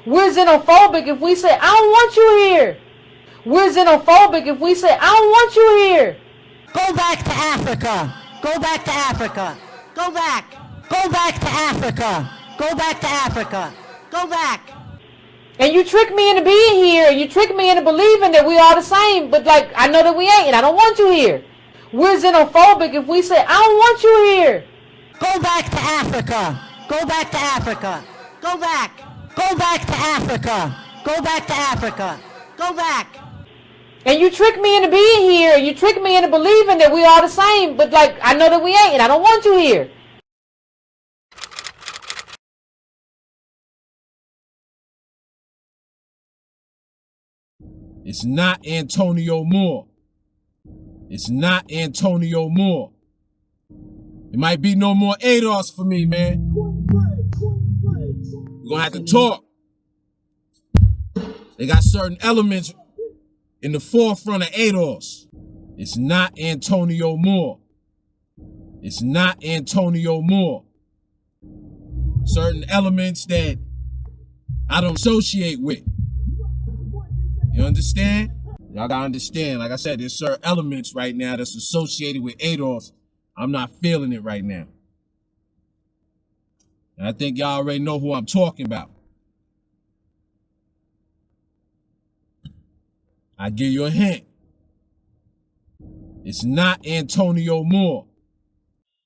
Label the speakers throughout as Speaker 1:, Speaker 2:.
Speaker 1: We're xenophobic if we say, I don't want you here. We're xenophobic if we say, I don't want you here.
Speaker 2: Go back to Africa. Go back to Africa. Go back. Go back to Africa. Go back to Africa. Go back.
Speaker 1: And you trick me into being here. You trick me into believing that we are the same. But like, I know that we ain't, and I don't want you here. We're xenophobic if we say, I don't want you here.
Speaker 2: Go back to Africa. Go back to Africa. Go back. Go back to Africa. Go back to Africa. Go back.
Speaker 1: And you trick me into being here. You trick me into believing that we are the same. But like, I know that we ain't, and I don't want you here.
Speaker 3: It's not Antonio Moore. It's not Antonio Moore. It might be no more ADOS for me, man. We're gonna have to talk. They got certain elements in the forefront of ADOS. It's not Antonio Moore. It's not Antonio Moore. Certain elements that I don't associate with. You understand? Y'all gotta understand, like I said, there's certain elements right now that's associated with ADOS. I'm not feeling it right now. And I think y'all already know who I'm talking about. I give you a hint. It's not Antonio Moore.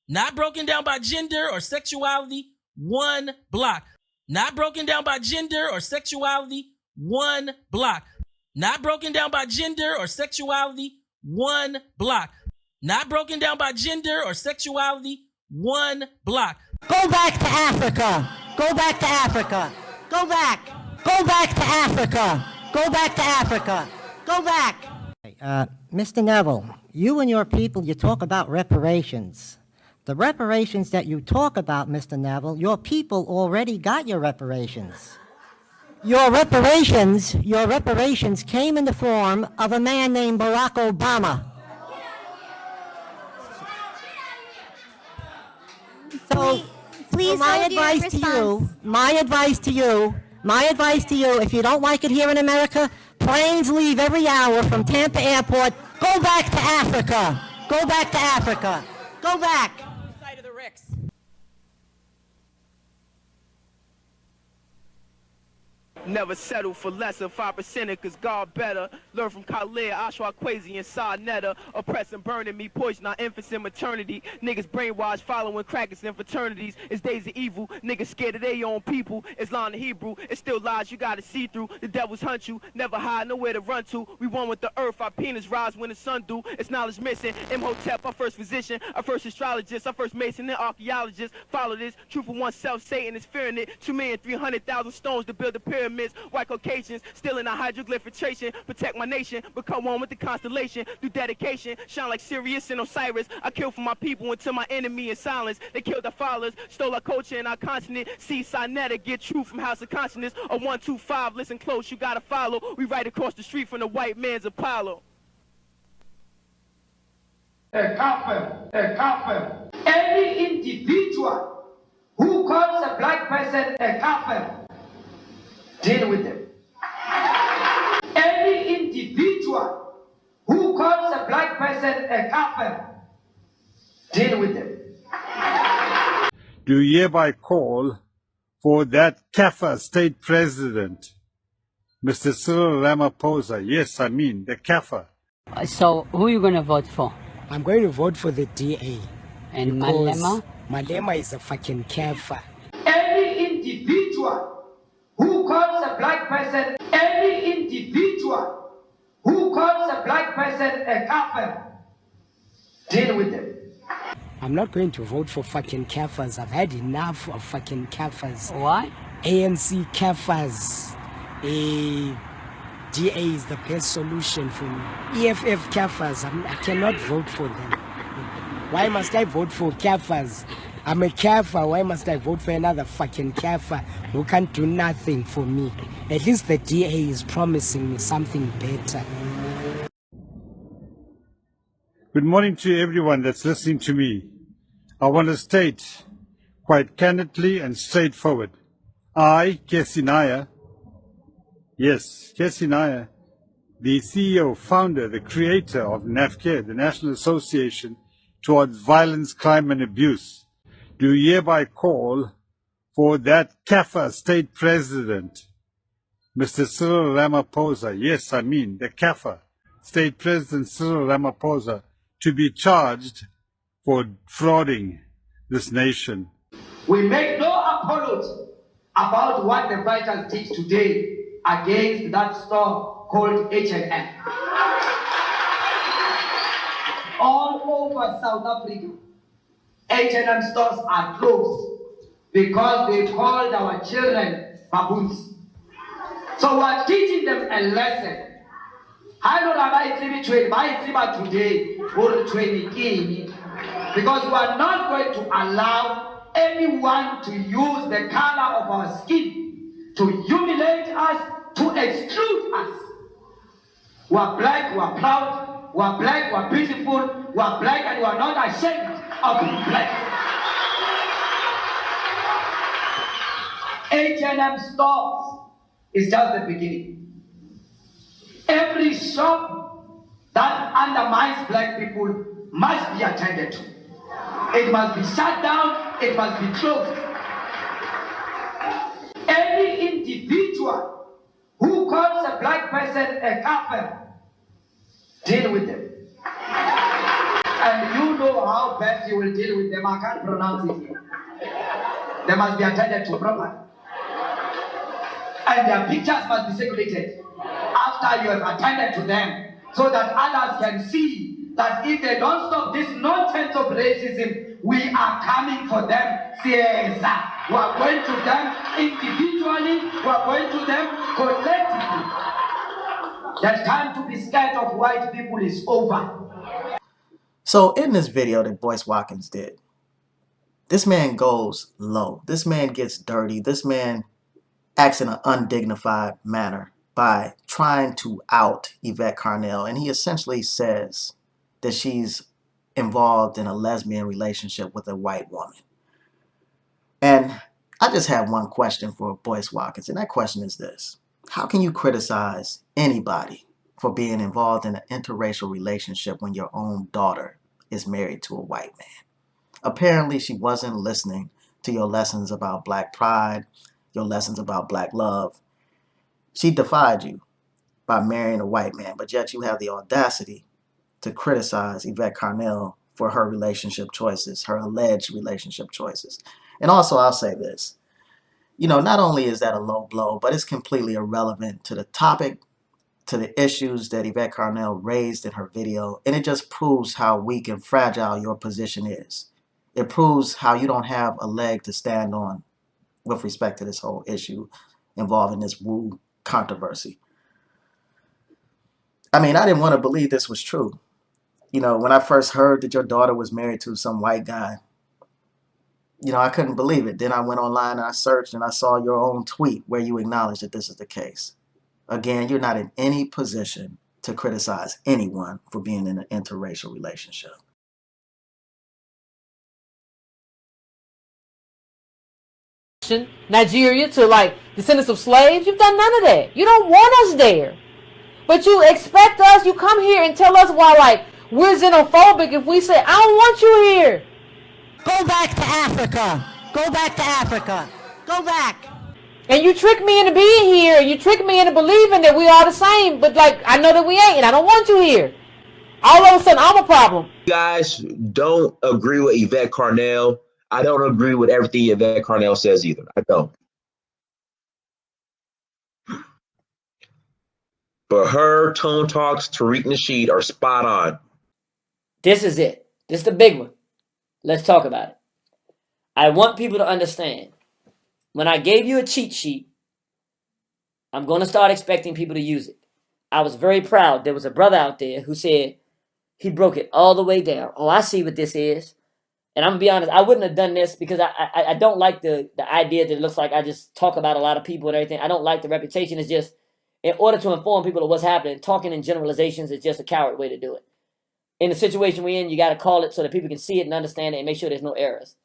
Speaker 4: Not broken down by gender or sexuality, one block. Not broken down by gender or sexuality, one block. Not broken down by gender or sexuality, one block. Not broken down by gender or sexuality, one block.
Speaker 2: Go back to Africa. Go back to Africa. Go back. Go back to Africa. Go back to Africa. Go back. Mr. Neville, you and your people, you talk about reparations. The reparations that you talk about, Mr. Neville, your people already got your reparations. Your reparations came in the form of a man named Barack Obama. So,
Speaker 5: Please
Speaker 2: my
Speaker 5: hold your
Speaker 2: advice to you, if you don't like it here in America, planes leave every hour from Tampa Airport. Go back to Africa. Go back to Africa. Go back.
Speaker 4: Side of the Rex.
Speaker 6: Never settle for less than 5%, cause God better. Learn from Khalid, Ashwa, Kwesi, and Sa Netta. Oppressing, burning me, poison our infants in maternity. Niggas brainwashed, following crackers and fraternities. It's days of evil, niggas scared of their own people. Islam and Hebrew, it's still lies you gotta see through. The devils hunt you, never hide, nowhere to run to. We one with the earth, our penis rise when the sun do. It's knowledge missing, Imhotep, our first physician, our first astrologist, our first mason and archaeologist. Follow this, truth for oneself, Satan is fearing it. 2,300,000 stones to build the pyramids. White Caucasians, still in a hieroglyphic tracing. Protect my nation, become one with the constellation. Through dedication, shine like Sirius and Osiris. I kill for my people until my enemy in silence. They killed our fathers, stole our culture and our continent. See Sinetta, get truth from House of Consciousness. A 125, listen close, you gotta follow. We right across the street from the white man's Apollo.
Speaker 7: A couple. Any individual who calls a black person a couple, deal with them. Any individual who calls a black person a couple, deal with them.
Speaker 8: Do hereby call for that Kafir state president, Mr. Cyril Ramaphosa. Yes, I mean the Kafir.
Speaker 9: So who are you going to vote for?
Speaker 10: I'm going to vote for the DA.
Speaker 9: And Malema?
Speaker 10: Malema is a fucking Kafir.
Speaker 7: Any individual who calls a black person, a couple, deal with them.
Speaker 10: I'm not going to vote for fucking Kafirs. I've had enough of fucking Kafirs.
Speaker 9: Why?
Speaker 10: ANC Kafirs. DA is the best solution for me. EFF Kafirs, I cannot vote for them. Why must I vote for Kafirs? I'm a Kafir. Why must I vote for another fucking Kafir who can't do nothing for me? At least the DA is promising me something better.
Speaker 8: Good morning to everyone that's listening to me. I want to state quite candidly and straightforward. I, Kesinaya, Yes, Kesinaya, the CEO, founder, the creator of NEPHEW, the National Association Towards Violence, Crime and Abuse, do hereby call for that CAFA state president, Mr. Cyril Ramaphosa, yes, I mean the CAFA state president Cyril Ramaphosa, to be charged for frauding this nation.
Speaker 7: We make no apology about what the fighters did today against that store called H&M. All over South Africa, H&M stores are closed because they called our children baboons. So we are teaching them a lesson. I know that today or training because we are not going to allow anyone to use the color of our skin to humiliate us, to exclude us. We are black, we are proud, we are black, we are beautiful, we are black, and we are not ashamed of being black. H&M stores is just the beginning. Every shop that undermines black people must be attended to. It must be shut down, it must be closed. Any individual who calls a black person a kafir, deal with them. And you know how best you will deal with them. I can't pronounce it here. They must be attended to properly. And their pictures must be circulated after you have attended to them, so that others can see that if they don't stop this nonsense of racism, we are coming for them. Caesar. We are going to them individually, we are going to them collectively. The time to be scared of white people is over.
Speaker 5: So in this video that Boyce Watkins did, this man goes low. This man gets dirty. This man acts in an undignified manner by trying to out Yvette Carnell. And he essentially says that she's involved in a lesbian relationship with a white woman. And I just have one question for Boyce Watkins, and that question is this. How can you criticize anybody for being involved in an interracial relationship when your own daughter is married to a white man? Apparently, she wasn't listening to your lessons about black pride, your lessons about black love. She defied you by marrying a white man, but yet you have the audacity to criticize Yvette Carnell for her relationship choices, her alleged relationship choices. And also, I'll say this. You know, not only is that a low blow, but it's completely irrelevant to the topic, to the issues that Yvette Carnell raised in her video, and it just proves how weak and fragile your position is. It proves how you don't have a leg to stand on with respect to this whole issue involving this Wu controversy. I mean, I didn't want to believe this was true. You know, when I first heard that your daughter was married to some white guy, you know, I couldn't believe it. Then I went online and I searched and I saw your own tweet where you acknowledged that this is the case. Again, you're not in any position to criticize anyone for being in an interracial relationship.
Speaker 1: Nigeria to like descendants of slaves. You've done none of that. You don't want us there. But you expect us, you come here and tell us why like we're xenophobic if we say, I don't want you here.
Speaker 2: Go back to Africa. Go back to Africa. Go back.
Speaker 1: And you trick me into being here. You trick me into believing that we are the same. But like, I know that we ain't and I don't want you here. All of a sudden, I'm a problem.
Speaker 11: You guys don't agree with Yvette Carnell. I don't agree with everything Yvette Carnell says either. I don't. But her tone talks, Tariq Nasheed, are spot on.
Speaker 12: This is it. This is the big one. Let's talk about it. I want people to understand. When I gave you a cheat sheet, I'm going to start expecting people to use it. I was very proud. There was a brother out there who said he broke it all the way down. Oh, I see what this is. And I'm going to be honest, I wouldn't have done this because I don't like the idea that it looks like I just talk about a lot of people and everything. I don't like the reputation. It's just, in order to inform people of what's happening, talking in generalizations is just a coward way to do it. In the situation we're in, you got to call it so that people can see it and understand it and make sure there's no errors.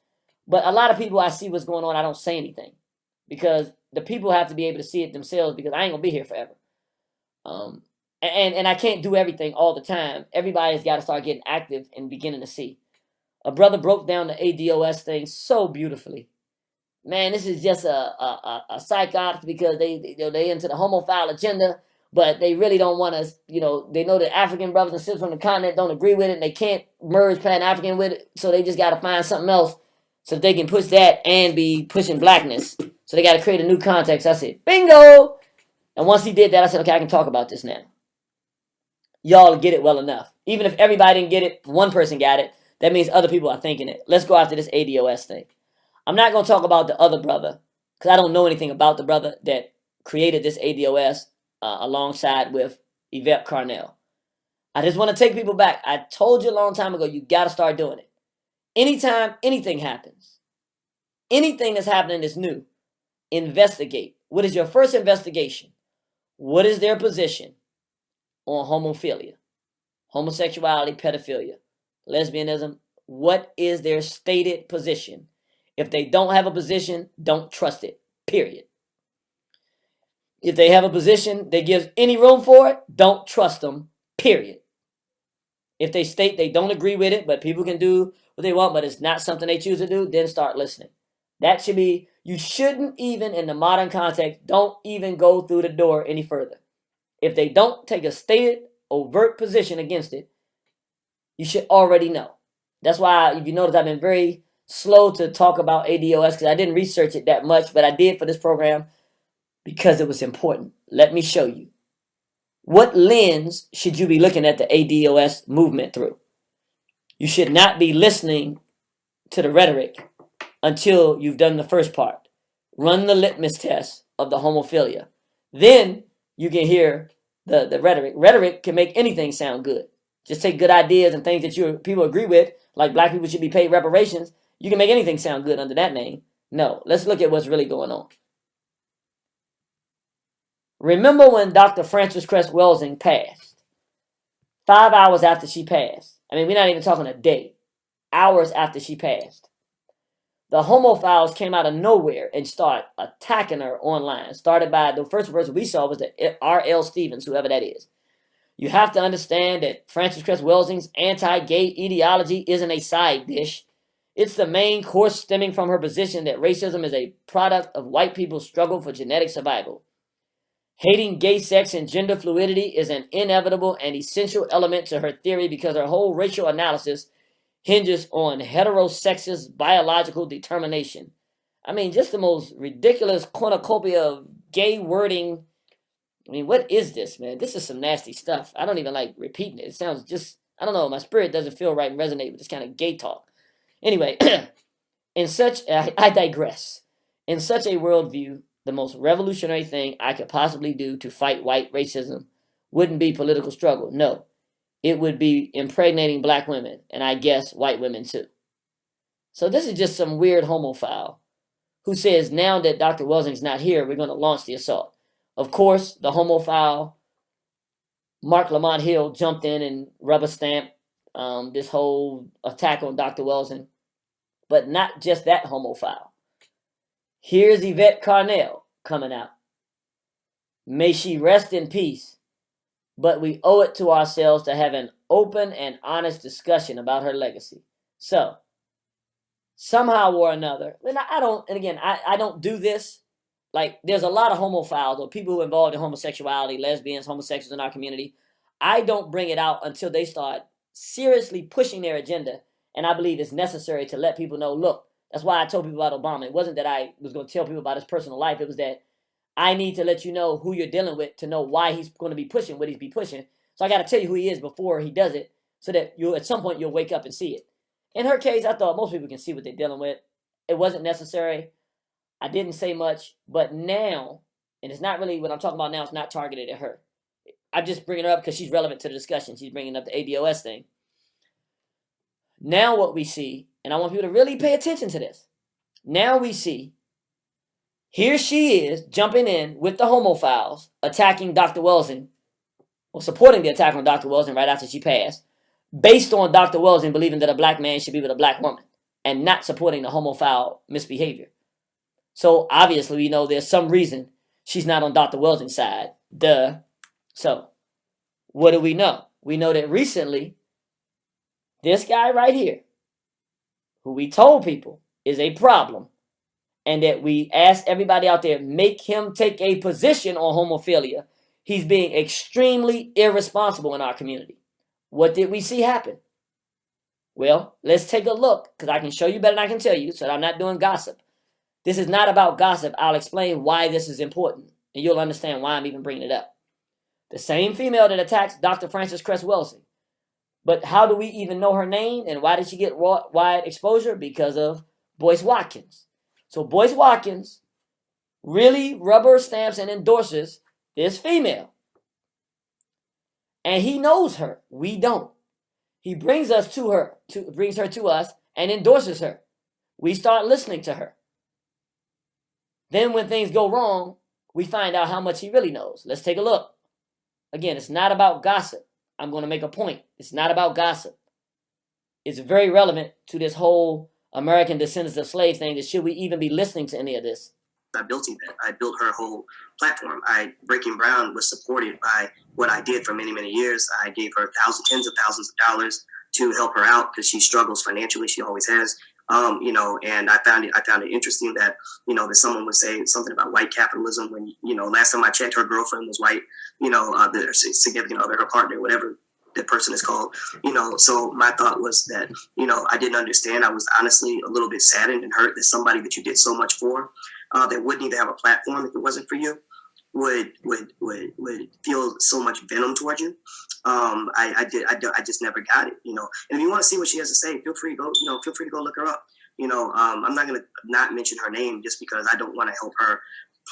Speaker 12: But a lot of people, I see what's going on, I don't say anything. because the people have to be able to see it themselves, because I ain't gonna be here forever. And I can't do everything all the time. Everybody's got to start getting active and beginning to see. A brother broke down the ADOS thing so beautifully. Man, this is just a psychops, because they into the homophile agenda, but they really don't want us, they know that African brothers and sisters from the continent don't agree with it, and they can't merge Pan-African with it, so they just got to find something else so that they can push that and be pushing blackness. So they got to create a new context. I said, bingo! And once he did that, I said, okay, I can talk about this now. Y'all get it well enough. Even if everybody didn't get it, one person got it, that means other people are thinking it. Let's go after this ADOS thing. I'm not going to talk about the other brother, because I don't know anything about the brother that created this ADOS alongside with Yvette Carnell. I just want to take people back. I told you a long time ago, you got to start doing it. Anytime anything happens, anything that's happening that's new, investigate. What is your first investigation? What is their position on homophilia, homosexuality, pedophilia, lesbianism? What is their stated position? If they don't have a position, don't trust it, period. If they have a position that gives any room for it, don't trust them, period. If they state they don't agree with it, but people can do what they want, but it's not something they choose to do, then start listening. That should be, you shouldn't even, in the modern context, don't even go through the door any further. If they don't take a stated, overt position against it, you should already know. That's why, if you notice, I've been very slow to talk about ADOS, because I didn't research it that much, but I did for this program because it was important. Let me show you. What lens should you be looking at the ADOS movement through? You should not be listening to the rhetoric until you've done the first part. Run the litmus test of the homophilia. Then you can hear the rhetoric. Rhetoric can make anything sound good. Just take good ideas and things that people agree with, like black people should be paid reparations. You can make anything sound good under that name. No, let's look at what's really going on. Remember when Dr. Frances Cress Welsing passed? 5 hours after she passed. I mean, we're not even talking a day. Hours after she passed. The homophiles came out of nowhere and started attacking her online. Started by, the first person we saw was the R.L. Stevens, whoever that is. You have to understand that Frances Cress Welsing's anti-gay ideology isn't a side dish. It's the main course stemming from her position that racism is a product of white people's struggle for genetic survival. Hating gay sex and gender fluidity is an inevitable and essential element to her theory, because her whole racial analysis hinges on heterosexist biological determination. I mean, just the most ridiculous cornucopia of gay wording. I mean, what is this, man? This is some nasty stuff. I don't even like repeating it. It sounds just, I don't know, my spirit doesn't feel right and resonate with this kind of gay talk. Anyway, I digress. In such a worldview, the most revolutionary thing I could possibly do to fight white racism wouldn't be political struggle. No, it would be impregnating black women, and I guess white women too. So this is just some weird homophile who says now that Dr. Welsing's not here, we're going to launch the assault. Of course, the homophile Mark Lamont Hill jumped in and rubber stamped this whole attack on Dr. Welsing, but not just that homophile. Here's Yvette Carnell coming out. May she rest in peace, but we owe it to ourselves to have an open and honest discussion about her legacy. So, somehow or another, and I don't do this. Like, there's a lot of homophiles or people who are involved in homosexuality, lesbians, homosexuals in our community. I don't bring it out until they start seriously pushing their agenda, and I believe it's necessary to let people know, look, that's why I told people about Obama. It wasn't that I was going to tell people about his personal life. It was that I need to let you know who you're dealing with to know why he's going to be pushing what he's be pushing. So I got to tell you who he is before he does it, so that at some point you'll wake up and see it. In her case, I thought most people can see what they're dealing with. It wasn't necessary. I didn't say much, but now, and it's not really what I'm talking about now, it's not targeted at her. I'm just bringing her up because she's relevant to the discussion. She's bringing up the ADOS thing. Now what we see, and I want people to really pay attention to this. Now we see, here she is jumping in with the homophiles, attacking Dr. Welsing, or supporting the attack on Dr. Welsing right after she passed, based on Dr. Welsing believing that a black man should be with a black woman, and not supporting the homophile misbehavior. So obviously we know there's some reason she's not on Dr. Weldon's side. Duh. So what do we know? We know that recently, this guy right here, who we told people is a problem, and that we asked everybody out there, make him take a position on homophilia. He's being extremely irresponsible in our community. What did we see happen? Well, let's take a look, because I can show you better than I can tell you, so I'm not doing gossip. This is not about gossip. I'll explain why this is important, and you'll understand why I'm even bringing it up. The same female that attacks Dr. Frances Cress Welsing. But how do we even know her name, and why did she get wide exposure? Because of Boyce Watkins. So Boyce Watkins really rubber stamps and endorses this female. And he knows her. We don't. He brings us to her, brings her to us and endorses her. We start listening to her. Then when things go wrong, we find out how much he really knows. Let's take a look. Again, it's not about gossip. I'm going to make a point. It's not about gossip. It's very relevant to this whole American descendants of slaves thing, that should we even be listening to any of this?
Speaker 13: I built Yvette. I built her whole platform. Breaking Brown was supported by what I did for many, many years. I gave her tens of thousands of dollars to help her out because she struggles financially. She always has. And I found it interesting that, that someone would say something about white capitalism when, last time I checked, her girlfriend was white, their significant other, her partner, whatever that person is called, so my thought was that, I didn't understand. I was honestly a little bit saddened and hurt that somebody that you did so much for, that wouldn't even have a platform if it wasn't for you, would feel so much venom towards you. I just never got it, and if you want to see what she has to say, feel free to go look her up. I'm not going to not mention her name just because I don't want to help her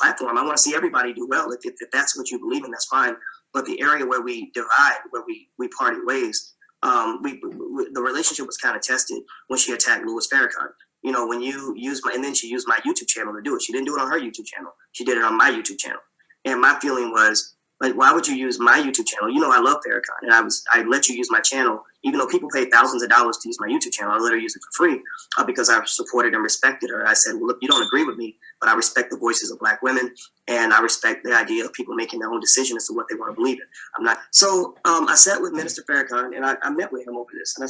Speaker 13: platform. I want to see everybody do well. If that's what you believe in, that's fine. But the area where we divide, where we parted ways, the relationship was kind of tested when she attacked Louis Farrakhan. When you use and then she used my YouTube channel to do it. She didn't do it on her YouTube channel. She did it on my YouTube channel. And my feeling was, like, why would you use my YouTube channel? I love Farrakhan, and I let you use my channel, even though people pay thousands of dollars to use my YouTube channel. I let her use it for free because I supported and respected her. I said, well, look, you don't agree with me, but I respect the voices of Black women, and I respect the idea of people making their own decision as to what they want to believe in. I'm not. So I sat with Minister Farrakhan, and I met with him over this, and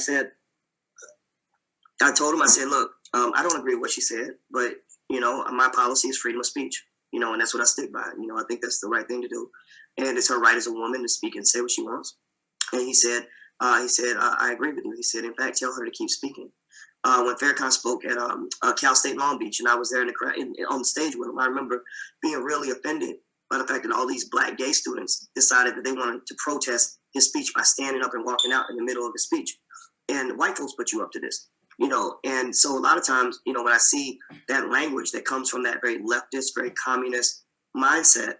Speaker 13: I told him, I said, look, I don't agree with what she said, but my policy is freedom of speech. And that's what I stick by. I think that's the right thing to do. And it's her right as a woman to speak and say what she wants. And he said, I agree with you. He said, in fact, tell her to keep speaking. When Farrakhan spoke at Cal State Long Beach, and I was there on the stage with him, I remember being really offended by the fact that all these Black gay students decided that they wanted to protest his speech by standing up and walking out in the middle of his speech. And white folks put you up to this. And so a lot of times, when I see that language that comes from that very leftist, very communist mindset,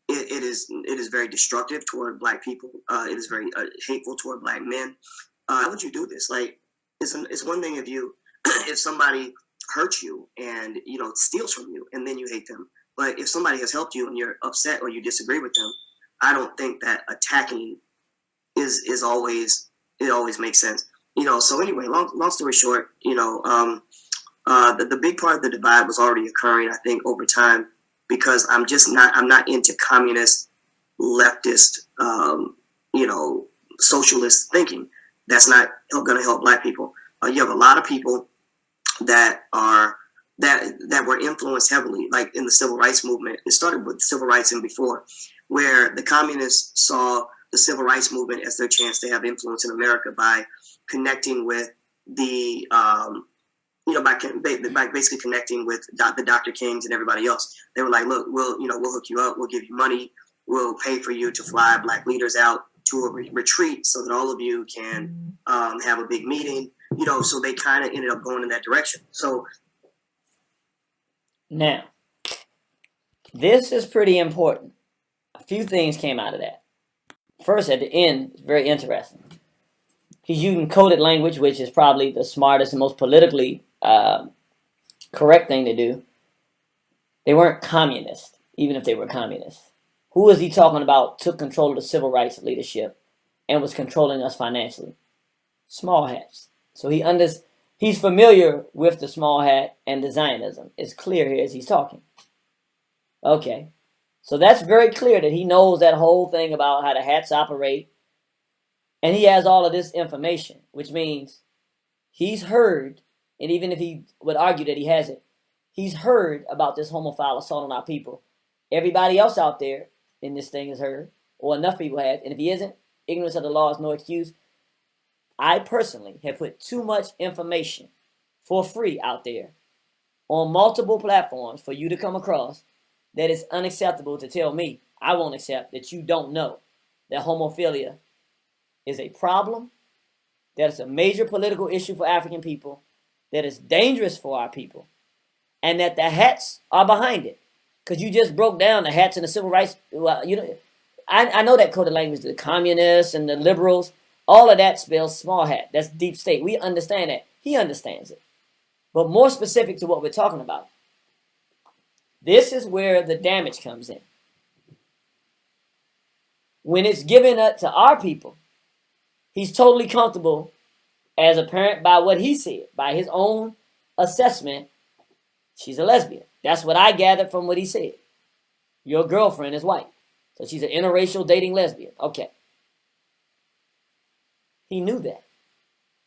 Speaker 13: it is very destructive toward Black people. It is very hateful toward Black men. Why would you do this? Like, it's one thing if somebody hurts you and, steals from you and then you hate them. But if somebody has helped you and you're upset or you disagree with them, I don't think that attacking it always makes sense. So anyway, long story short, the big part of the divide was already occurring, I think, over time, because I'm not into communist, leftist, socialist thinking. That's not going to help Black people. You have a lot of people that were influenced heavily, like in the civil rights movement. It started with civil rights and before, where the communists saw the civil rights movement as their chance to have influence in America by connecting with by basically connecting with the Dr. Kings and everybody else. They were like, look, we'll hook you up. We'll give you money. We'll pay for you to fly Black leaders out to a retreat so that all of you can have a big meeting. So they kind of ended up going in that direction. So
Speaker 12: now, this is pretty important. A few things came out of that. First, at the end, it's very interesting. He's using coded language, which is probably the smartest and most politically correct thing to do. They weren't communist, even if they were communists. Who is he talking about took control of the civil rights leadership and was controlling us financially? Small hats. So He's familiar with the small hat and the Zionism. It's clear here as he's talking. Okay. So that's very clear that he knows that whole thing about how the hats operate. And he has all of this information, which means he's heard, and even if he would argue that he hasn't, he's heard about this homophile assault on our people. Everybody else out there in this thing has heard, or enough people have. And if he isn't, ignorance of the law is no excuse. I personally have put too much information for free out there on multiple platforms for you to come across that is unacceptable to tell me. I won't accept that you don't know that homophilia is a problem, that it's a major political issue for African people, that it's dangerous for our people, and that the hats are behind it. Because you just broke down the hats and the civil rights. Well, you know, I know that coded language, the communists and the liberals, all of that spells small hat. That's deep state. We understand that. He understands it. But more specific to what we're talking about, this is where the damage comes in. When it's given up to our people, he's totally comfortable as a parent by what he said, by his own assessment. She's a lesbian. That's what I gathered from what he said. Your girlfriend is white. So she's an interracial dating lesbian. Okay. He knew that,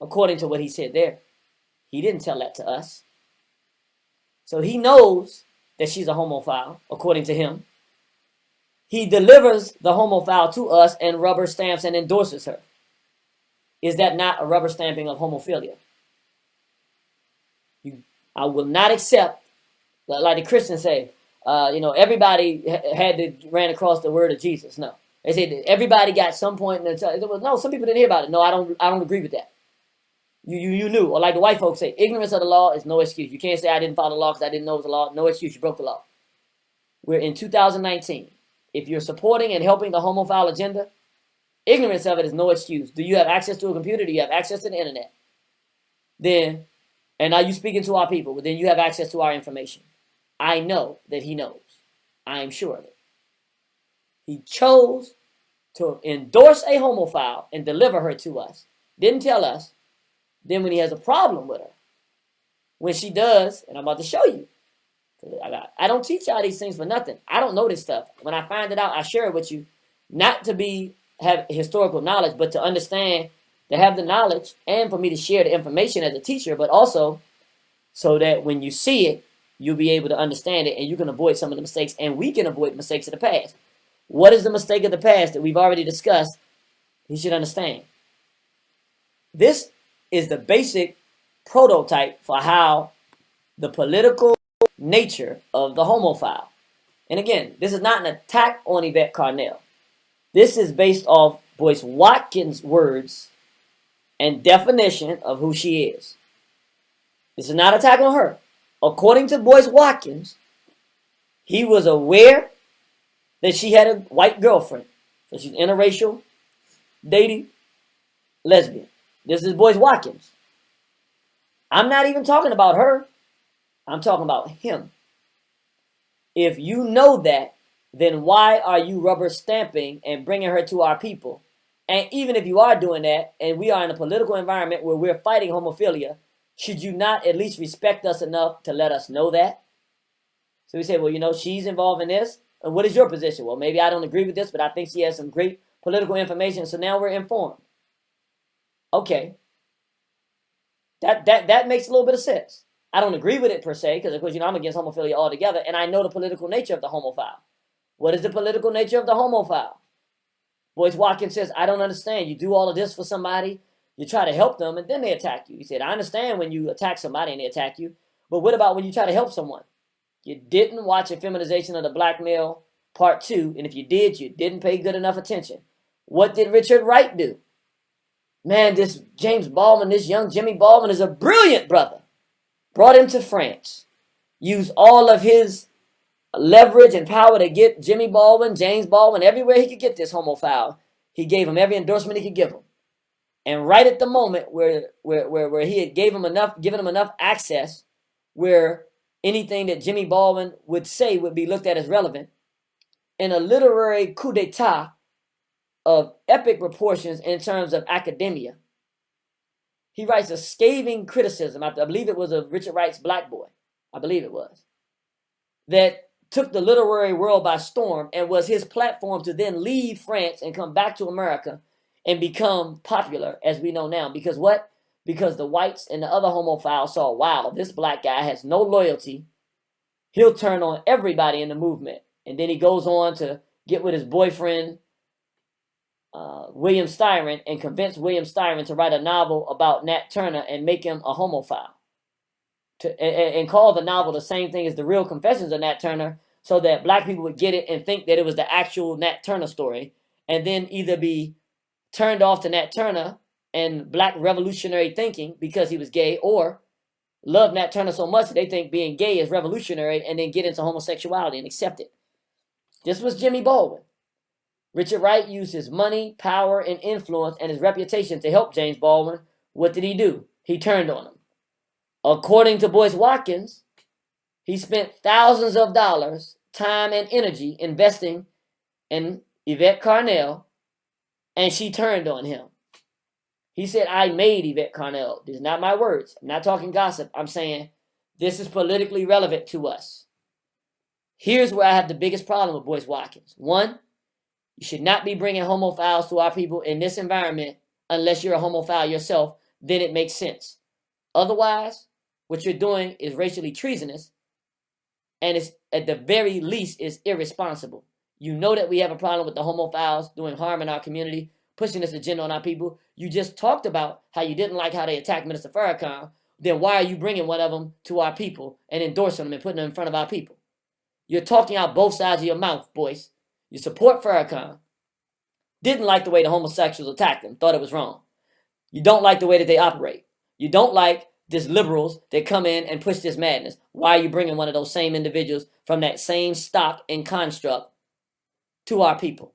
Speaker 12: according to what he said there. He didn't tell that to us. So he knows that she's a homophile, according to him. He delivers the homophile to us and rubber stamps and endorses her. Is that not a rubber stamping of homophilia? I will not accept, like the Christians say, everybody ran across the word of Jesus. No. They say that everybody got some point in the no, some people didn't hear about it. No, I don't agree with that. You knew, or like the white folks say, ignorance of the law is no excuse. You can't say I didn't follow the law because I didn't know it was the law. No excuse, you broke the law. We're in 2019. If you're supporting and helping the homophile agenda, ignorance of it is no excuse. Do you have access to a computer? Do you have access to the internet? Then, and are you speaking to our people? Well, then you have access to our information. I know that he knows. I am sure of it. He chose to endorse a homophile and deliver her to us. Didn't tell us. Then when he has a problem with her, when she does, and I'm about to show you, I don't teach y'all these things for nothing. I don't know this stuff. When I find it out, I share it with you, not to have historical knowledge, but to understand, to have the knowledge, and for me to share the information as a teacher, but also so that when you see it, you'll be able to understand it, and you can avoid some of the mistakes, and we can avoid mistakes of the past. What is the mistake of the past that we've already discussed? You should understand. This is the basic prototype for how the political nature of the homophile. And again, this is not an attack on Yvette Carnell. This is based off Boyce Watkins' words and definition of who she is. This is not an attack on her. According to Boyce Watkins, he was aware that she had a white girlfriend. So she's interracial, dating, lesbian. This is Boyce Watkins. I'm not even talking about her. I'm talking about him. If you know that, then why are you rubber stamping and bringing her to our people? And even if you are doing that, and we are in a political environment where we're fighting homophilia, should you not at least respect us enough to let us know that? So we say, well, she's involved in this. And what is your position? Well, maybe I don't agree with this, but I think she has some great political information. So now we're informed. Okay. That makes a little bit of sense. I don't agree with it per se, because of course, I'm against homophilia altogether, and I know the political nature of the homophile. What is the political nature of the homophile? Boyce Watkins says, I don't understand. You do all of this for somebody, you try to help them, and then they attack you. He said, I understand when you attack somebody and they attack you, but what about when you try to help someone? You didn't watch a feminization of the black male part 2, and if you did, you didn't pay good enough attention. What did Richard Wright do? Man, this James Baldwin, this young Jimmy Baldwin is a brilliant brother. Brought him to France. Used all of his leverage and power to get Jimmy Baldwin, James Baldwin, everywhere he could get this homophile. He gave him every endorsement he could give him. And right at the moment where he had given him enough access, where anything that Jimmy Baldwin would say would be looked at as relevant, in a literary coup d'etat of epic proportions in terms of academia, he writes a scathing criticism. I believe it was of Richard Wright's Black Boy. I believe it was. That took the literary world by storm and was his platform to then leave France and come back to America and become popular as we know now. Because what? Because the whites and the other homophiles saw, wow, this black guy has no loyalty. He'll turn on everybody in the movement. And then he goes on to get with his boyfriend, William Styron, and convince William Styron to write a novel about Nat Turner and make him a homophile. And call the novel the same thing as The Real Confessions of Nat Turner, so that black people would get it and think that it was the actual Nat Turner story, and then either be turned off to Nat Turner and black revolutionary thinking because he was gay, or love Nat Turner so much that they think being gay is revolutionary and then get into homosexuality and accept it. This was Jimmy Baldwin. Richard Wright used his money, power, and influence and his reputation to help James Baldwin. What did he do? He turned on him. According to Boyce Watkins, he spent thousands of dollars, time, and energy investing in Yvette Carnell, and she turned on him. He said, I made Yvette Carnell. These are not my words. I'm not talking gossip. I'm saying this is politically relevant to us. Here's where I have the biggest problem with Boyce Watkins. One, you should not be bringing homophiles to our people in this environment unless you're a homophile yourself. Then it makes sense. Otherwise, what you're doing is racially treasonous, and it's at the very least is irresponsible. You know that we have a problem with the homophiles doing harm in our community, pushing this agenda on our people. You just talked about how you didn't like how they attacked Minister Farrakhan. Then why are you bringing one of them to our people and endorsing them and putting them in front of our people? You're talking out both sides of your mouth, Boyce. You support Farrakhan. Didn't like the way the homosexuals attacked him. Thought it was wrong. You don't like the way that they operate. You don't like these liberals that come in and push this madness. Why are you bringing one of those same individuals from that same stock and construct to our people?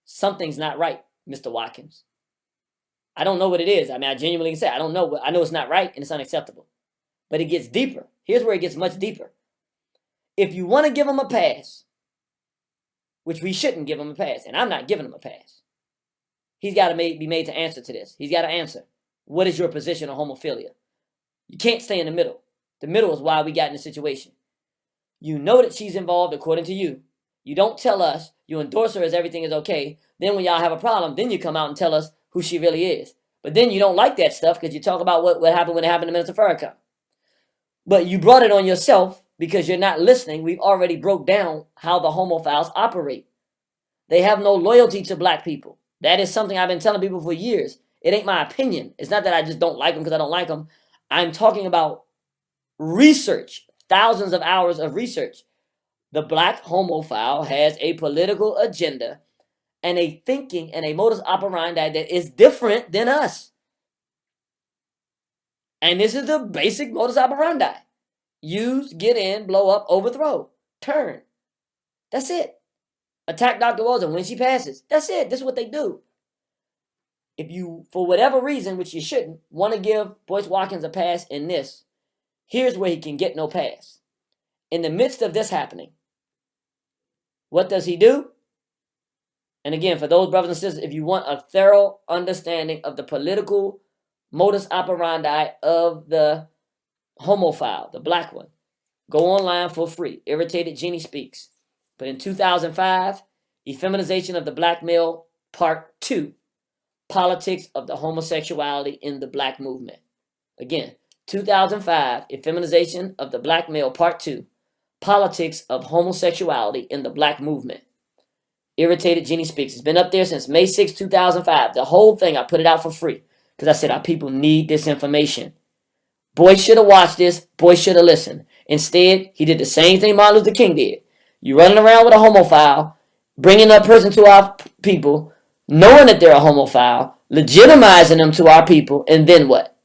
Speaker 12: Something's not right, Mr. Watkins. I don't know what it is. I mean, I genuinely can say I don't know. I know it's not right and it's unacceptable. But it gets deeper. Here's where it gets much deeper. If you want to give them a pass, which we shouldn't give them a pass, and I'm not giving him a pass, he's got to be made to answer to this. He's got to answer. What is your position on homophilia? You can't stay in the middle. The middle is why we got in this situation. You know that she's involved according to you. You don't tell us. You endorse her as everything is okay. Then when y'all have a problem, then you come out and tell us who she really is. But then you don't like that stuff because you talk about what happened when it happened to Minister Farrakhan. But you brought it on yourself because you're not listening. We've already broke down how the homophiles operate. They have no loyalty to black people. That is something I've been telling people for years. It ain't my opinion. It's not that I just don't like them because I don't like them. I'm talking about research, thousands of hours of research. The black homophile has a political agenda and a thinking and a modus operandi that is different than us. And this is the basic modus operandi. Use, get in, blow up, overthrow, turn. That's it. Attack Dr. Walton when she passes. That's it. This is what they do. If you, for whatever reason, which you shouldn't, want to give Boyce Watkins a pass in this, here's where he can get no pass. In the midst of this happening, what does he do? And again, for those brothers and sisters, if you want a thorough understanding of the political modus operandi of the homophile, the black one, go online for free. Irritated Genie Speaks. But in 2005, Effeminization of the Black Male, Part 2. Politics of the Homosexuality in the Black Movement. Again, 2005, Effeminization of the Black Male, Part 2. Politics of Homosexuality in the Black Movement. Irritated Genie Speaks. It's been up there since May 6, 2005. The whole thing, I put it out for free because I said our people need this information. Boyce should have watched this. Boyce should have listened. Instead, he did the same thing Martin Luther King did. You running around with a homophile, bringing that person to our people, knowing that they're a homophile, legitimizing them to our people, and then what?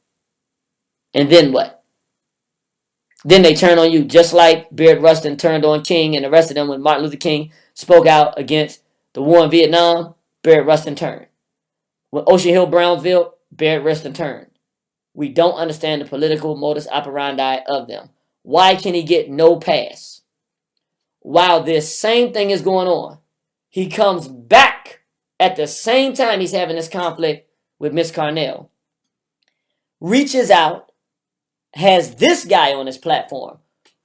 Speaker 12: And then what? Then they turn on you, just like Beard Rustin turned on King and the rest of them when Martin Luther King spoke out against the war in Vietnam. Beard Rustin turned. When Ocean Hill-Brownsville, Beard Rustin turned. We don't understand the political modus operandi of them. Why can he get no pass? While this same thing is going on, he comes back at the same time he's having this conflict with Miss Carnell. reaches out, has this guy on his platform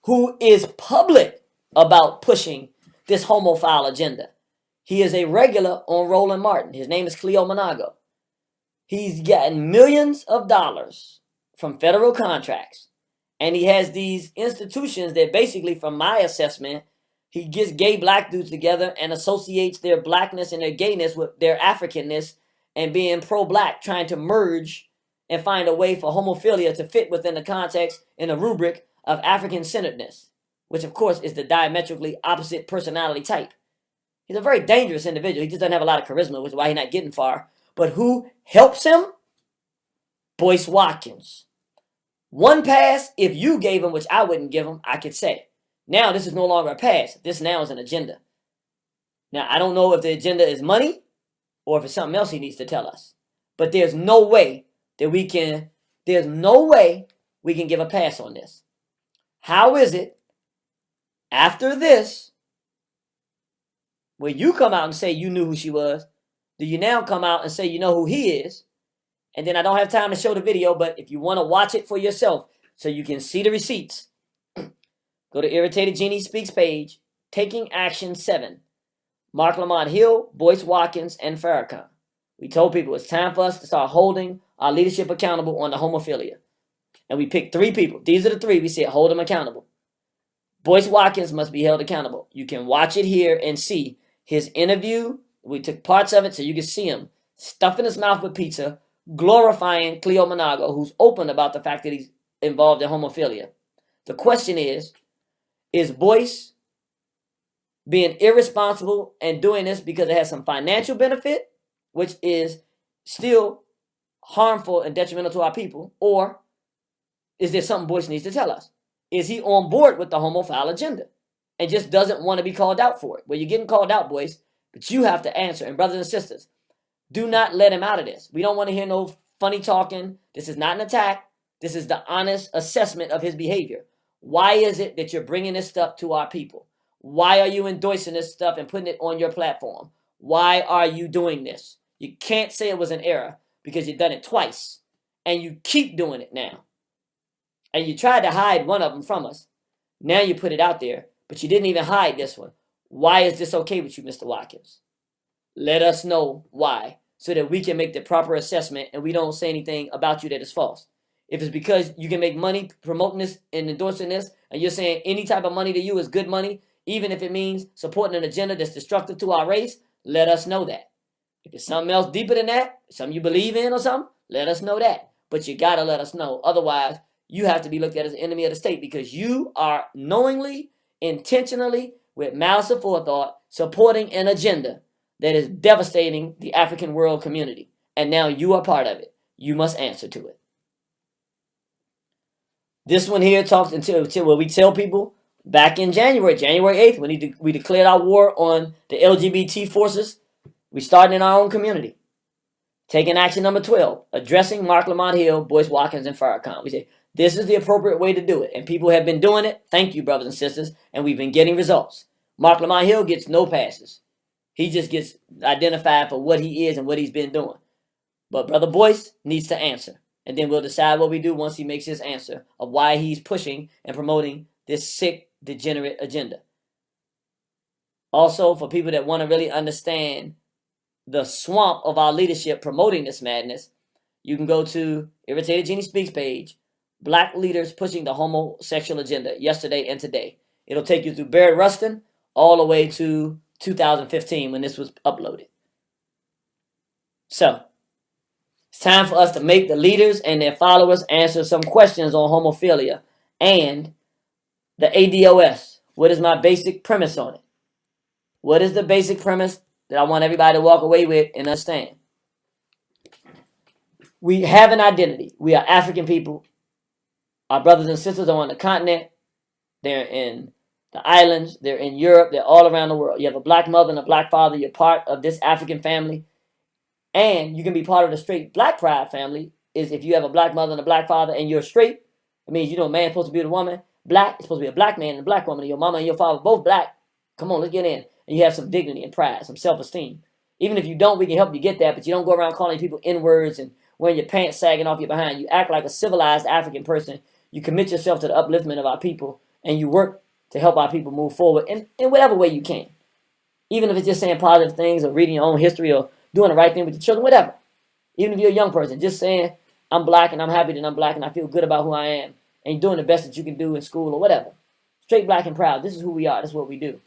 Speaker 12: who is public about pushing this homophile agenda. He is a regular on Roland Martin. His name is Cleo Monago. He's gotten millions of dollars from federal contracts. And he has these institutions that basically, from my assessment, he gets gay black dudes together and associates their blackness and their gayness with their Africanness and being pro-black, trying to merge and find a way for homophilia to fit within the context and the rubric of African-centeredness, which of course is the diametrically opposite personality type. He's a very dangerous individual. He just doesn't have a lot of charisma, which is why he's not getting far. But who helps him? Boyce Watkins. One pass, if you gave him, which I wouldn't give him, I could say. Now this is no longer a pass. This now is an agenda. Now, I don't know if the agenda is money or if it's something else he needs to tell us. But there's no way that we can give a pass on this. How is it after this, when you come out and say you knew who she was, do you now come out and say you know who he is? And then I don't have time to show the video, but if you want to watch it for yourself so you can see the receipts, go to Irritated Genie Speaks page, Taking Action 7. Mark Lamont Hill, Boyce Watkins, and Farrakhan. We told people it's time for us to start holding our leadership accountable on the homophilia. And we picked 3 people. These are the 3 we said hold them accountable. Boyce Watkins must be held accountable. You can watch it here and see his interview. We took parts of it so you can see him stuffing his mouth with pizza, glorifying Cleo Monago, who's open about the fact that he's involved in homophilia. The question is Boyce being irresponsible and doing this because it has some financial benefit, which is still harmful and detrimental to our people, or is there something Boyce needs to tell us? Is he on board with the homophile agenda and just doesn't want to be called out for it? Well, you're getting called out, Boyce, but you have to answer. And brothers and sisters, do not let him out of this. We don't want to hear no funny talking. This is not an attack. This is the honest assessment of his behavior. Why is it that you're bringing this stuff to our people? Why are you endorsing this stuff and putting it on your platform? Why are you doing this? You can't say it was an error because you've done it twice. And you keep doing it now. And you tried to hide one of them from us. Now you put it out there, but you didn't even hide this one. Why is this okay with you, Mr. Watkins? Let us know why, so that we can make the proper assessment and we don't say anything about you that is false. If it's because you can make money promoting this and endorsing this, and you're saying any type of money to you is good money, even if it means supporting an agenda that's destructive to our race, let us know that. If it's something else deeper than that, something you believe in or something, let us know that. But you got to let us know. Otherwise, you have to be looked at as an enemy of the state because you are knowingly, intentionally, with malice of forethought, supporting an agenda that is devastating the African world community. And now you are part of it. You must answer to it. This one here talks until where we tell people back in January 8th, when we declared our war on the LGBT forces, we started in our own community. Taking action number 12, addressing Mark Lamont Hill, Boyce Watkins, and Farrakhan. We say, this is the appropriate way to do it. And people have been doing it. Thank you, brothers and sisters. And we've been getting results. Mark Lamont Hill gets no passes. He just gets identified for what he is and what he's been doing. But Brother Boyce needs to answer. And then we'll decide what we do once he makes his answer of why he's pushing and promoting this sick, degenerate agenda. Also, for people that want to really understand the swamp of our leadership promoting this madness, you can go to Irritated Genie Speaks page, Black Leaders Pushing the Homosexual Agenda, yesterday and today. It'll take you through Barrett Rustin all the way to 2015 when this was uploaded. So, it's time for us to make the leaders and their followers answer some questions on homophilia and the ADOS. What is my basic premise on it? What is the basic premise that I want everybody to walk away with and understand? We have an identity. We are African people. Our brothers and sisters are on the continent. They're in the islands. They're in Europe. They're all around the world. You have a black mother and a black father. You're part of this African family. And you can be part of the straight black pride family is if you have a black mother and a black father and you're straight. It means, you know, a man's supposed to be with a woman. Black is supposed to be a black man and a black woman. And your mama and your father both black. Come on, let's get in. And you have some dignity and pride, some self-esteem. Even if you don't, we can help you get that. But you don't go around calling people N-words and wearing your pants sagging off your behind. You act like a civilized African person. You commit yourself to the upliftment of our people, and you work to help our people move forward in whatever way you can. Even if it's just saying positive things or reading your own history or doing the right thing with your children, whatever. Even if you're a young person, just saying, I'm black and I'm happy that I'm black and I feel good about who I am, and you're doing the best that you can do in school or whatever. Straight black and proud. This is who we are. This is what we do.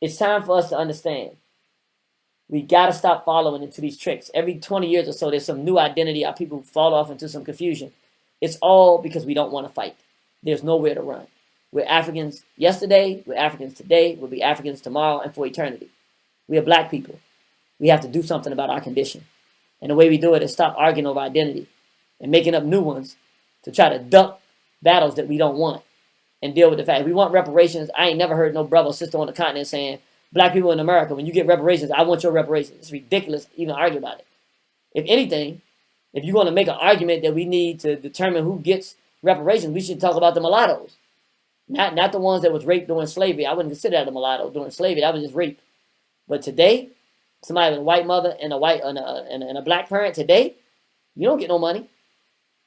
Speaker 12: It's time for us to understand. We got to stop following into these tricks. Every 20 years or so, there's some new identity. Our people fall off into some confusion. It's all because we don't want to fight. There's nowhere to run. We're Africans yesterday. We're Africans today. We'll be Africans tomorrow and for eternity. We are black people. We have to do something about our condition. And the way we do it is stop arguing over identity and making up new ones to try to duck battles that we don't want and deal with the fact. We want reparations. I ain't never heard no brother or sister on the continent saying, black people in America, when you get reparations, I want your reparations. It's ridiculous to even argue about it. If anything, if you're going to make an argument that we need to determine who gets reparations, we should talk about the mulattoes. Not the ones that was raped during slavery. I wouldn't consider that a mulatto during slavery. That was just rape. But today, somebody with a white mother and a black parent today, you don't get no money.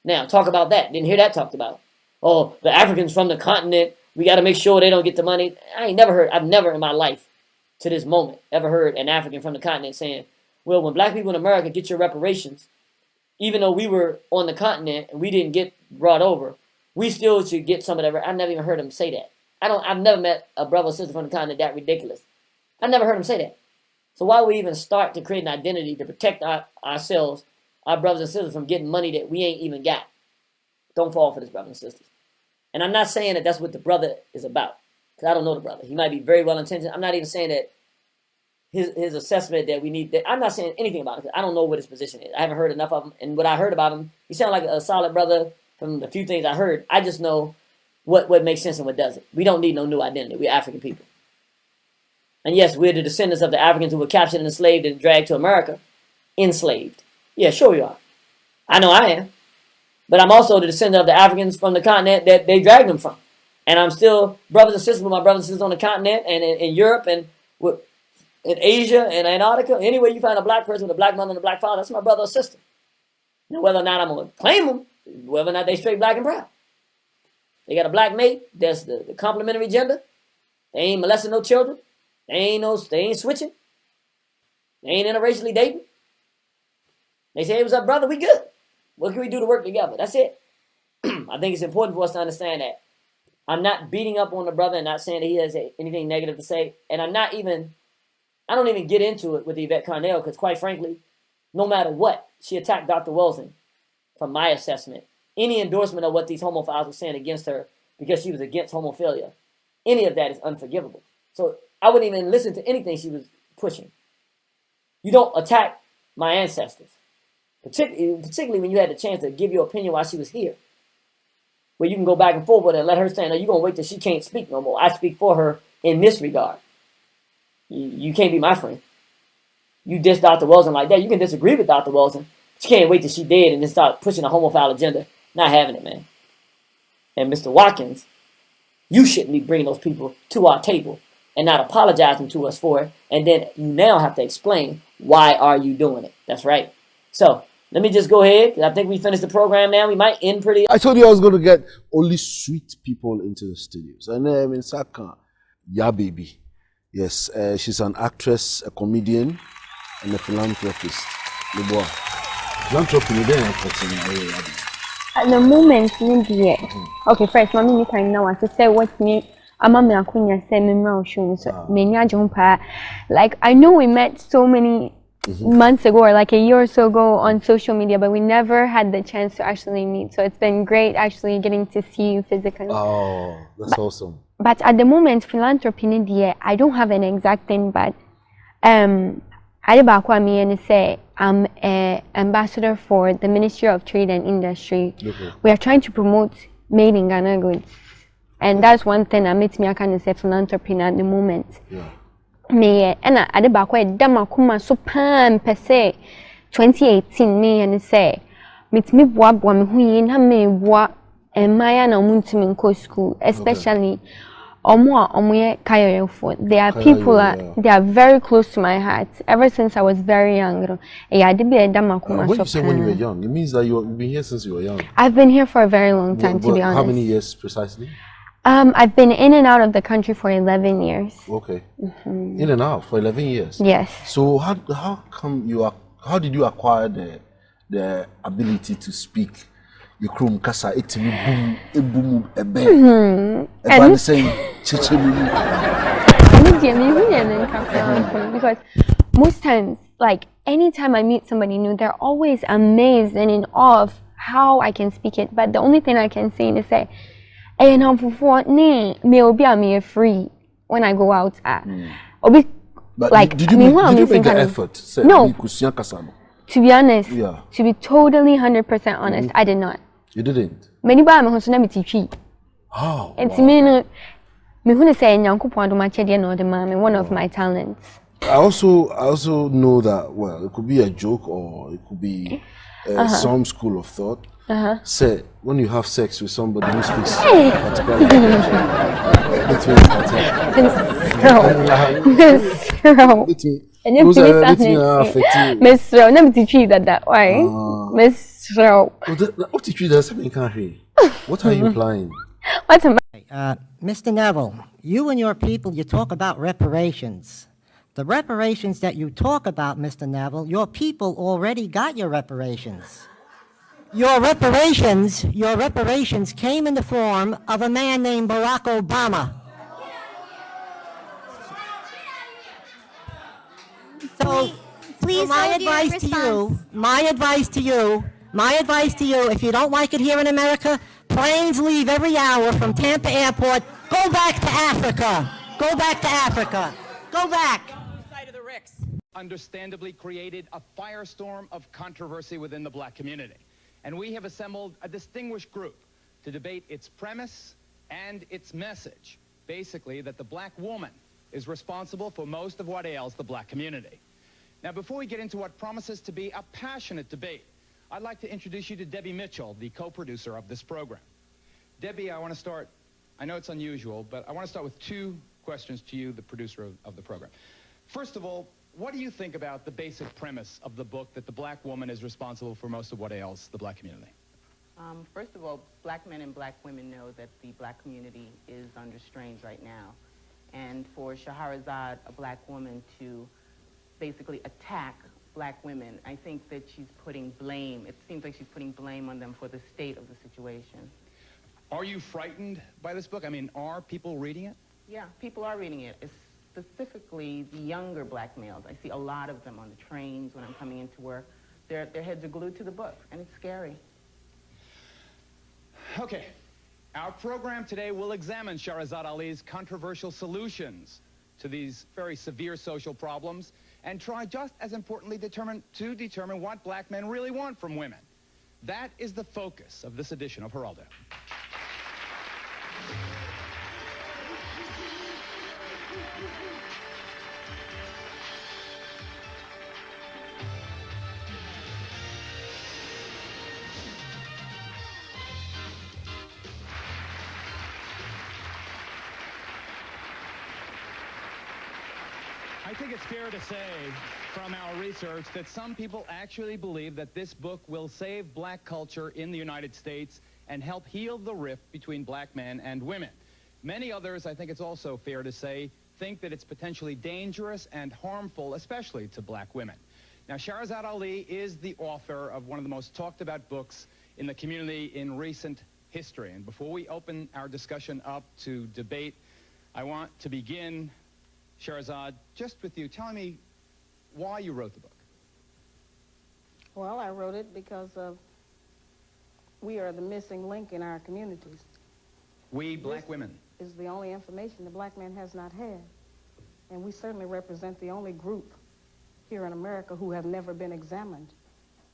Speaker 12: Now, talk about that. Didn't hear that talked about. Oh, the Africans from the continent, we got to make sure they don't get the money. I've never in my life to this moment ever heard an African from the continent saying, well, when black people in America get your reparations, even though we were on the continent and we didn't get brought over, we still should get some of that. I've never even heard him say that. I've never met a brother or sister from the continent that ridiculous. I've never heard him say that. So why would we even start to create an identity to protect ourselves, our brothers and sisters, from getting money that we ain't even got? Don't fall for this, brothers and sisters. And I'm not saying that that's what the brother is about, because I don't know the brother. He might be very well intentioned. I'm not even saying that his assessment that we need. I'm not saying anything about it, because I don't know what his position is. I haven't heard enough of him. And what I heard about him, he sounded like a solid brother from the few things I heard. I just know what makes sense and what doesn't. We don't need no new identity. We're African people. And yes, we're the descendants of the Africans who were captured and enslaved and dragged to America, enslaved. Yeah, sure we are. I know I am. But I'm also the descendant of the Africans from the continent that they dragged them from. And I'm still brothers and sisters with my brothers and sisters on the continent and in Europe and in Asia and Antarctica. Anywhere you find a black person with a black mother and a black father, that's my brother or sister. Now, whether or not I'm going to claim them, whether or not they straight black and proud. They got a black mate, that's the complementary gender. They ain't molesting no children. They ain't switching. They ain't interracially dating. They say, hey, what's up, brother? We good. What can we do to work together? That's it. I think it's important for us to understand that. I'm not beating up on the brother and not saying that he has anything negative to say. And I don't even get into it with Yvette Carnell, because quite frankly, no matter what, she attacked Dr. Wilson from my assessment. Any endorsement of what these homophiles were saying against her because she was against homophilia, any of that is unforgivable. So I wouldn't even listen to anything she was pushing. You don't attack my ancestors, particularly when you had the chance to give your opinion while she was here, where you can go back and forth with her and let her stand. No, you're going to wait till she can't speak no more. I speak for her in this regard. You can't be my friend. You diss Dr. Wilson like that. You can disagree with Dr. Wilson, but you can't wait till she dead and then start pushing a homophile agenda. Not having it, man. And Mr. Watkins, you shouldn't be bringing those people to our table and not apologizing to us for it. And then you now have to explain, why are you doing it? That's right. So let me just go ahead, because I think we finished the program now. We might end pretty.
Speaker 14: I told you I was going to get only sweet people into the studios. Her name is Saka, Ya Baby. Yes, she's an actress, a comedian, and a philanthropist. Philanthropy,
Speaker 15: at the moment, okay, first, mommy, you can now say what me. Amami Akunya said, like, I know we met so many months ago, or like a year or so ago on social media, but we never had the chance to actually meet. So it's been great actually getting to see you physically.
Speaker 14: Oh, that's awesome.
Speaker 15: But at the moment, philanthropy in India, I don't have an exact thing, but I'm an ambassador for the Ministry of Trade and Industry. Okay. We are trying to promote made in Ghana goods. And that's one thing that makes me kind of say philanthropy at the moment. Yeah. Me and I did back where Damakuma so pan per se 2018 me and say meet me boab woman who in me what and Maya no muntimin school, especially They are people they are very close to my heart. Ever since I was very young.
Speaker 14: What you say when you were young? It means that you've been here since you were young.
Speaker 15: I've been here for a very long time, to be honest.
Speaker 14: How many years precisely?
Speaker 15: I've been in and out of the country for 11 years.
Speaker 14: Okay. In and out for 11 years?
Speaker 15: Yes.
Speaker 14: So how come how did you acquire the ability to speak? Yukrum kasa etimi boom ebe. Eba say chichimi.
Speaker 15: Because most times, like anytime I meet somebody new, they're always amazed and in awe of how I can speak it. But the only thing I can say is say, "Hey, I'm free when I go out."
Speaker 14: But like, did you make the effort?
Speaker 15: No. To be honest, to be totally 100% honest, I did not.
Speaker 14: You didn't?
Speaker 15: How? It's me say one of my talents.
Speaker 14: I also know that, well, it could be a joke or it could be some school of thought. Say, when you have sex with somebody who speaks particular What are you implying?
Speaker 2: Mr. Neville, you and your people, you talk about reparations. The reparations that you talk about, Mr. Neville, your people already got your reparations. Your reparations came in the form of a man named Barack Obama. So,
Speaker 16: please
Speaker 2: my advice to you, if you don't like it here in America, planes leave every hour from Tampa Airport. Go back to Africa. Go back to Africa. Go back.
Speaker 17: Understandably created a firestorm of controversy within the black community. And we have assembled a distinguished group to debate its premise and its message. Basically, that the black woman is responsible for most of what ails the black community. Now, before we get into what promises to be a passionate debate, I'd like to introduce you to Debbie Mitchell, the co-producer of this program. Debbie, I want to start, I know it's unusual, but I want to start with two questions to you, the producer of the program. First of all, what do you think about the basic premise of the book that the black woman is responsible for most of what ails the black community?
Speaker 18: First of all, black men and black women know that the black community is under strain right now. And for Sharahzad, a black woman, to basically attack black women, I think that she's putting blame, it seems like she's putting blame on them for the state of the situation.
Speaker 17: Are you frightened by this book? I mean, are people reading it?
Speaker 18: Yeah, people are reading it. It's specifically the younger black males. I see a lot of them on the trains when I'm coming into work. Their heads are glued to the book, and it's scary.
Speaker 17: Okay, our program today will examine Sharahzad Ali's controversial solutions to these very severe social problems and try, just as importantly, to determine what black men really want from women. That is the focus of this edition of Geraldo. I think it's fair to say from our research that some people actually believe that this book will save black culture in the United States and help heal the rift between black men and women. Many others, I think it's also fair to say, think that it's potentially dangerous and harmful, especially to black women. Now, Sharahzad Ali is the author of one of the most talked about books in the community in recent history. And before we open our discussion up to debate, I want to begin, Sharahzad, just with you telling me why you wrote the book.
Speaker 19: Well, I wrote it because we are the missing link in our communities.
Speaker 17: We, black women.
Speaker 19: Is the only information the black man has not had. And we certainly represent the only group here in America who have never been examined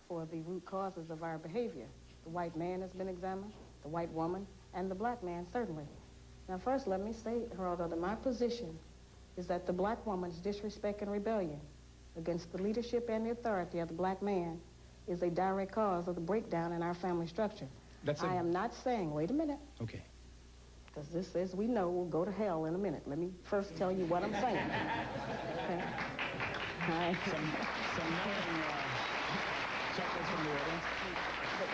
Speaker 19: for the root causes of our behavior. The white man has been examined, the white woman, and the black man, certainly. Now, first, let me say, Geraldo, that my position is that the black woman's disrespect and rebellion against the leadership and the authority of the black man is a direct cause of the breakdown in our family structure. I am not saying, wait a minute.
Speaker 17: Okay.
Speaker 19: Because this says we know we'll go to hell in a minute. Let me first tell you what I'm saying. Okay? All right.
Speaker 17: Some knowing chuckles from the audience.
Speaker 19: But,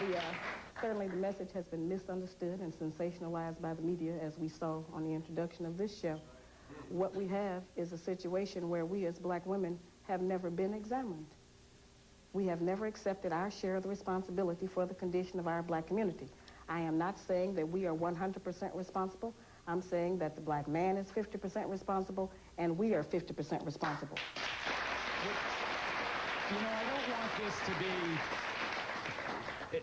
Speaker 19: you know, certainly the message has been misunderstood and sensationalized by the media, as we saw on the introduction of this show. What we have is a situation where we as black women have never been examined. We have never accepted our share of the responsibility for the condition of our black community. I am not saying that we are 100% responsible. I'm saying that the black man is 50% responsible, and we are 50% responsible.
Speaker 17: You know, I don't want this to be...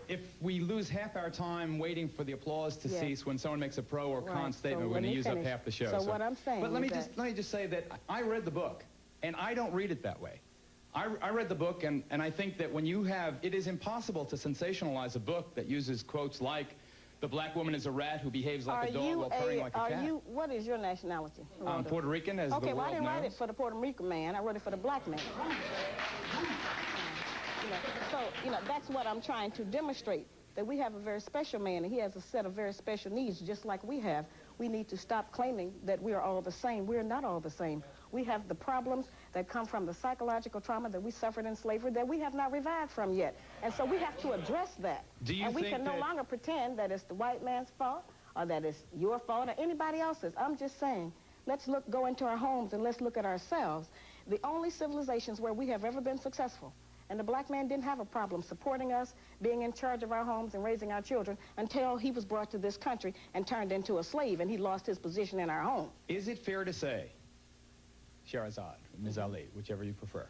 Speaker 17: If we lose half our time waiting for the applause to cease when someone makes a pro or con statement, we're going to use up half the show.
Speaker 19: So what I'm saying
Speaker 17: But let me just say that I read the book, and I don't read it that way. I read the book, and I think that when you have... It is impossible to sensationalize a book that uses quotes like, the black woman is a rat who behaves like a dog while purring like a cat.
Speaker 19: What is your nationality?
Speaker 17: I'm Puerto Rican, as the world knows.
Speaker 19: Okay, well, I didn't write it for the Puerto Rican man. I wrote it for the black man. That's what I'm trying to demonstrate, that we have a very special man, and he has a set of very special needs, just like we have. We need to stop claiming that we are all the same. We're not all the same. We have the problems that come from the psychological trauma that we suffered in slavery that we have not revived from yet. And so we have to address that. And we can no longer pretend that it's the white man's fault, or that it's your fault, or anybody else's. I'm just saying, let's go into our homes and let's look at ourselves. The only civilizations where we have ever been successful, and the black man didn't have a problem supporting us, being in charge of our homes and raising our children, until he was brought to this country and turned into a slave, and he lost his position in our home.
Speaker 17: Is it fair to say, Sharahzad, Ms. Ali, whichever you prefer,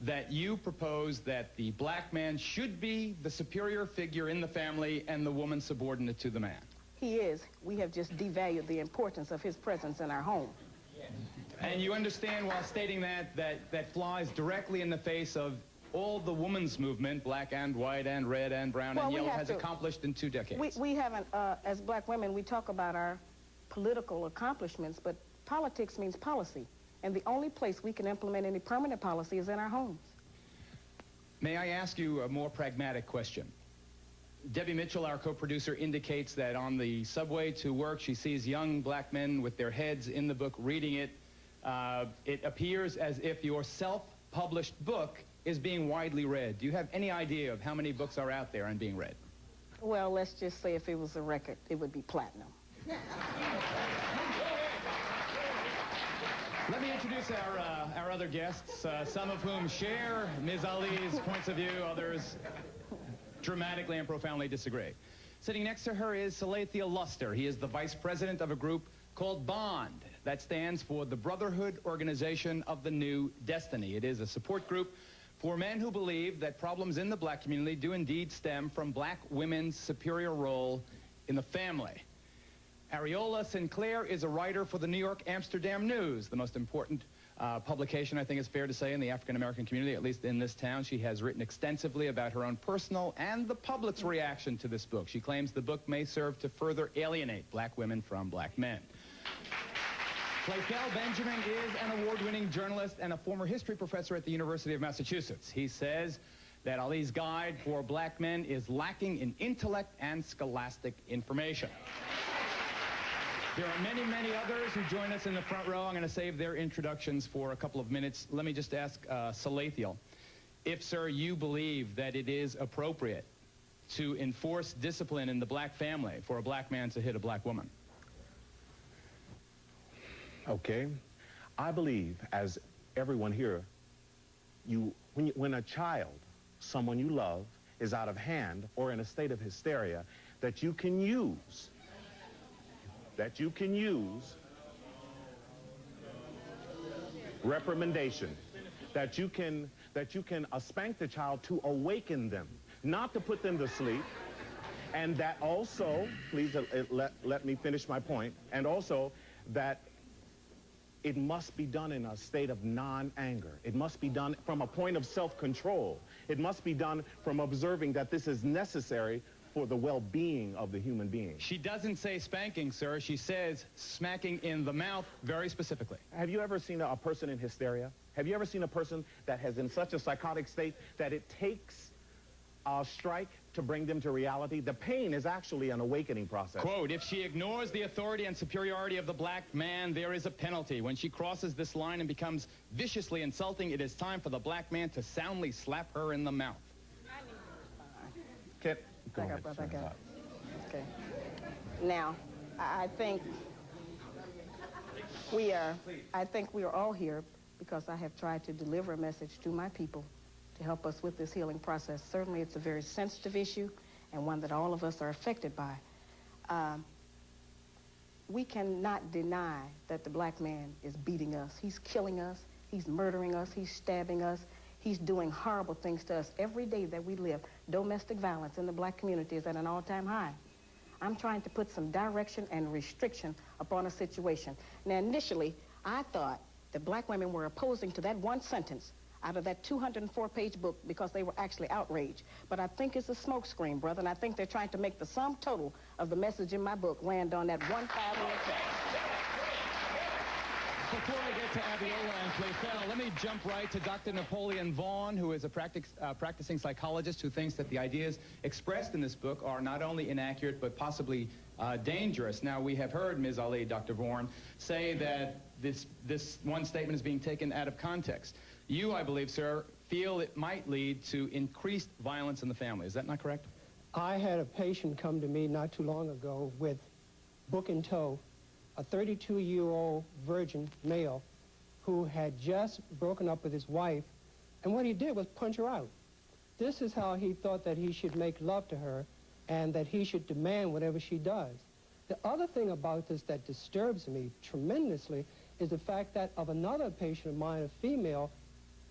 Speaker 17: that you propose that the black man should be the superior figure in the family and the woman subordinate to the man?
Speaker 19: He is. We have just devalued the importance of his presence in our home.
Speaker 17: And you understand, while stating that flies directly in the face of all the women's movement, black and white and red and brown and yellow, has accomplished in 2 decades.
Speaker 19: We haven't, as black women, we talk about our political accomplishments, but politics means policy. And the only place we can implement any permanent policy is in our homes.
Speaker 17: May I ask you a more pragmatic question? Debbie Mitchell, our co-producer, indicates that on the subway to work, she sees young black men with their heads in the book reading it. It appears as if your self-published book is being widely read. Do you have any idea of how many books are out there and being read?
Speaker 19: Well, let's just say if it was a record, it would be platinum.
Speaker 17: Let me introduce our other guests, some of whom share Ms. Ali's points of view, others dramatically and profoundly disagree. Sitting next to her is Salathiel Luster. He is the vice president of a group called BOND. That stands for the Brotherhood Organization of the New Destiny. It is a support group for men who believe that problems in the black community do indeed stem from black women's superior role in the family. Ariola Sinclair is a writer for the New York Amsterdam News, the most important publication, I think it's fair to say, in the African-American community, at least in this town. She has written extensively about her own personal and the public's reaction to this book. She claims the book may serve to further alienate black women from black men. Clayfell Benjamin is an award-winning journalist and a former history professor at the University of Massachusetts. He says that Ali's guide for black men is lacking in intellect and scholastic information. There are many, many others who join us in the front row. I'm going to save their introductions for a couple of minutes. Let me just ask Salathiel, if, sir, you believe that it is appropriate to enforce discipline in the black family for a black man to hit a black woman.
Speaker 16: Okay. I believe, as everyone here, when a child, someone you love, is out of hand or in a state of hysteria, that you can use reprimandation, that you can spank the child to awaken them, not to put them to sleep, and that also, please let me finish my point, and also that it must be done in a state of non-anger. It must be done from a point of self-control. It must be done from observing that this is necessary for the well-being of the human being.
Speaker 17: She doesn't say spanking, sir. She says smacking in the mouth very specifically.
Speaker 16: Have you ever seen a person in hysteria? Have you ever seen a person that has in such a psychotic state that it takes strike to bring them to reality. The pain is actually an awakening process.
Speaker 17: Quote, if she ignores the authority and superiority of the black man, there is a penalty. When she crosses this line and becomes viciously insulting, it is time for the black man to soundly slap her in the mouth.
Speaker 16: Go
Speaker 20: ahead, okay. Now, I think we are all here because I have tried to deliver a message to my people to help us with this healing process. Certainly, it's a very sensitive issue and one that all of us are affected by. We cannot deny that the black man is beating us. He's killing us. He's murdering us. He's stabbing us. He's doing horrible things to us every day that we live. Domestic violence in the black community is at an all-time high. I'm trying to put some direction and restriction upon a situation. Now, initially, I thought that black women were opposing to that one sentence out of that 204-page book because they were actually outraged. But I think it's a smokescreen, brother, and I think they're trying to make the sum total of the message in my book land on that one 5-minute text.
Speaker 17: Before we get to Abiola and Playfell, let me jump right to Dr. Napoleon Vaughn, who is a practicing psychologist who thinks that the ideas expressed in this book are not only inaccurate but possibly dangerous. Now, we have heard Ms. Ali, Dr. Vaughn, say that this one statement is being taken out of context. You, I believe, sir, feel it might lead to increased violence in the family. Is that not correct?
Speaker 21: I had a patient come to me not too long ago with book in tow, a 32-year-old virgin male who had just broken up with his wife, and what he did was punch her out. This is how he thought that he should make love to her and that he should demand whatever she does. The other thing about this that disturbs me tremendously is the fact that of another patient of mine, a female,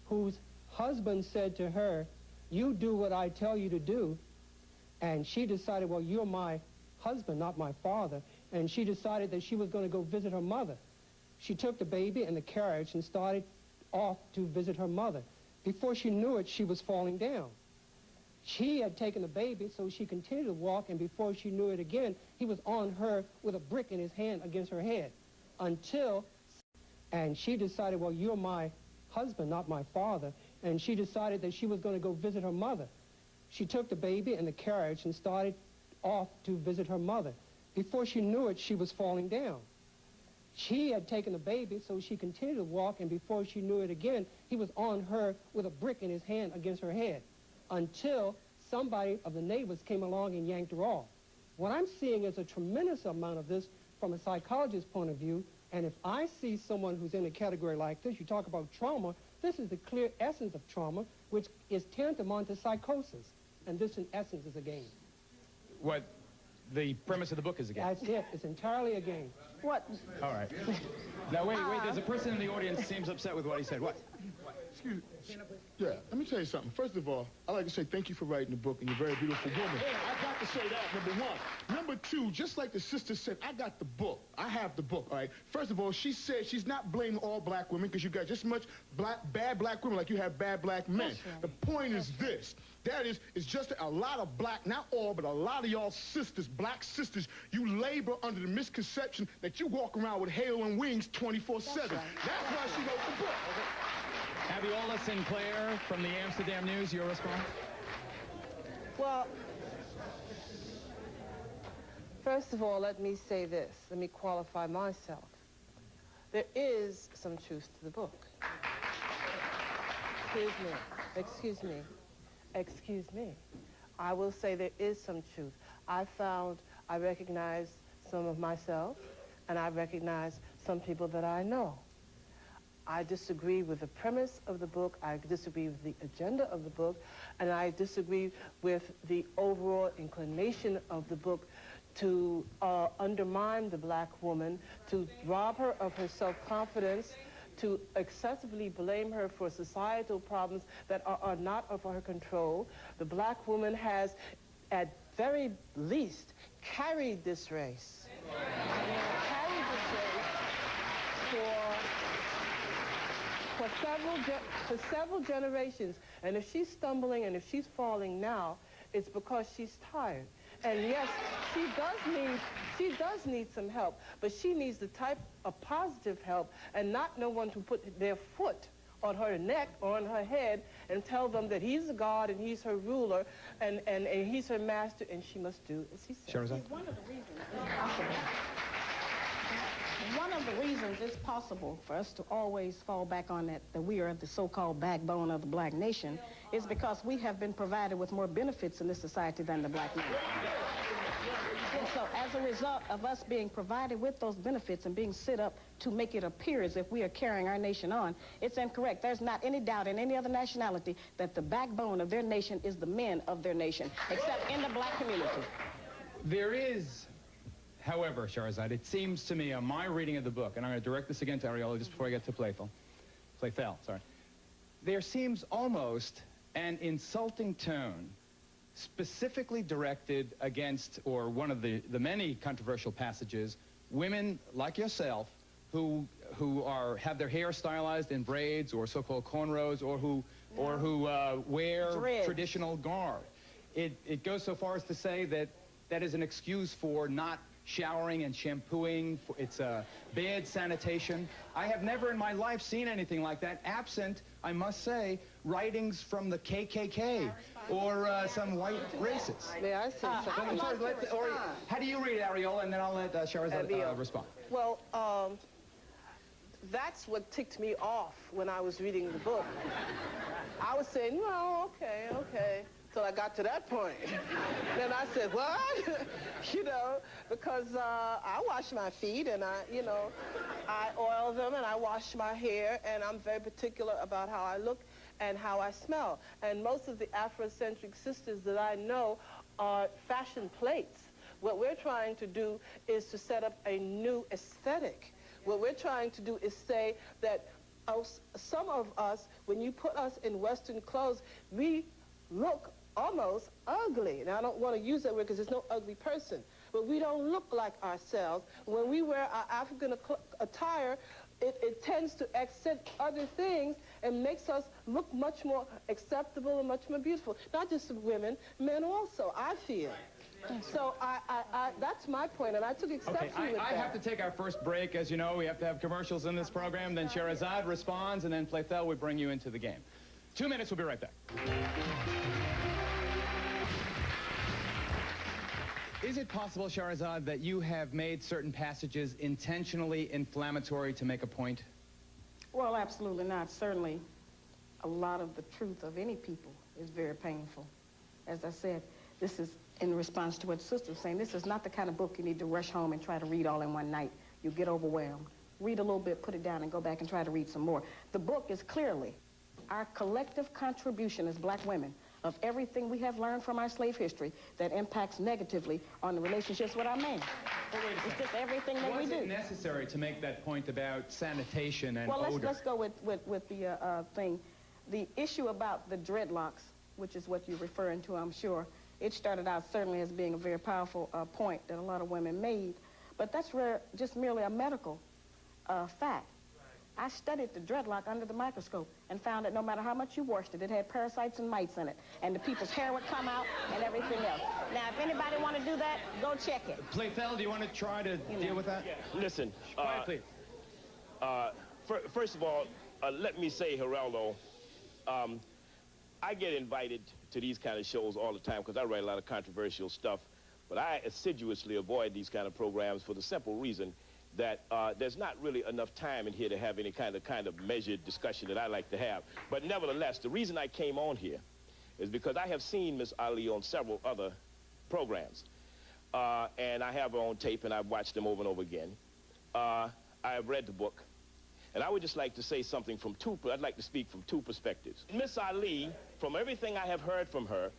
Speaker 21: whose husband said to her, "You do what I tell you to do," and she decided, well, you're my husband, not my father, and she decided that she was going to go visit her mother. She took the baby in the carriage and started off to visit her mother. Before she knew it, she was falling down. She had taken the baby, so she continued to walk, and before she knew it again, he was on her with a brick in his hand against her head and she decided, well, you're my husband, not my father, and she decided that she was going to go visit her mother. She took the baby in the carriage and started off to visit her mother. Before she knew it, she was falling down. She had taken the baby, so she continued to walk, and before she knew it again, he was on her with a brick in his hand against her head until somebody of the neighbors came along and yanked her off. What I'm seeing is a tremendous amount of this from a psychologist's point of view, and if I see someone who's in a category like this, you talk about trauma, this is the clear essence of trauma, which is tantamount to psychosis, and this in essence is a game.
Speaker 17: What the premise of the book is a game?
Speaker 21: That's it. It's entirely a game.
Speaker 20: What?
Speaker 17: All right. Now, wait, there's a person in the audience seems upset with what he said. What?
Speaker 22: Excuse me. Yeah, let me tell you something. First of all, I'd like to say thank you for writing the book, and you're a very beautiful woman. Yeah, I got to say that, number one. Number two, just like the sister said, I got the book. I have the book, all right? First of all, she said she's not blaming all black women because you got just as much bad black women like you have bad black men. Right. The point is this. That is, it's just a lot of black, not all, but a lot of y'all sisters, black sisters, you labor under the misconception that you walk around with hail and wings 24/7. That's why she wrote the book.
Speaker 17: Abiola Sinclair from the Amsterdam News, your response?
Speaker 23: Well, first of all, let me say this. Let me qualify myself. There is some truth to the book. Excuse me. I will say there is some truth. I recognize some of myself, and I recognize some people that I know. I disagree with the premise of the book, I disagree with the agenda of the book, and I disagree with the overall inclination of the book to undermine the black woman, to rob her of her self-confidence, to excessively blame her for societal problems that are not of her control. The black woman has, at very least, carried this race. For several generations, and if she's stumbling and if she's falling now, it's because she's tired. And yes, she does need some help, but she needs the type of positive help and not no one to put their foot on her neck or on her head and tell them that he's the God and he's her ruler and he's her master and she must do as he says.
Speaker 17: Sharahzad?
Speaker 19: One of the reasons it's possible. One of the reasons it's possible for us to always fall back on that we are the so-called backbone of the black nation is because we have been provided with more benefits in this society than the black man. And so as a result of us being provided with those benefits and being set up to make it appear as if we are carrying our nation on, it's incorrect. There's not any doubt in any other nationality that the backbone of their nation is the men of their nation, except in the black community.
Speaker 17: There is, however, Sharahzad, it seems to me on my reading of the book, and I'm going to direct this again to Ariola just before I get to Playful, sorry. There seems almost an insulting tone specifically directed against, or one of the many controversial passages, women like yourself who have their hair stylized in braids or so-called cornrows, or who wear traditional garb. It goes so far as to say that that is an excuse for not showering and shampooing. It's bad sanitation. I have never in my life seen anything like that, absent, I must say, writings from the KKK or some white racists.
Speaker 23: May I say something?
Speaker 17: I'm sorry, how do you read it, Ariola, and then I'll let Sharahzad respond.
Speaker 23: Well, that's what ticked me off when I was reading the book. I was saying, well, okay. Till I got to that point. Then I said, what? You know, because I wash my feet and I oil them and I wash my hair and I'm very particular about how I look and how I smell. And most of the Afrocentric sisters that I know are fashion plates. What we're trying to do is to set up a new aesthetic. What we're trying to do is say that some of us, when you put us in Western clothes, we look almost ugly. Now, I don't want to use that word because there's no ugly person, but we don't look like ourselves. When we wear our African attire, it tends to accent other things and makes us look much more acceptable and much more beautiful. Not just women, men also, I feel. So that's my point, and I took exception with that.
Speaker 17: I have to take our first break. As you know, we have to have commercials in this program. Then Sharahzad responds, and then Playfel will bring you into the game. 2 minutes, we'll be right back. Is it possible, Sharahzad, that you have made certain passages intentionally inflammatory to make a point?
Speaker 19: Well, absolutely not. Certainly, a lot of the truth of any people is very painful. As I said, this is in response to what Sister was saying. This is not the kind of book you need to rush home and try to read all in one night. You get overwhelmed. Read a little bit, put it down, and go back and try to read some more. The book is clearly our collective contribution as black women of everything we have learned from our slave history that impacts negatively on the relationships with our men. It's just everything that we do.
Speaker 17: Was it necessary to make that point about sanitation and odor?
Speaker 19: Well, let's go with the thing. The issue about the dreadlocks, which is what you're referring to, I'm sure, it started out certainly as being a very powerful point that a lot of women made, but that's just merely a medical fact. I studied the dreadlock under the microscope and found that no matter how much you washed it, it had parasites and mites in it, and the people's hair would come out and everything else. Now, if anybody want to do that, go check it.
Speaker 17: Playfel, do you want to try to deal with that?
Speaker 3: Listen,
Speaker 17: please.
Speaker 3: First of all, let me say, Geraldo, I get invited to these kind of shows all the time because I write a lot of controversial stuff, but I assiduously avoid these kind of programs for the simple reason that there's not really enough time in here to have any kind of measured discussion that I like to have. But nevertheless, the reason I came on here is because I have seen Miss Ali on several other programs. And I have her on tape, and I've watched them over and over again. I have read the book. And I would just like to say something from I'd like to speak from two perspectives. Miss Ali, from everything I have heard from her,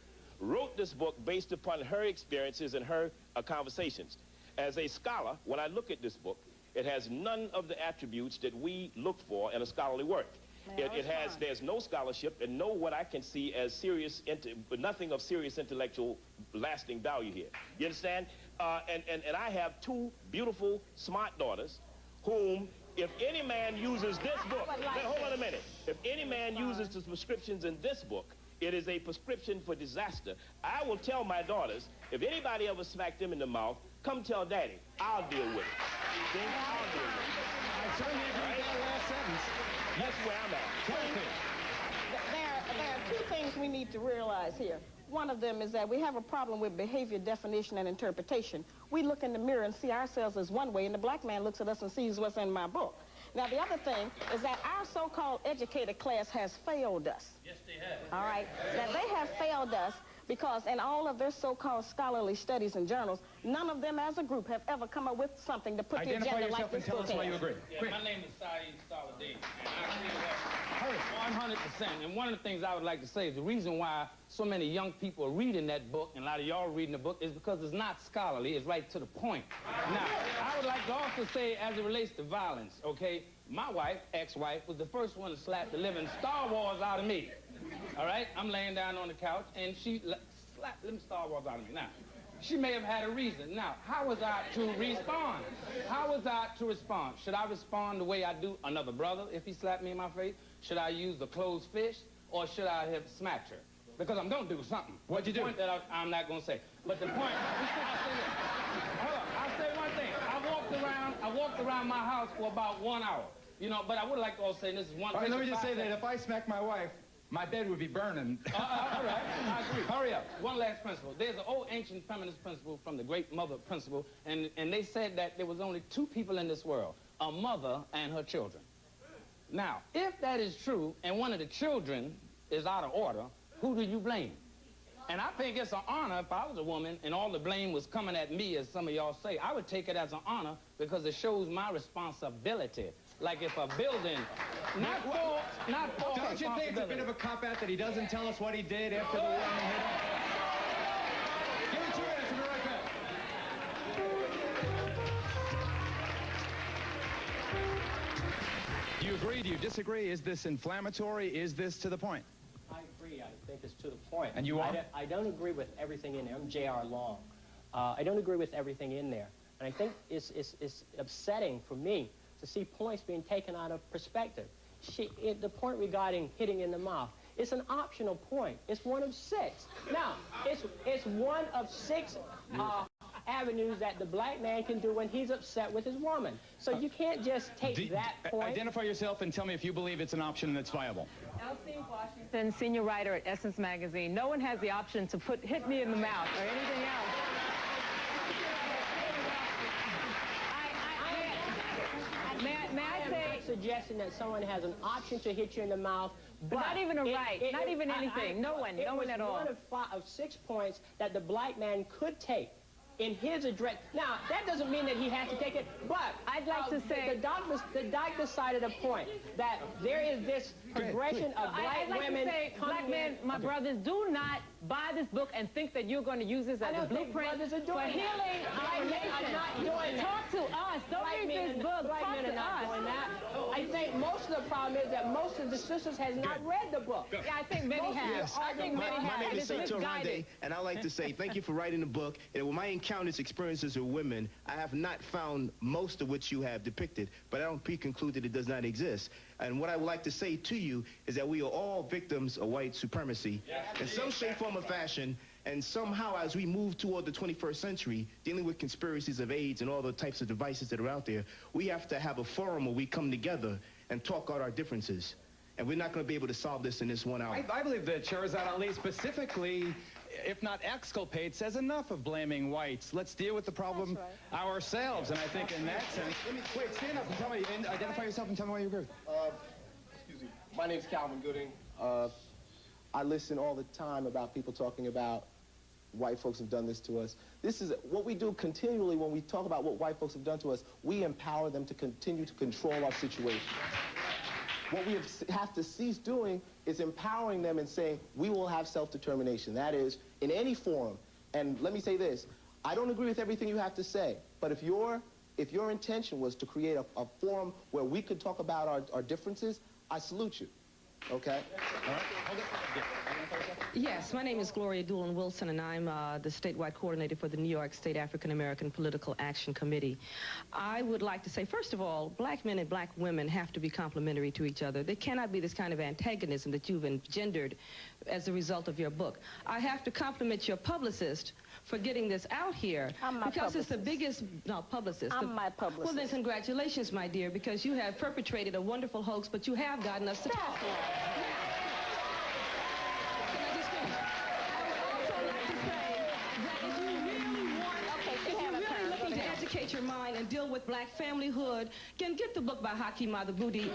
Speaker 3: wrote this book based upon her experiences and her conversations. As a scholar, when I look at this book, it has none of the attributes that we look for in a scholarly work. There's no scholarship and no what I can see as nothing of serious intellectual lasting value here. You understand? And I have two beautiful, smart daughters whom, if any man uses this book, hold on a minute, if any man uses the prescriptions in this book, it is a prescription for disaster. I will tell my daughters, if anybody ever smacked them in the mouth, come tell Daddy. I'll deal with it. See? I'll deal with it.
Speaker 17: I certainly agree with that last sentence.
Speaker 3: That's where I'm at.
Speaker 19: need to realize here. One of them is that we have a problem with behavior definition and interpretation. We look in the mirror and see ourselves as one way, and the black man looks at us and sees what's in my book. Now, the other thing is that our so-called educated class has failed us.
Speaker 4: Yes, they have.
Speaker 19: All right? Now, they have failed us because in all of their so-called scholarly studies and journals, none of them as a group have ever come up with something to put the agenda like this book has.
Speaker 4: Identify yourself and tell us why you agree. Yeah, my name is Saeed Saladin, and I agree with that 100%. And one of the things I would like to say is the reason why so many young people are reading that book, and a lot of y'all reading the book, is because it's not scholarly, it's right to the point. Now, I would like to also say, as it relates to violence, okay, my wife, ex-wife, was the first one to slap the living Star Wars out of me. All right? I'm laying down on the couch, and she slapped them Star Wars out of me. Now, she may have had a reason. Now, how was I to respond? How was I to respond? Should I respond the way I do another brother if he slapped me in my face? Should I use the closed fist, or should I have smacked her? Because I'm going to do something. What'd you do? The point that I'm not going to say. But the point, I'll say one thing. I walked around my house for about 1 hour. You know, but I would like to also say this is one thing.
Speaker 17: All right, let me just say that if I smack my wife, my bed would be burning.
Speaker 4: All right, I agree. Hurry up. One last principle. There's an old ancient feminist principle from the great mother principle, and they said that there was only two people in this world, a mother and her children. Now, if that is true, and one of the children is out of order, who do you blame? And I think it's an honor if I was a woman and all the blame was coming at me, as some of y'all say. I would take it as an honor because it shows my responsibility. Like if a building, not for
Speaker 17: Don't you think it's a bit of a cop-out that he doesn't tell us what he did after the woman hit him? Give it 2 minutes, we'll be right back. Do you agree? Do you disagree? Is this inflammatory? Is this to the point?
Speaker 6: I agree. I think it's to the point.
Speaker 17: And you are?
Speaker 6: I don't agree with everything in there. I'm J.R. Long. I don't agree with everything in there. And I think it's upsetting for me to see points being taken out of perspective. The point regarding hitting in the mouth, it's an optional point. It's one of 6. Now, it's one of 6 avenues that the black man can do when he's upset with his woman. So you can't just take that point.
Speaker 17: Identify yourself and tell me if you believe it's an option that's viable.
Speaker 9: Elsie Washington, senior writer at Essence Magazine. No one has the option to hit me in the mouth or anything else.
Speaker 6: May I say, suggesting that someone has an option to hit you in the mouth, but
Speaker 9: not even a right, not even anything. No one at all.
Speaker 6: It was one of 6 points that the black man could take in his address. Now, that doesn't mean that he has to take it, but
Speaker 9: I'd like to say
Speaker 6: the doc decided a point that there is this progression of black
Speaker 9: I'd like
Speaker 6: women.
Speaker 9: To say, black men, my brothers, do not buy this book and think that you're going to use this as a blueprint for healing our nation.
Speaker 6: I'm not doing that.
Speaker 9: Talk to us. Don't read this book.
Speaker 6: Black men are not doing that. I think most of the problem is that most of the sisters has not read the book.
Speaker 9: Yeah, I think many have.
Speaker 24: Yes.
Speaker 9: I think many have.
Speaker 24: My name is
Speaker 9: It's
Speaker 24: Saito
Speaker 9: misguided.
Speaker 24: Rande, and I like to say thank you for writing the book. And with my encounters, experiences with women, I have not found most of what you have depicted, but I don't pre-conclude that it does not exist. And what I would like to say to you is that we are all victims of white supremacy in some shape, form, or fashion. And somehow, as we move toward the 21st century, dealing with conspiracies of AIDS and all the types of devices that are out there, we have to have a forum where we come together and talk out our differences. And we're not going to be able to solve this in this 1 hour.
Speaker 17: I believe that Sharahzad Ali specifically, if not exculpate, says enough of blaming whites. Let's deal with the problem ourselves. And I think in that sense... Wait, stand up and tell me, and identify yourself and tell me why you agree.
Speaker 25: Excuse me. My name's Calvin Gooding. I listen all the time about people talking about white folks have done this to us. This is what we do continually when we talk about what white folks have done to us. We empower them to continue to control our situation. What we have to cease doing is empowering them and saying, we will have self-determination. That is, in any forum. And let me say this, I don't agree with everything you have to say, but if your intention was to create a forum where we could talk about our differences, I salute you. Okay? All right.
Speaker 9: Yes, my name is Gloria Doolin Wilson, and I'm the statewide coordinator for the New York State African American Political Action Committee. I would like to say, first of all, black men and black women have to be complementary to each other. There cannot be this kind of antagonism that you've engendered as a result of your book. I have to compliment your publicist for getting this out here. Because it's the biggest, publicist.
Speaker 19: I'm my publicist.
Speaker 9: Well, then congratulations, my dear, because you have perpetrated a wonderful hoax, but you have gotten us to talk. educate your mind and deal with black familyhood, can get the book by Hakeem Madhubuti. Black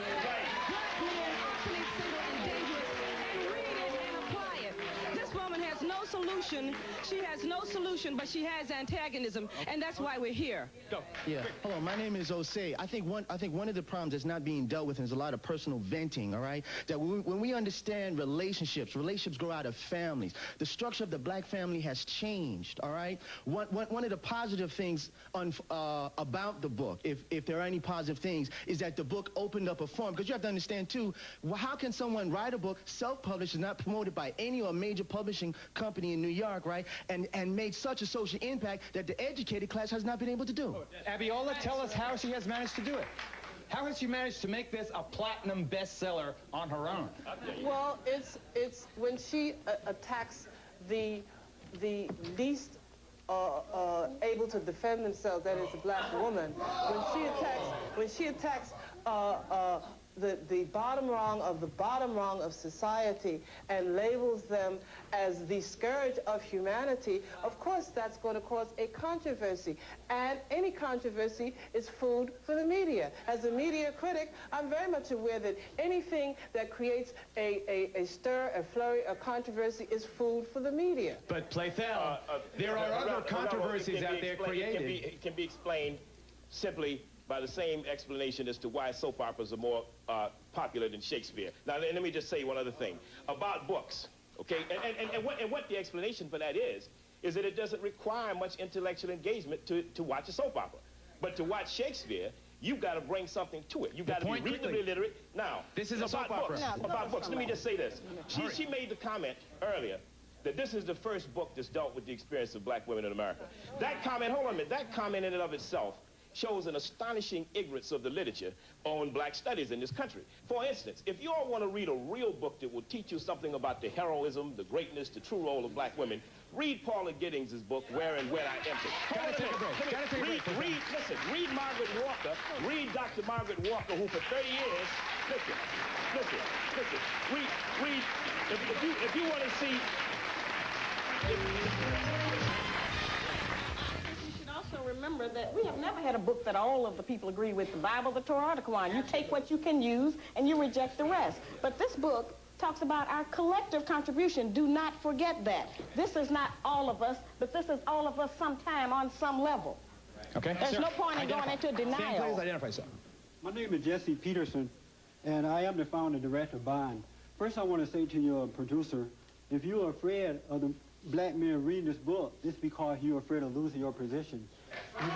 Speaker 9: men are single and dangerous, and read it and apply it. This woman has no solution. She has no solution, but she has antagonism, and that's why we're here.
Speaker 4: Go.
Speaker 1: Yeah. Hello, my name is Osei. I think one of the problems that's not being dealt with is a lot of personal venting, all right? That when we understand relationships grow out of families. The structure of the black family has changed, all right? One of the positive things about the book, if there are any positive things, is that the book opened up a forum. Because you have to understand, too, how can someone write a book, self-published, not promoted by any or major publishing company in New York, right? And made such a social impact that the educated class has not been able to do.
Speaker 17: Abiola, tell us how she has managed to do it. How has she managed to make this a platinum bestseller on her own?
Speaker 23: Well, it's when she attacks the least able to defend themselves, that is a black woman. When she attacks the bottom rung of the bottom rung of society and labels them as the scourge of humanity, of course that's going to cause a controversy. And any controversy is food for the media. As a media critic, I'm very much aware that anything that creates a stir, a flurry, a controversy is food for the media.
Speaker 17: But Playfell, there are other controversies out there created.
Speaker 3: It can be explained simply by the same explanation as to why soap operas are more popular than Shakespeare. Now, let me just say one other thing about books, okay? And what the explanation for that is that it doesn't require much intellectual engagement to watch a soap opera. But to watch Shakespeare, you've got to bring something to it. You've got to be reasonably literate. Now,
Speaker 17: this is a soap opera.
Speaker 3: About books, let me just say this. She made the comment earlier that this is the first book that's dealt with the experience of black women in America. That comment, hold on a minute, that comment in and of itself shows an astonishing ignorance of the literature on black studies in this country. For instance, if you all want to read a real book that will teach you something about the heroism, the greatness, the true role of black women, read Paula Giddings' book, Where and When I Enter. Listen, read Margaret Walker, read Dr. Margaret Walker, who for 30 years, listen, read, if you want to see,
Speaker 19: also remember that we have never had a book that all of the people agree with, the Bible, the Torah, or the Quran. You take what you can use and you reject the rest. But this book talks about our collective contribution. Do not forget that. This is not all of us, but this is all of us sometime on some level.
Speaker 17: Okay.
Speaker 19: There's no point in going into denial.
Speaker 17: Stand, please identify yourself.
Speaker 5: My name is Jesse Peterson, and I am the founder and director of Bond. First, I want to say to your producer, if you're afraid of the black men reading this book, it's because you're afraid of losing your position.
Speaker 17: Give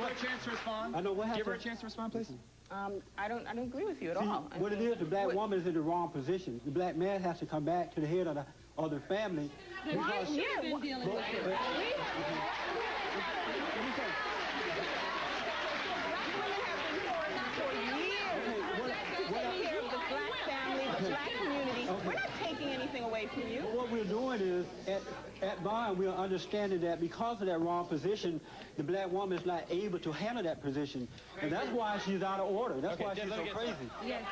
Speaker 17: her a chance to respond.
Speaker 5: I know what happened.
Speaker 17: Give her a chance to respond, please.
Speaker 18: I don't agree with you at
Speaker 5: See,
Speaker 18: all.
Speaker 5: what it is, the black woman is in the wrong position. The black man has to come back to the head of the family.
Speaker 18: Why? Yeah. Been dealing with it. We're not taking anything away from you.
Speaker 5: But what we're doing is, at Bond, we are understanding that because of that wrong position, the black woman is not able to handle that position. And that's why she's out of order. That's why she's so crazy.
Speaker 7: Yes.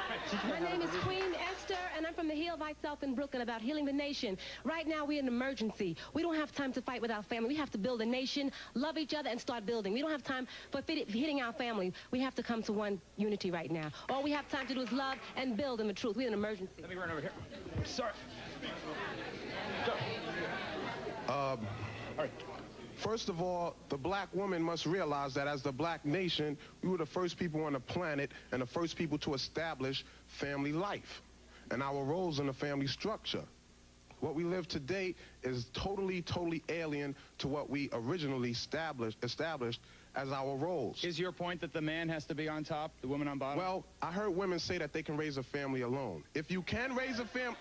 Speaker 7: My name is Queen Esther, and I'm from the Hill myself in Brooklyn about healing the nation. Right now, we're in an emergency. We don't have time to fight with our family. We have to build a nation, love each other, and start building. We don't have time for hitting our family. We have to come to one unity right now. All we have time to do is love and build in the truth. We're in an emergency.
Speaker 17: Let me run over here. Sorry.
Speaker 8: All right. First of all, the black woman must realize that as the black nation, we were the first people on the planet and the first people to establish family life and our roles in the family structure. What we live today is totally alien to what we originally established as our roles.
Speaker 17: Is your point that the man has to be on top, the woman on bottom?
Speaker 8: Well, I heard women say that they can raise a family alone. If you can raise a family,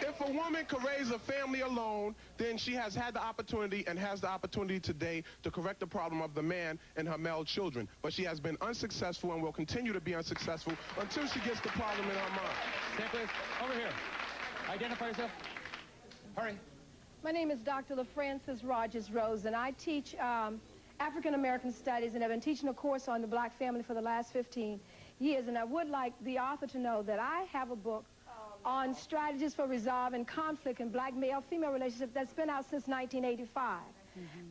Speaker 8: if a woman can raise a family alone, then she has had the opportunity and has the opportunity today to correct the problem of the man and her male children. But she has been unsuccessful and will continue to be unsuccessful until she gets the problem in her mind.
Speaker 17: Stand please. Over here. Identify yourself. Hurry.
Speaker 10: My name is Dr. LaFrancis Rogers Rose, and I teach African American Studies, and I've been teaching a course on the black family for the last 15 years. And I would like the author to know that I have a book on strategies for resolving conflict in black male-female relationships that's been out since 1985.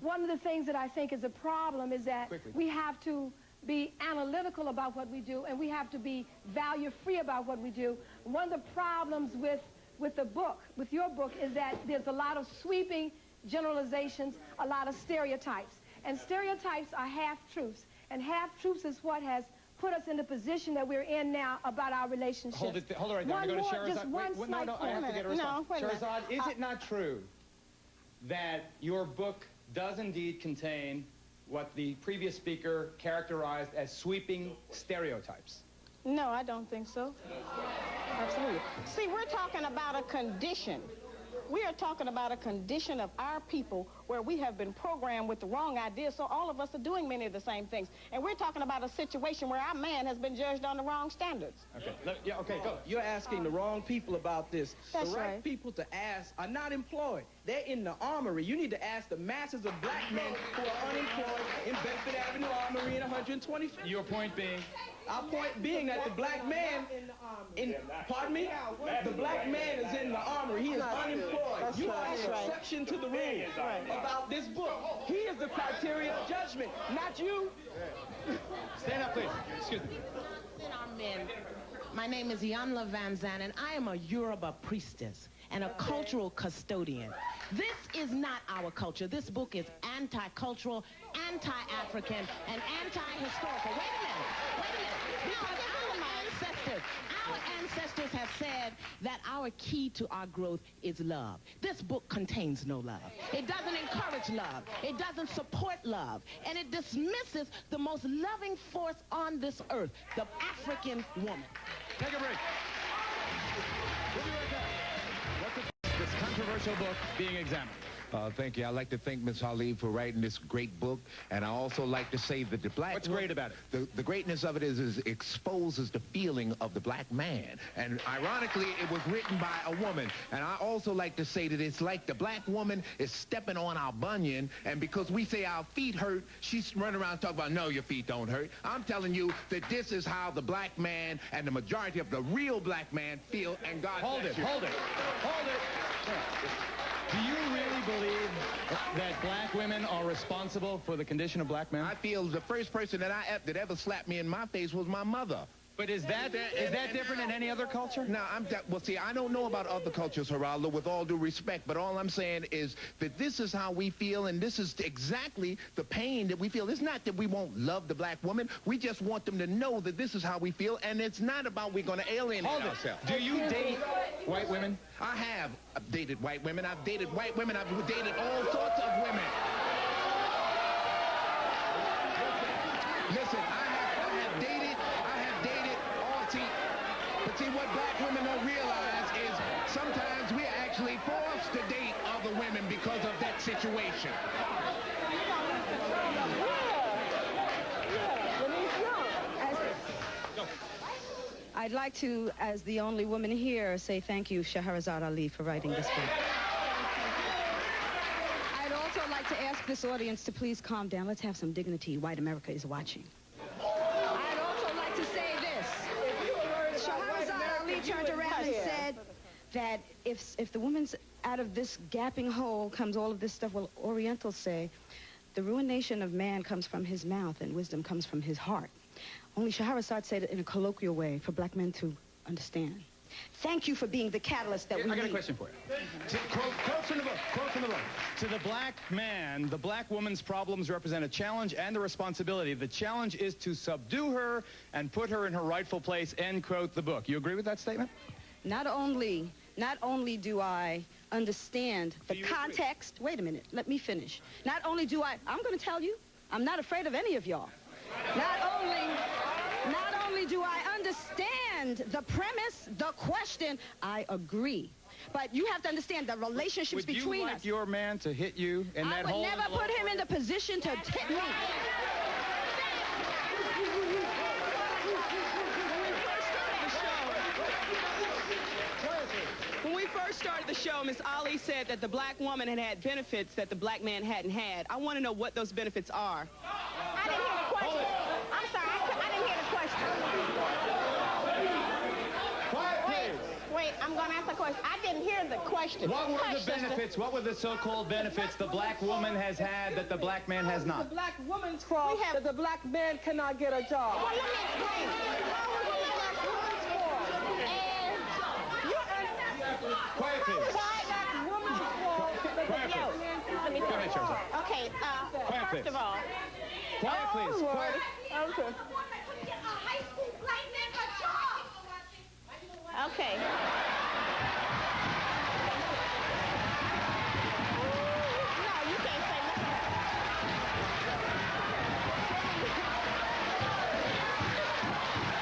Speaker 10: One of the things that I think is a problem is that we have to be analytical about what we do, and we have to be value-free about what we do. One of the problems with the book, with your book, is that there's a lot of sweeping generalizations, a lot of stereotypes. And stereotypes are half-truths. And half-truths is what has put us in the position that we're in now about our relationships.
Speaker 17: Hold it right there. I'm going to go to Sharahzad.
Speaker 10: Just one slight
Speaker 17: I have to get a response.
Speaker 10: No,
Speaker 17: Sharahzad, is it not true that your book does indeed contain what the previous speaker characterized as sweeping stereotypes?
Speaker 20: No, I don't think so. Absolutely. See, we're talking about a condition. We are talking about a condition of our people where we have been programmed with the wrong ideas, so all of us are doing many of the same things. And we're talking about a situation where our man has been judged on the wrong standards.
Speaker 17: Okay, okay, go.
Speaker 11: You're asking the wrong people about this.
Speaker 20: That's
Speaker 11: the right
Speaker 20: right.
Speaker 11: people to ask are not employed. They're in the armory. You need to ask the masses of black men who are unemployed in Bedford Avenue Armory in 125th.
Speaker 17: Your point being?
Speaker 11: Our point being that the black man, pardon me? The black man is in the armory. He is unemployed. You are an exception to the rule about this book. He is the criteria of judgment, not you.
Speaker 17: Stand up, please. Excuse me.
Speaker 12: My name is Yanla Van Zandt, and I am a Yoruba priestess and a cultural custodian. This is not our culture. This book is anti-cultural, anti-African, and anti-historical. Wait a minute. Because our ancestors have said that our key to our growth is love. This book contains no love. It doesn't encourage love. It doesn't support love. And it dismisses the most loving force on this earth, the African woman.
Speaker 17: Take a break. We'll be right back. What's this controversial book being examined?
Speaker 13: Thank you. I'd like to thank Ms. Halib for writing this great book, and I also like to say that the black...
Speaker 17: What's great about it?
Speaker 13: The greatness of it is it exposes the feeling of the black man, and ironically, it was written by a woman. And I also like to say that it's like the black woman is stepping on our bunion, and because we say our feet hurt, she's running around talking about, no, your feet don't hurt. I'm telling you that this is how the black man and the majority of the real black man feel, and God bless you.
Speaker 17: Hold it. Do you really believe that black women are responsible for the condition of black men?
Speaker 13: I feel the first person that ever slapped me in my face was my mother.
Speaker 17: But is that different in any other culture?
Speaker 13: No, well, see, I don't know about other cultures, Geraldo, with all due respect, but all I'm saying is that this is how we feel, and this is exactly the pain that we feel. It's not that we won't love the black woman. We just want them to know that this is how we feel, and it's not about we're going to alienate ourselves.
Speaker 17: Do you date white women?
Speaker 13: I have dated white women. I've dated white women. I've dated all sorts of women. Listen, I have dated all. But see, what black women don't realize is sometimes we're actually forced to date other women because of that situation.
Speaker 14: I'd like to, as the only woman here, say thank you, Sharahzad Ali, for writing this book. I'd also like to ask this audience to please calm down. Let's have some dignity. White America is watching. I'd also like to say this. Sharahzad Ali turned around and said that if the woman's out of this gaping hole comes all of this stuff, well, Orientals say the ruination of man comes from his mouth and wisdom comes from his heart. Only Sharahzad said it in a colloquial way for black men to understand. Thank you for being the catalyst that we need.
Speaker 17: I got a question for you. Quote from the book. To the black man, the black woman's problems represent a challenge and a responsibility. The challenge is to subdue her and put her in her rightful place, end quote, the book. You agree with that statement?
Speaker 14: Not only do I understand the context. Wait a minute, let me finish. Not only do I'm going to tell you, I'm not afraid of any of y'all. Not only do I understand the premise, the question, I agree. But you have to understand the relationships between us.
Speaker 17: Would you like your man to hit you in that hole?
Speaker 14: I would never put him in the position to hit me.
Speaker 15: When we first started the show, Ms. Ali said that the black woman had benefits that the black man hadn't had. I want to know what those benefits are.
Speaker 20: I didn't hear the question. I'm sorry, I didn't hear the question.
Speaker 17: Quiet, please.
Speaker 20: Wait, I'm going to answer
Speaker 12: a question. I didn't hear the question.
Speaker 17: What were
Speaker 12: Hush,
Speaker 17: the
Speaker 12: sister.
Speaker 17: benefits? What were the so-called benefits the black woman has had that the black man has not?
Speaker 23: The black woman's fault that the black man cannot get a job.
Speaker 12: Well, let me explain. How was the black woman's fault?
Speaker 17: Quiet, please.
Speaker 12: Black woman's fault. Let me
Speaker 17: Go ahead, Sharahzad.
Speaker 12: Okay,
Speaker 17: Quiet,
Speaker 12: first
Speaker 17: please.
Speaker 12: of all.
Speaker 17: Quiet, please. Quiet.
Speaker 12: Okay. No, you can't say nothing.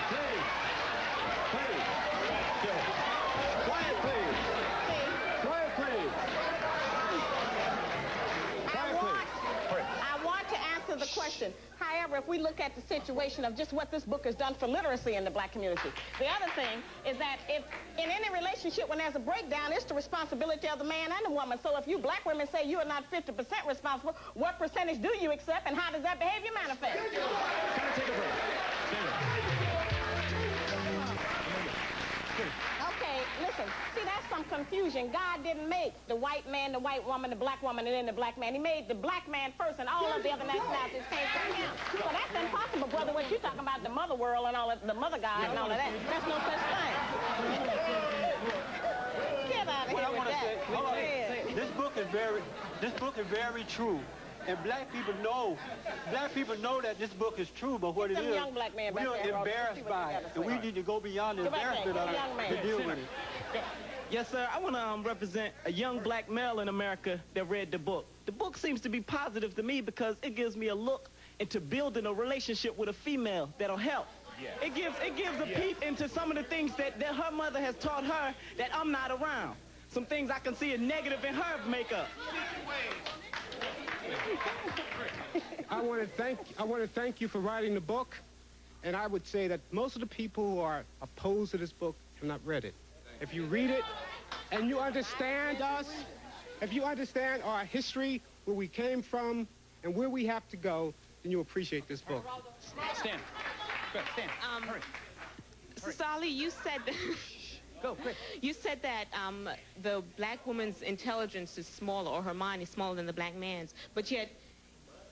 Speaker 17: Please. Quiet, please. Quiet, please.
Speaker 12: I want to answer the question. However, if we look at the situation of just what this book has done for literacy in the black community, the other thing is that if in any relationship when there's a breakdown, it's the responsibility of the man and the woman. So if you black women say you are not 50% responsible, what percentage do you accept and how does that behavior manifest?
Speaker 17: Can I take a break?
Speaker 12: Okay, listen, see, that's some confusion. God didn't make the white man, the white woman, the black woman, and then the black man. He made the black man first, and all of the other nationalities came from him. So that's impossible, brother, what you're talking about, the mother world and all of the mother God and all of that. That's no such thing. Get out of here with that.
Speaker 5: This book is very true. And black people know that this book is true, but what it is,
Speaker 12: young black man
Speaker 5: we're
Speaker 12: back there,
Speaker 5: embarrassed by it. And we need to go beyond the embarrassment of it to deal with it.
Speaker 11: Yes, sir. I want to represent a young black male in America that read the book. The book seems to be positive to me because it gives me a look into building a relationship with a female that'll help. Yeah. It gives a peep into some of the things that her mother has taught her that I'm not around. Some things I can see as negative in her makeup.
Speaker 8: I want to thank you for writing the book, and I would say that most of the people who are opposed to this book have not read it. If you read it and you understand us, if you understand our history, where we came from, and where we have to go, then you'll appreciate this book.
Speaker 17: Stand. Good, stand. Hurry.
Speaker 2: Sister Ali, you said
Speaker 17: Go, quick.
Speaker 2: You said that the black woman's intelligence is smaller, or her mind is smaller than the black man's, but yet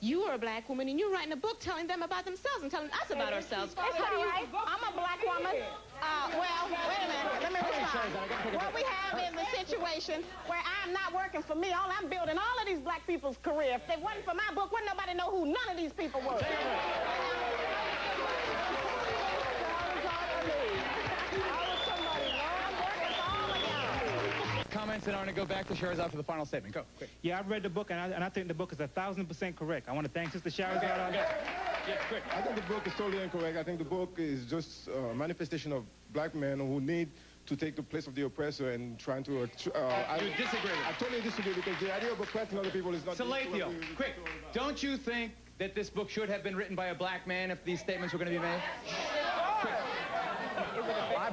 Speaker 2: you are a black woman and you're writing a book telling them about themselves and telling us about ourselves.
Speaker 12: That's all right. I'm a black woman. Well, wait a minute. Let me respond. What we have is a situation where I'm not working for me. I'm building all of these black people's career. If it wasn't for my book, wouldn't nobody know who none of these people were.
Speaker 17: Comments, and I'm going to go back to Sharahzad for the final statement. Go, quick.
Speaker 6: Yeah, I've read the book, and I think the book is 1,000% correct. I want to thank Sister Sharahzad.
Speaker 17: Yeah, quick.
Speaker 8: I think the book is totally incorrect. I think the book is just a manifestation of black men who need to take the place of the oppressor and trying to...
Speaker 17: you disagree?
Speaker 8: I totally disagree, because the idea of oppressing other people is not...
Speaker 17: Salathiel, quick. Don't you think that this book should have been written by a black man if these statements were going to be made? Quick.
Speaker 16: I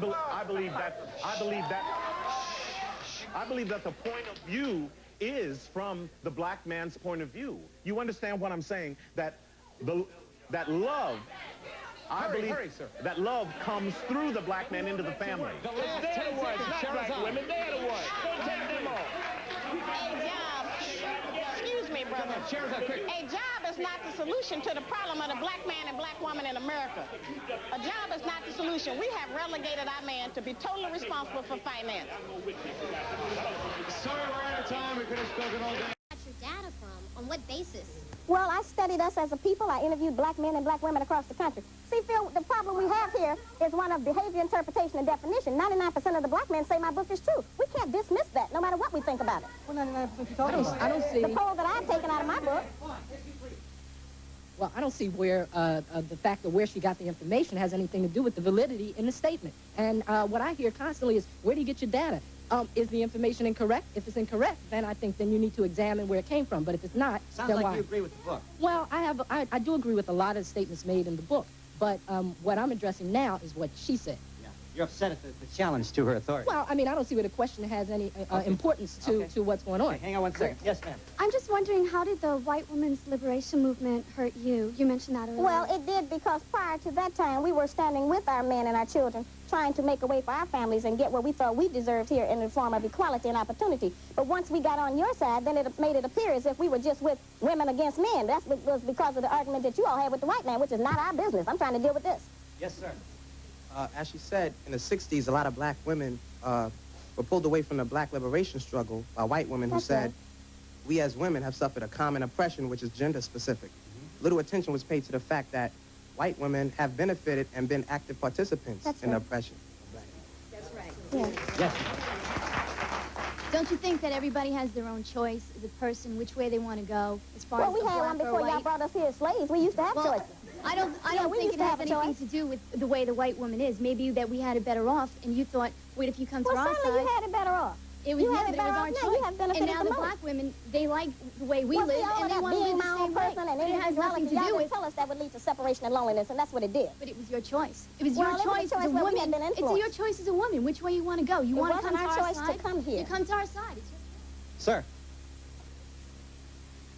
Speaker 16: believe that the point of view is from the black man's point of view. You understand what I'm saying? That love, I believe that love comes through the black man into the family.
Speaker 3: They're the ones, not black women. They're the ones. Don't take them off.
Speaker 12: A job, excuse me, brother. A job is not the solution to the problem of the black man and black woman in America. A job is not the solution. We have relegated our man to be totally responsible for finance.
Speaker 17: Sorry, we're out of time. We could have spoken all day.
Speaker 21: Your data from? On what basis?
Speaker 22: Well, I studied us as a people. I interviewed black men and black women across the country. See, Phil, the problem we have here is one of behavior, interpretation, and definition. 99% of the black men say my book is true. We can't dismiss that, no matter what we think about it.
Speaker 26: Well, 99% you talking about? I don't see...
Speaker 22: The poll that I've taken out of my book.
Speaker 26: Well, I don't see where the fact of where she got the information has anything to do with the validity in the statement. And what I hear constantly is, where do you get your data? Is the information incorrect? If it's incorrect, then I think then you need to examine where it came from. But if it's not, Sounds then like why? you agree with the book. Well, I do agree with a lot of the statements made in the book. But what I'm addressing now is what she said.
Speaker 27: Yeah. You're upset at the challenge to her authority.
Speaker 26: Well, I mean, I don't see where the question has any importance to what's going on.
Speaker 27: Okay, hang on one second. Yes, ma'am.
Speaker 21: I'm just wondering, how did the white women's liberation movement hurt you? You mentioned that earlier.
Speaker 22: Well, it did, because prior to that time, we were standing with our men and our children trying to make a way for our families and get what we thought we deserved here in the form of equality and opportunity. But once we got on your side, then it made it appear as if we were just with women against men. That was because of the argument that you all had with the white man, which is not our business. I'm trying to deal with this.
Speaker 1: Yes, sir. As she said, in the 60s, a lot of black women were pulled away from the black liberation struggle by white women who said, we as women have suffered a common oppression, which is gender-specific. Little attention was paid to the fact that white women have benefited and been active participants in the oppression.
Speaker 21: That's right.
Speaker 1: Yes.
Speaker 21: Don't you think that everybody has their own choice as a person, which way they want to go, as far as
Speaker 22: we had one before y'all brought us here as slaves. We used to have choices.
Speaker 21: I don't think it has anything to do with the way the white woman is. Maybe that we had it better off, and you thought, wait, if you come to our side...
Speaker 22: Well, you had it better off.
Speaker 21: It was,
Speaker 22: you had it better
Speaker 21: our
Speaker 22: off now.
Speaker 21: choice.
Speaker 22: You have benefited
Speaker 21: and now
Speaker 22: the
Speaker 21: the
Speaker 22: most.
Speaker 21: black women, they like the way we live, and they want to live
Speaker 22: being my
Speaker 21: the
Speaker 22: own
Speaker 21: same way.
Speaker 22: person and
Speaker 21: But it has nothing to do with...
Speaker 22: tell us that would lead to separation and loneliness, and that's what it did.
Speaker 21: But it was your choice. It was
Speaker 22: Well,
Speaker 21: your
Speaker 22: it was a
Speaker 21: choice
Speaker 22: choice
Speaker 21: as a
Speaker 22: where we
Speaker 21: woman.
Speaker 22: had been
Speaker 21: It's
Speaker 22: influenced.
Speaker 21: your choice as a woman, which way you want to go. You want to come to our
Speaker 22: choice
Speaker 21: side?
Speaker 22: to come here.
Speaker 21: You come to our side. It's
Speaker 27: Sir,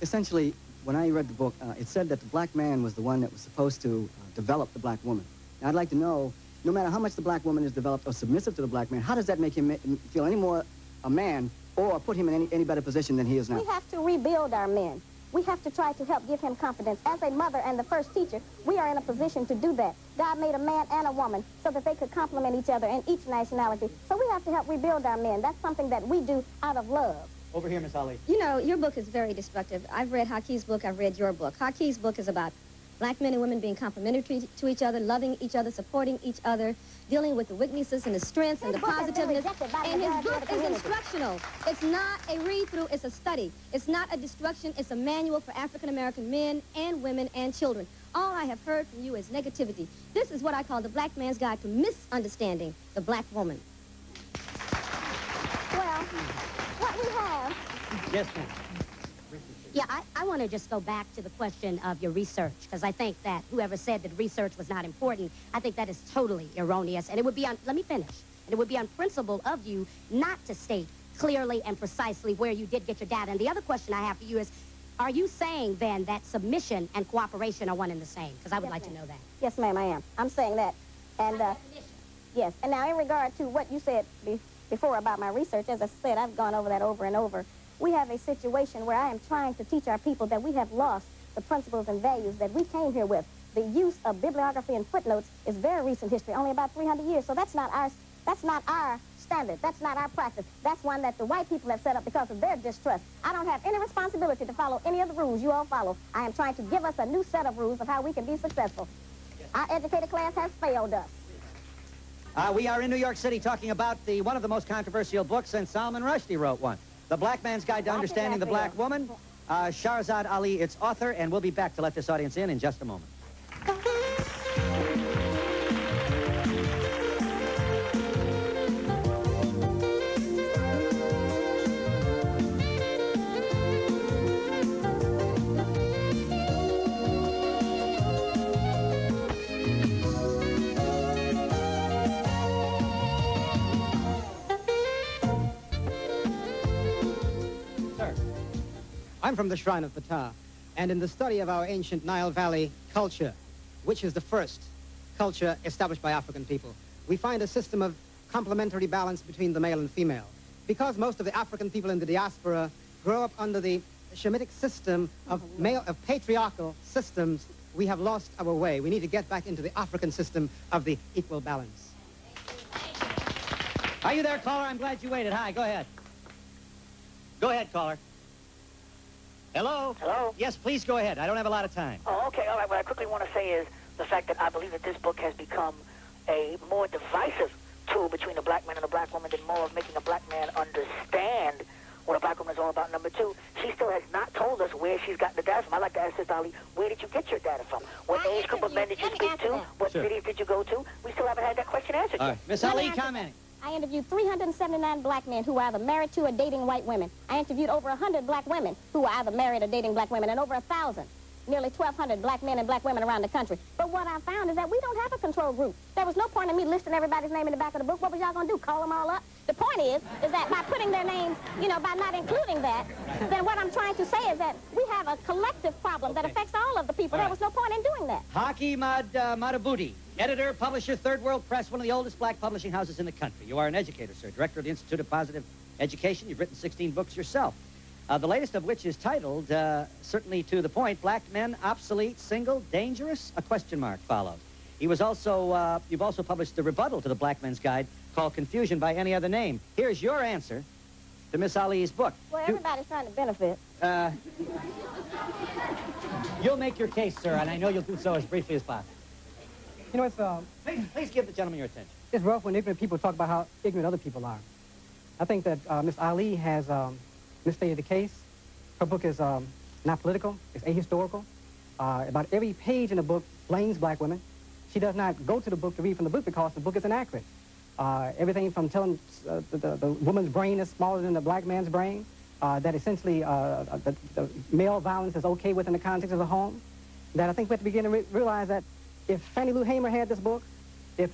Speaker 27: essentially, when I read the book, it said that the black man was the one that was supposed to develop the black woman. Now, I'd like to know, no matter how much the black woman is developed or submissive to the black man, how does that make him feel any more a man or put him in any better position than he is now?
Speaker 22: We have to rebuild our men. We have to try to help give him confidence. As a mother and the first teacher, we are in a position to do that. God made a man and a woman so that they could complement each other in each nationality. So we have to help rebuild our men. That's something that we do out of love.
Speaker 27: Over here, Miss Ali.
Speaker 21: You know, your book is very destructive. I've read Hakeem's book. I've read your book. Hakeem's book is about black men and women being complementary to each other, loving each other, supporting each other, dealing with the weaknesses and the strengths and the positiveness. And his book is instructional. It's not a read-through, it's a study. It's not a destruction, it's a manual for African-American men and women and children. All I have heard from you is negativity. This is what I call the black man's guide to misunderstanding the black woman.
Speaker 22: Well, what we have...
Speaker 27: Yes, ma'am.
Speaker 4: Yeah, I want to just go back to the question of your research, because I think that whoever said that research was not important, I think that is totally erroneous. And it would be let me finish. And it would be unprincipled of you not to state clearly and precisely where you did get your data. And the other question I have for you is, are you saying then that submission and cooperation are one and the same? Because I would like to know that.
Speaker 22: Yes, ma'am, I am. I'm saying that. And, yes. And now in regard to what you said before about my research, as I said, I've gone over that over and over. We have a situation where I am trying to teach our people that we have lost the principles and values that we came here with. The use of bibliography and footnotes is very recent history, only about 300 years. So that's not our standard. That's not our practice. That's one that the white people have set up because of their distrust. I don't have any responsibility to follow any of the rules you all follow. I am trying to give us a new set of rules of how we can be successful. Our educated class has failed us.
Speaker 27: We are in New York City talking about one of the most controversial books since Salman Rushdie wrote one. The Black Man's Guide to Understanding the Black Woman. Sharahzad Ali, its author, and we'll be back to let this audience in just a moment.
Speaker 9: I'm from the Shrine of Ptah, and in the study of our ancient Nile Valley culture, which is the first culture established by African people, we find a system of complementary balance between the male and female. Because most of the African people in the diaspora grow up under the Shemitic system of patriarchal systems, we have lost our way. We need to get back into the African system of the equal balance.
Speaker 27: Are you there, caller? I'm glad you waited. Hi, go ahead. Go ahead, caller. Hello?
Speaker 18: Hello?
Speaker 27: Yes, please go ahead. I don't have a lot of time.
Speaker 18: Oh, okay. All right. What I quickly want to say is the fact that I believe that this book has become a more divisive tool between the black man and the black woman than more of making a black man understand what a black woman is all about. Number two, she still has not told us where she's gotten the data from. I'd like to ask Sister Ali, where did you get your data from? What age group of men did you speak to? What cities did you go to? We still haven't had that question answered yet.
Speaker 27: Miss Ali, comment.
Speaker 22: I interviewed 379 black men who were either married to or dating white women. I interviewed over 100 black women who were either married or dating black women, and over 1,000 nearly 1,200 black men and black women around the country. But what I found is that we don't have a control group. There was no point in me listing everybody's name in the back of the book. What was y'all going to do, call them all up? The point is that by putting their names, you know, by not including that, then what I'm trying to say is that we have a collective problem that affects all of the people. There was no point in doing that.
Speaker 7: Haki Madhubuti, editor, publisher, Third World Press, one of the oldest black publishing houses in the country. You are an educator, sir, director of the Institute of Positive Education. You've written 16 books yourself. The latest of which is titled, certainly to the point, Black Men, Obsolete, Single, Dangerous? A question mark followed. He was also, you've also published the rebuttal to the Black Men's Guide called Confusion by Any Other Name. Here's your answer to Miss Ali's book.
Speaker 22: Well, everybody's trying to benefit.
Speaker 7: You'll make your case, sir, and I know you'll do so as briefly as possible.
Speaker 9: You know, it's,
Speaker 7: Please give the gentleman your attention.
Speaker 9: it's rough when ignorant people talk about how ignorant other people are. I think that Miss Ali has misstated the case. Her book is not political, it's ahistorical. About every page in the book blames black women. She does not go to the book to read from the book because the book is inaccurate. Everything from telling the woman's brain is smaller than the black man's brain, that essentially the male violence is okay within the context of the home, that I think we have to begin to realize that if Fannie Lou Hamer had this book, if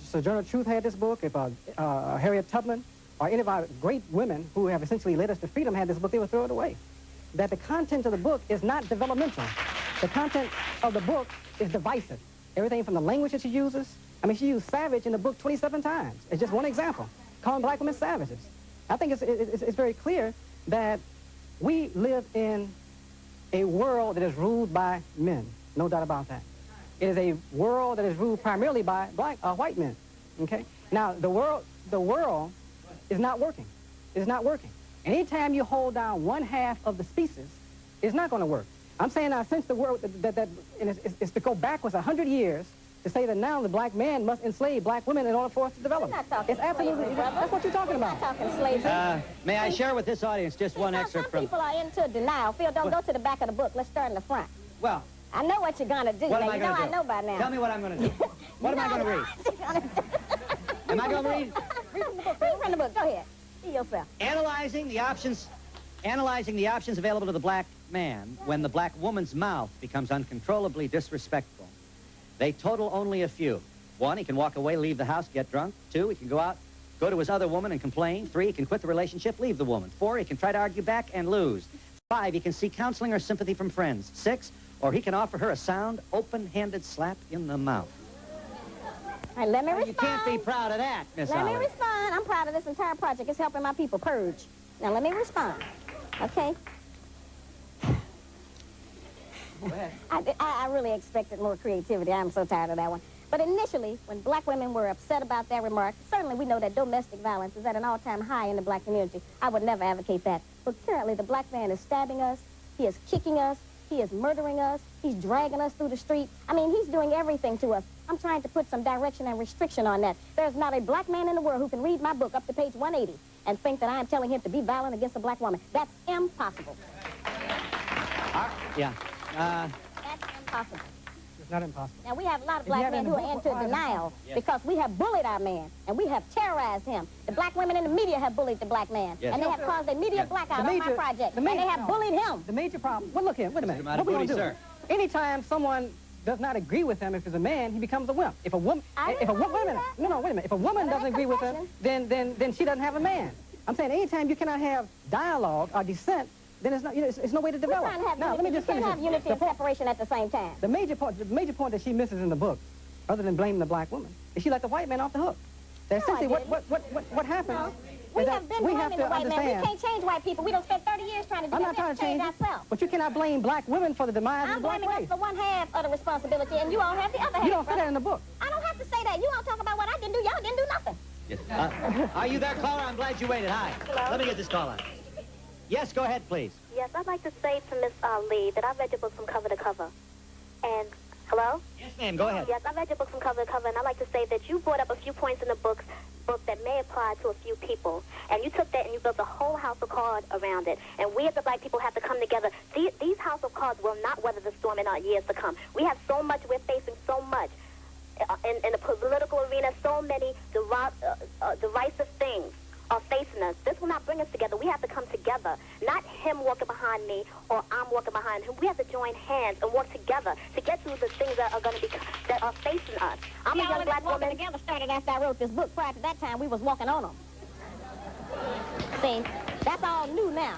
Speaker 9: Sojourner Truth had this book, if Harriet Tubman, or any of our great women who have essentially led us to freedom had this book, they would throw it away. That the content of the book is not developmental. The content of the book is divisive. Everything from the language that she uses. I mean, she used savage in the book 27 times. It's just one example, calling black women savages. I think it's very clear that we live in a world that is ruled by men, no doubt about that. It is a world that is ruled primarily by white men, okay? Now, the world is not working. It's not working. And anytime you hold down one half of the species, it's not going to work. I'm saying now, since the world, it's to go backwards 100 years to say that now the black man must enslave black women in order for us to develop. It's absolutely, that's what you're talking about.
Speaker 22: We're not talking slavery.
Speaker 7: May I share with this audience just one excerpt from...
Speaker 22: Some people are into denial. Phil, don't go to the back of the book. Let's start in the front.
Speaker 7: Well...
Speaker 22: I know what you're going to do.
Speaker 7: What am
Speaker 22: now,
Speaker 7: I
Speaker 22: you know
Speaker 7: gonna
Speaker 22: I
Speaker 7: do?
Speaker 22: know by now.
Speaker 7: Tell me what I'm going to do. What am I going to read? Am I going to read?
Speaker 22: Read from the book. Read from the book. Go ahead. See yourself.
Speaker 7: Analyzing the options available to the black man when the black woman's mouth becomes uncontrollably disrespectful. They total only a few. 1, he can walk away, leave the house, get drunk. 2, he can go out, go to his other woman and complain. 3, he can quit the relationship, leave the woman. 4, he can try to argue back and lose. 5, he can seek counseling or sympathy from friends. 6, or he can offer her a sound, open-handed slap in the mouth.
Speaker 22: All right, let me respond.
Speaker 7: You can't be proud of that, Miss
Speaker 22: Let
Speaker 7: Ali.
Speaker 22: me respond. I'm proud of this entire project. It's helping my people purge. Now, let me respond. Okay?
Speaker 7: Go ahead.
Speaker 22: I really expected more creativity. I'm so tired of that one. But initially, when black women were upset about that remark, certainly we know that domestic violence is at an all-time high in the black community. I would never advocate that. But currently, the black man is stabbing us. He is kicking us. He is murdering us. He's dragging us through the street. I mean, he's doing everything to us. I'm trying to put some direction and restriction on that. There's not a black man in the world who can read my book up to page 180 and think that I am telling him to be violent against a black woman. That's impossible.
Speaker 7: Yeah.
Speaker 22: That's impossible.
Speaker 9: It's not impossible.
Speaker 22: Now, we have a lot of black men who are into denial because we have bullied our man, and we have terrorized him. The black women in the media have bullied the black man, and they have caused a media blackout on my project, and they have bullied him.
Speaker 9: The major problem, well, look here, wait a minute. What we gonna do?
Speaker 7: Sir.
Speaker 9: Anytime someone does not agree with him, if he's a man, he becomes a wimp. If a woman, wait a minute. No, wait a minute. If a woman doesn't agree with him, then she doesn't have a man. I'm saying anytime you cannot have dialogue or dissent, then it's, it's no way to develop.
Speaker 22: Now, let me just finish. You can't have unity and separation at the same time.
Speaker 9: The major point that she misses in the book, other than blaming the black woman, is she let the white man off the hook. That's essentially what happens.
Speaker 22: No. We have been blaming the white man. We can't change white people. We don't spend 30 years trying to do that.
Speaker 9: Trying to change
Speaker 22: ourselves.
Speaker 9: But you cannot blame black women for the demise of the black race.
Speaker 22: I'm blaming us for one half of the responsibility, and you all have the other half.
Speaker 9: You don't say that in the book.
Speaker 22: I don't have to say that. You all talk about what I didn't do. Y'all didn't do nothing.
Speaker 7: Yes. Are you there, caller? I'm glad you waited. Hi.
Speaker 22: Hello?
Speaker 7: Let me get this call on. Yes, go ahead, please.
Speaker 10: Yes, I'd like to say to Miss Ali that I've read your book from cover to cover. And, hello?
Speaker 7: Yes, ma'am, go ahead.
Speaker 10: Yes, I've read your book from cover to cover, and I'd like to say that you brought up a few points in the book that may apply to a few people. And you took that and you built a whole house of cards around it. And we as the black people have to come together. These house of cards will not weather the storm in our years to come. We have so much, we're facing so much. In the political arena, so many derisive things are facing us. This will not bring us together. We have to come together. Not him walking behind me or I'm walking behind him. We have to join hands and work together to get through the things that are going to be that are facing us. I'm a young black woman.
Speaker 22: Together started after I wrote this book. Prior to that time, we was walking on them. See, that's all new now.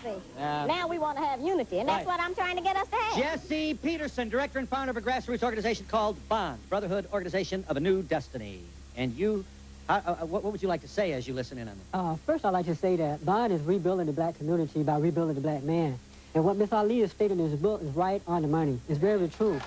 Speaker 22: See, now we want to have unity, and that's what I'm trying to get us to have.
Speaker 7: Jesse Peterson, director and founder of a grassroots organization called BOND, Brotherhood Organization of a New Destiny. And you, what would you like to say as you listen in on this?
Speaker 13: First, I'd like to say that BOND is rebuilding the black community by rebuilding the black man. And what Miss Ali has stated in his book is right on the money. It's very true.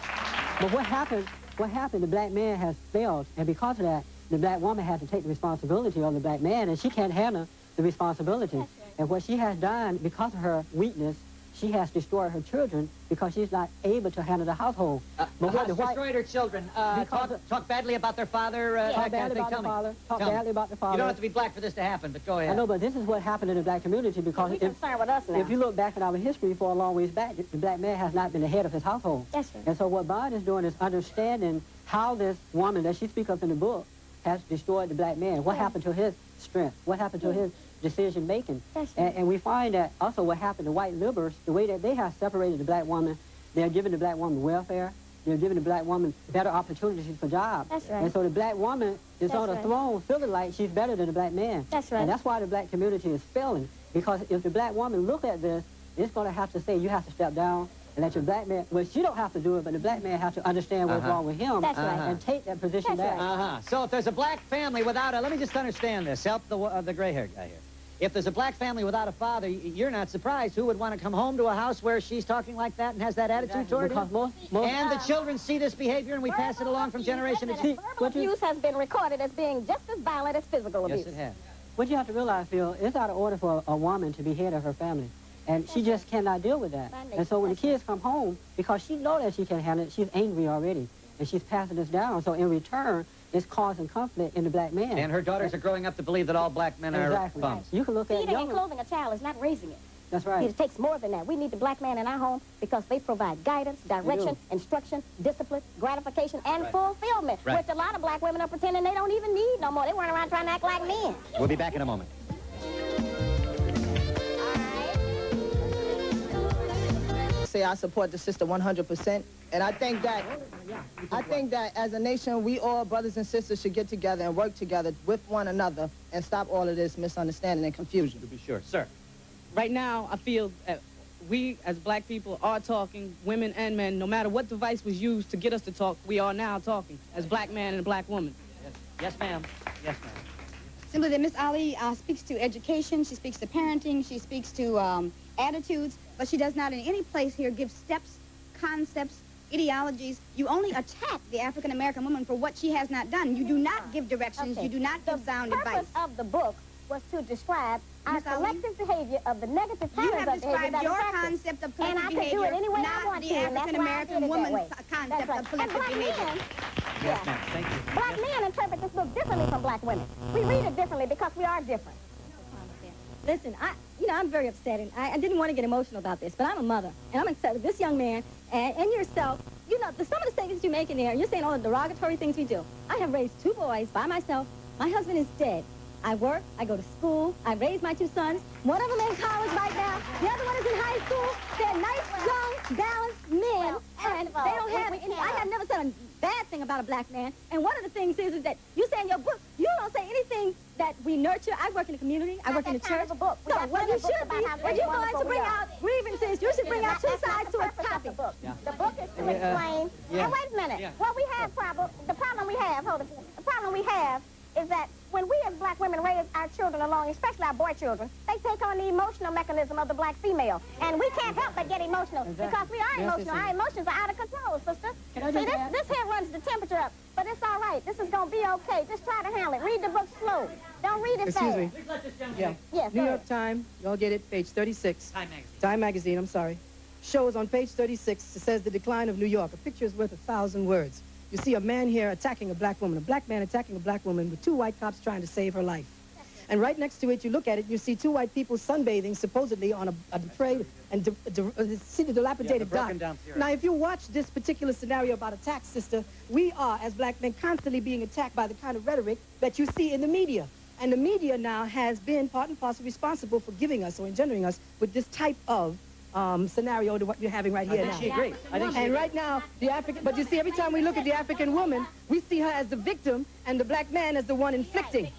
Speaker 13: But what happened, the black man has failed, and because of that, the black woman has to take the responsibility of the black man, and she can't handle the responsibility. And what she has done, because of her weakness, she has destroyed her children because she's not able to handle the household.
Speaker 7: But what destroyed her children? Talk badly about their father?
Speaker 13: Talk badly about the father. Talk badly about the father.
Speaker 7: You don't have to be black for this to happen, but go ahead.
Speaker 13: I know, but this is what happened in the black community because if you look back at our history for a long ways back, the black man has not been the head of his household.
Speaker 22: Yes, sir.
Speaker 13: And so what Bond is doing is understanding how this woman that she speaks of in the book has destroyed the black man. What happened to his strength? What happened to his decision making? And we find that also what happened to white liberals, the way that they have separated the black woman, they're giving the black woman welfare, they're giving the black woman better opportunities for jobs.
Speaker 22: That's right.
Speaker 13: And so the black woman is on a throne feeling like she's better than the black man.
Speaker 22: That's right.
Speaker 13: And that's why the black community is failing. Because if the black woman look at this, it's going to have to say, you have to step down and let your black man, well, she don't have to do it, but the black man has to understand what's wrong with him and take that position back.
Speaker 7: So if there's a black family without a, let me just understand this, help the gray-haired guy here. If there's a black family without a father, you're not surprised. Who would want to come home to a house where she's talking like that and has that attitude toward him? And the children see this behavior and we pass it along from generation to generation.
Speaker 22: Verbal abuse has been recorded as being just as violent as physical abuse.
Speaker 7: Yes, it has.
Speaker 13: What you have to realize, Phil, it's out of order for a woman to be head of her family. And she just cannot deal with that. And so when the kids come home, because she knows that she can't handle it, she's angry already. And she's passing this down. So in return, it's causing conflict in the black man.
Speaker 7: And her daughters are growing up to believe that all black men are bums.
Speaker 13: You can look at
Speaker 22: feeding and clothing a child is not raising it.
Speaker 13: That's right.
Speaker 22: It takes more than that. We need the black man in our home because they provide guidance, direction, instruction, discipline, gratification, and fulfillment, which a lot of black women are pretending they don't even need no more. They run around trying to act like men.
Speaker 7: We'll be back in a moment.
Speaker 14: I support the sister 100%, and I think that as a nation, we all brothers and sisters should get together and work together with one another and stop all of this misunderstanding and confusion.
Speaker 7: To be sure, sir.
Speaker 15: Right now, I feel that we as black people are talking, women and men, no matter what device was used to get us to talk, we are now talking as black man and black woman.
Speaker 7: Yes, ma'am. Yes, ma'am.
Speaker 19: Simply that Miss Ali speaks to education, she speaks to parenting, she speaks to attitudes, but she does not in any place here give steps, concepts, ideologies. You only attack the African-American woman for what she has not done. You do not give directions, you do not give sound advice.
Speaker 22: The purpose of the book was to describe our collective behavior of the negative patterns
Speaker 19: you have
Speaker 22: of behavior
Speaker 19: described your concept of collective
Speaker 22: and I
Speaker 19: behavior,
Speaker 22: could do it any way
Speaker 19: not
Speaker 22: I want
Speaker 19: the
Speaker 22: to, and that's why I did
Speaker 19: African-American
Speaker 22: it that
Speaker 19: woman's
Speaker 22: way.
Speaker 19: concept of collective behavior.
Speaker 7: Yes, ma'am. Thank you.
Speaker 22: Black men interpret this book differently from black women. We read it differently because we are different.
Speaker 21: Listen, I'm very upset, and I didn't want to get emotional about this, but I'm a mother, and I'm upset with this young man and yourself. You know, some of the statements you make in there, you're saying all the derogatory things we do. I have raised 2 boys by myself. My husband is dead. I work, I go to school, I raise my 2 sons. One of them in college right now, the other one is in high school. They're nice, young, balanced men, and they don't have any, I have never said a bad thing about a black man. And one of the things is that you say in your book, you don't say anything that we nurture. I work in the community, I work in the church. So what you should be, when you're going to bring out grievances, you should bring out 2 sides to a topic.
Speaker 22: The book is to explain. And wait a minute. What we have the problem we have is that when we as black women raise our children along, especially our boy children, they take on the emotional mechanism of the black female. And we can't help but get emotional because we are emotional. Our emotions are out of control, sister. See, this here runs the temperature up, but it's all right. This is going to be okay. Just try to handle it. Read the book slow. Don't read it fast.
Speaker 23: Excuse me. Yeah.
Speaker 22: Yes,
Speaker 23: New York Times, y'all get it, page 36.
Speaker 7: Time magazine.
Speaker 23: Time magazine, I'm sorry. Shows on page 36, it says the decline of New York. A picture is worth 1,000 words. You see a man here attacking a black woman, a black man attacking a black woman with 2 white cops trying to save her life. And right next to it, you look at it, you see 2 white people sunbathing supposedly on a depraved and dilapidated dock. Now, if you watch this particular scenario about attack, sister, we are, as black men, constantly being attacked by the kind of rhetoric that you see in the media.
Speaker 26: And the media now has been part and parcel responsible for giving us or engendering us with this type of scenario to what we're having right here
Speaker 7: I think she agrees. I think she
Speaker 26: and
Speaker 7: agrees.
Speaker 26: right now, the African, but you see, every time we look at the African woman, we see her as the victim and the black man as the one inflicting.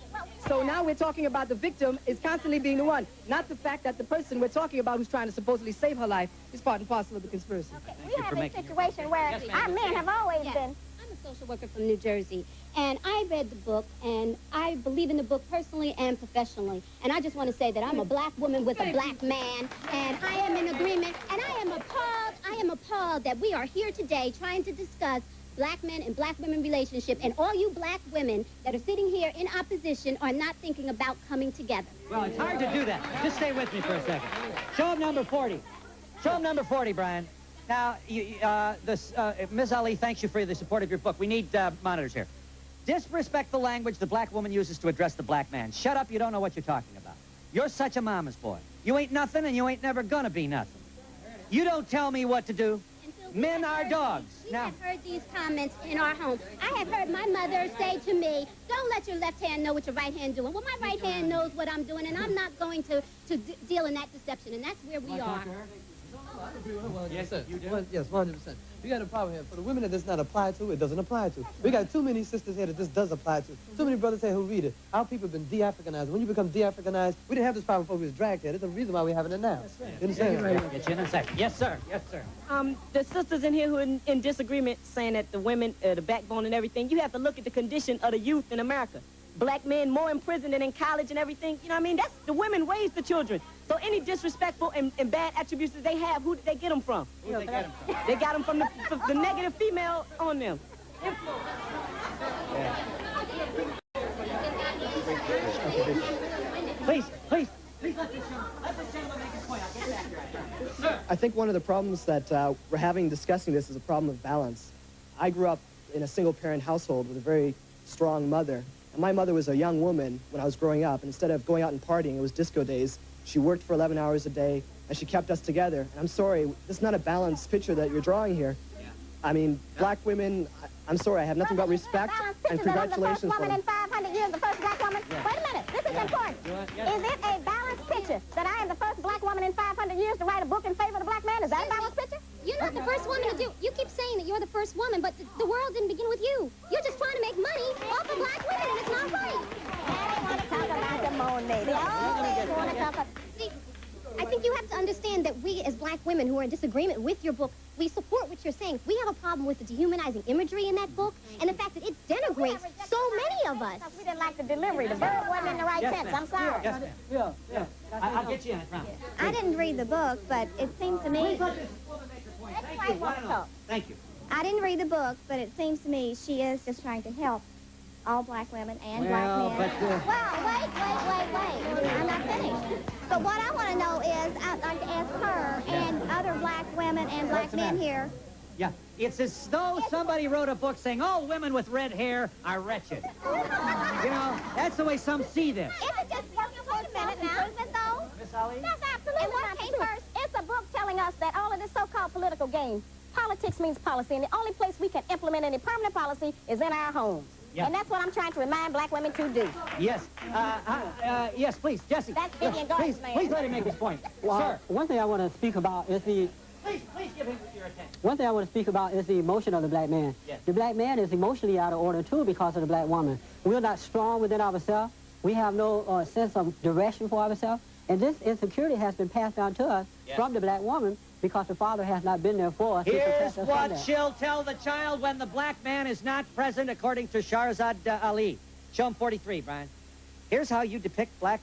Speaker 26: So now we're talking about the victim is constantly being the one, not the fact that the person we're talking about who's trying to supposedly save her life is part and parcel of the conspiracy.
Speaker 22: We have a situation where our men have always been.
Speaker 4: I'm a social worker from New Jersey, and I read the book, and I believe in the book personally and professionally. And I just want to say that I'm a black woman with a black man, and I am in agreement, and I am appalled that we are here today trying to discuss black men and black women relationship, and all you black women that are sitting here in opposition are not thinking about coming together.
Speaker 7: Well, it's hard to do that. Just stay with me for a second. Show him number 40. Show him number 40, Brian. Now, Ms. Ali, thanks you for the support of your book. We need monitors here. Disrespect the language the black woman uses to address the black man. Shut up, you don't know what you're talking about. You're such a mama's boy. You ain't nothing, and you ain't never gonna be nothing. You don't tell me what to do. Men are dogs.
Speaker 4: We have heard these comments in our home. I have heard my mother say to me, don't let your left hand know what your right hand doing. Well, my right hand knows what I'm doing, and I'm not going to deal in that deception, and that's where we are.
Speaker 2: Yes, sir. You do? Yes, 100%. We got a problem here. For the women that does not apply to, it doesn't apply to. We got too many sisters here that this does apply to. Too many brothers here who read it. Our people have been de-Africanized. When you become de-Africanized, we didn't have this problem before we was dragged here. There's a reason why we're having it now. That's right. You understand?
Speaker 7: Get you in a second. Yes, sir. Yes, sir.
Speaker 5: The sisters in here who are in disagreement saying that the women, the backbone and everything, you have to look at the condition of the youth in America. Black men more in prison than in college and everything. You know what I mean? That's the women raise the children. So any disrespectful and bad attributes that they have, who did they get them from?
Speaker 7: Who did they get them from?
Speaker 5: They got them from the negative female on them.
Speaker 7: Please, please, please let this gentleman make his point. I'll get back here. Sir.
Speaker 6: I think one of the problems that we're having discussing this is a problem of balance. I grew up in a single-parent household with a very strong mother. And my mother was a young woman when I was growing up, and instead of going out and partying, it was disco days. She worked for 11 hours a day, and she kept us together. And I'm sorry, this is not a balanced picture that you're drawing here. I mean, black women, I'm sorry, I have nothing but respect and congratulations for them.
Speaker 22: The first woman in 500 years, the first black woman.
Speaker 6: Yeah.
Speaker 22: Wait a minute, this is important. Is it a balanced picture that I am the first black woman in 500 years to write a book in favor of the black man? Is that a balanced picture?
Speaker 4: You're not the first woman to do. You keep saying that you're the first woman, but the world didn't begin with you. You're just trying to make money off of black women, and it's not right.
Speaker 22: I want to talk about the Monet. They always want to talk about...
Speaker 4: See, I think you have to understand that we, as black women who are in disagreement with your book, we support what you're saying. We have a problem with the dehumanizing imagery in that book, and the fact that it denigrates so many of us.
Speaker 22: We didn't like the delivery. The verb wasn't in the right tense. I'm sorry.
Speaker 7: Yes, ma'am. Yeah. I'll get you in, I promise.
Speaker 22: I didn't read the book, but it seems to me...
Speaker 7: Thank you. Thank you.
Speaker 22: I didn't read the book, but it seems to me she is just trying to help all black women and black men. Well, wait. I'm not finished. So what I want to know is, I'd like to ask her and other black women and black men here.
Speaker 7: Yeah, it's as though somebody wrote a book saying all women with red hair are wretched. You know, that's the way some see this.
Speaker 22: Is it just working for a minute now? Though?
Speaker 7: Miss Ali?
Speaker 22: That's absolutely not true. First, it's a book telling us that all of this so-called political game, politics means policy, and the only place we can implement any permanent policy is in our homes.
Speaker 7: Yeah.
Speaker 22: And that's what I'm trying to remind black women to do.
Speaker 7: Yes. Yes, please, Jesse.
Speaker 22: That's Vivian Gardner's man.
Speaker 7: Please let him make his point.
Speaker 13: Well,
Speaker 7: Sir.
Speaker 13: one thing I want to speak about is the...
Speaker 7: Please give him your attention.
Speaker 13: One thing I want to speak about is the emotion of the black man.
Speaker 7: Yes.
Speaker 13: The black man is emotionally out of order, too, because of the black woman. We're not strong within ourselves. We have no sense of direction for ourselves. And this insecurity has been passed down to us from the black woman because the father has not been there for us.
Speaker 7: Here's what she'll tell the child when the black man is not present, according to Sharahzad Ali. Show him 43, Brian. Here's how you depict black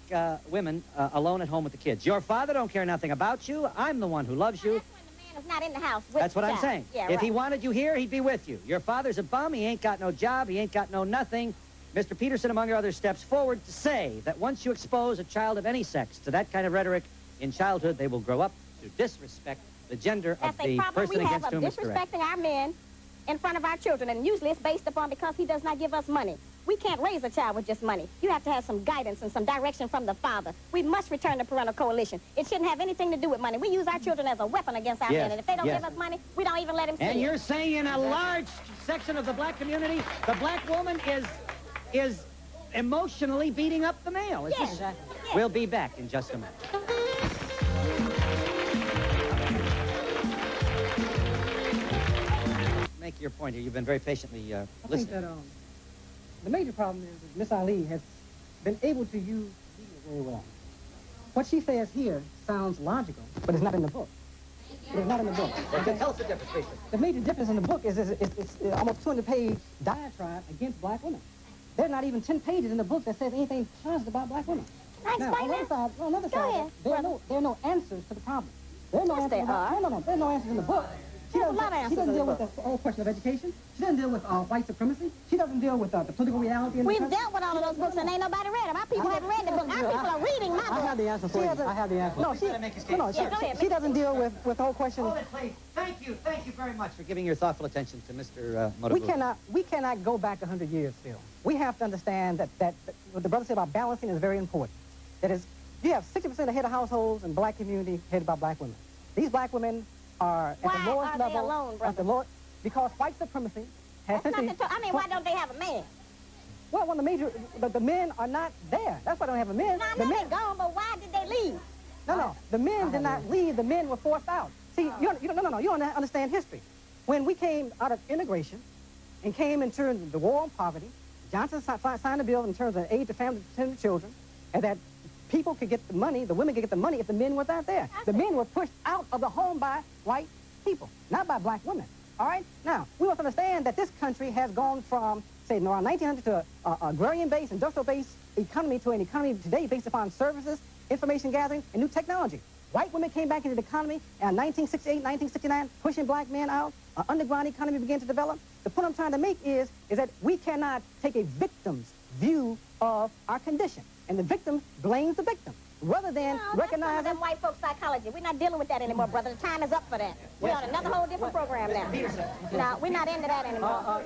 Speaker 7: women alone at home with the kids. Your father don't care nothing about you. I'm the one who loves you.
Speaker 22: That's when the man is not in the house with
Speaker 7: That's what
Speaker 22: the
Speaker 7: I'm
Speaker 22: child.
Speaker 7: saying.
Speaker 22: Yeah,
Speaker 7: if he
Speaker 22: right.
Speaker 7: wanted you here, he'd be with you. Your father's a bum. He ain't got no job. He ain't got no nothing. Mr. Peterson, among others, steps forward to say that once you expose a child of any sex to that kind of rhetoric in childhood, they will grow up to disrespect the gender of the person against whom it's directed.
Speaker 22: Disrespecting our men in front of our children, and usually it's based upon because he does not give us money. We can't raise a child with just money. You have to have some guidance and some direction from the father. We must return to parental coalition. It shouldn't have anything to do with money. We use our children as a weapon against our men, and if they don't give us money, we don't even let them see
Speaker 7: And
Speaker 22: it.
Speaker 7: you're saying in a large section of the black community, the black woman is emotionally beating up the male. It's
Speaker 21: Yes.
Speaker 7: just-
Speaker 21: Yes.
Speaker 7: We'll be back in just a minute. Make your point here. You've been very patiently
Speaker 2: I think
Speaker 7: listening.
Speaker 2: that the major problem is that Miss Ali has been able to use media very well. What she says here sounds logical, but it's not in the book. It is not in the book.
Speaker 7: Okay, tell us the difference, please.
Speaker 2: The major difference in the book is it's almost 200-page diatribe against black women. There's not even 10 pages in the book that says anything positive about black women. Now, on the other side, there are no answers to the problem. There are no answers. There are no answers in the book. She doesn't deal with the whole question of education. She doesn't deal with white supremacy. She doesn't deal with the political reality in the
Speaker 22: We've
Speaker 2: country.
Speaker 22: dealt with all of those books and ain't nobody read them. Our people haven't read the book. Our people are reading my book.
Speaker 2: I have the answer for you. I have the answer.
Speaker 7: No,
Speaker 2: She doesn't deal with the whole question.
Speaker 7: Hold it, please. Thank you very much for giving your thoughtful attention to Mr. Motorboot.
Speaker 2: We cannot go back 100 years, Phil. We have to understand that what the brother said about balancing is very important. That is, you have 60% of head of households in black community headed by black women. These black women are at the lowest level.
Speaker 22: Why are they alone,
Speaker 2: because white supremacy has
Speaker 22: That's not the I mean, why don't they have a man?
Speaker 2: Well, one of the men are not there. That's why they don't have a man.
Speaker 22: No, I know they're gone, but why did they leave?
Speaker 2: No. The men did not leave. The men were forced out. See, you don't understand history. When we came out of integration and came in terms of the war on poverty, Johnson signed a bill in terms of aid to families and children, and that people could get the money, the women could get the money if the men were not there. The men were pushed out of the home by white people, not by black women. All right? Now, we must understand that this country has gone from, say, around 1900 to an agrarian-based, industrial-based economy to an economy today based upon services, information gathering, and new technology. White women came back into the economy in 1968, 1969, pushing black men out. An underground economy began to develop. The point I'm trying to make is that we cannot take a victim's view of our condition. And the victim blames the victim, rather than recognizing...
Speaker 22: That's white folk psychology. We're not dealing with that anymore, brother. The time is up for that. We're on another whole different program now. No, we're not into that anymore.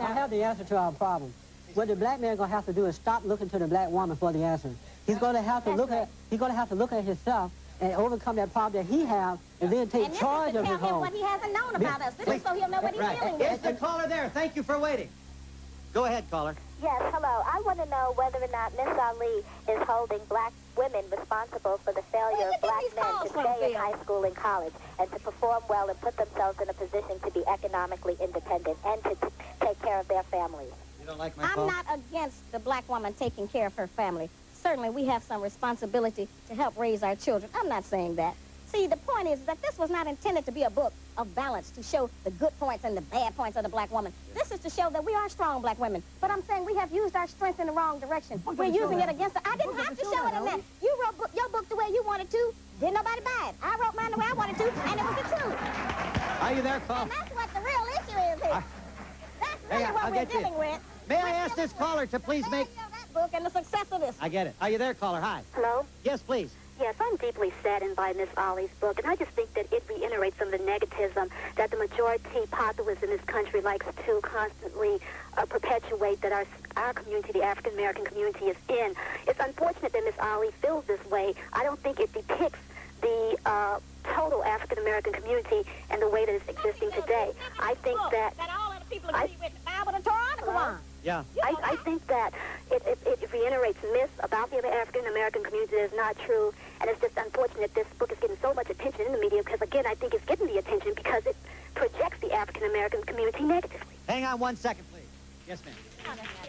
Speaker 13: I have the answer to our problem. What the black man gonna have to do is stop looking to the black woman for the answer. He's gonna have to look at himself and overcome that problem that he has, and then take charge of his home.
Speaker 22: Tell him what he hasn't known about us. This is so he'll know what he's dealing with.
Speaker 7: Is the caller there? Thank you for waiting. Go ahead, caller.
Speaker 10: Yes, hello. I want to know whether or not Miss Ali is holding black women responsible for the failure of black men to stay in high school and college and to perform well and put themselves in a position to be economically independent and to take care of their families.
Speaker 7: You don't like my
Speaker 22: I'm
Speaker 7: call?
Speaker 22: not against the black woman taking care of her family. Certainly, we have some responsibility to help raise our children. I'm not saying that. See, the point is that this was not intended to be a book of balance to show the good points and the bad points of the black woman. This is to show that we are strong black women. But I'm saying we have used our strength in the wrong direction. We're using it against her. I didn't have to show it in that. You wrote your book the way you wanted to. Didn't nobody buy it. I wrote mine the way I wanted to, and it was the truth.
Speaker 7: Are you there, caller?
Speaker 22: And that's what the real issue is here. That's really what
Speaker 7: I'll
Speaker 22: we're
Speaker 7: get you.
Speaker 22: dealing with.
Speaker 7: May I ask this caller to please make...
Speaker 22: That book and the success of this.
Speaker 7: I get it. Are you there, caller? Hi.
Speaker 10: Hello?
Speaker 7: Yes, please.
Speaker 10: Yes, I'm deeply saddened by Miss Ali's book, and I just think that it reiterates some of the negativism that the majority populace in this country likes to constantly perpetuate that our community, the African-American community, is in. It's unfortunate that Miss Ali feels this way. I don't think it depicts the total African-American community and the way that it's existing today. I think that
Speaker 22: all of the people agree with the Bible, the Torah, and the Quran.
Speaker 7: Yeah.
Speaker 10: I think that it reiterates myths about the African-American community that is not true, and it's just unfortunate this book is getting so much attention in the media because, again, I think it's getting the attention because it projects the African-American community negatively.
Speaker 7: Hang on 1 second, please. Yes, ma'am.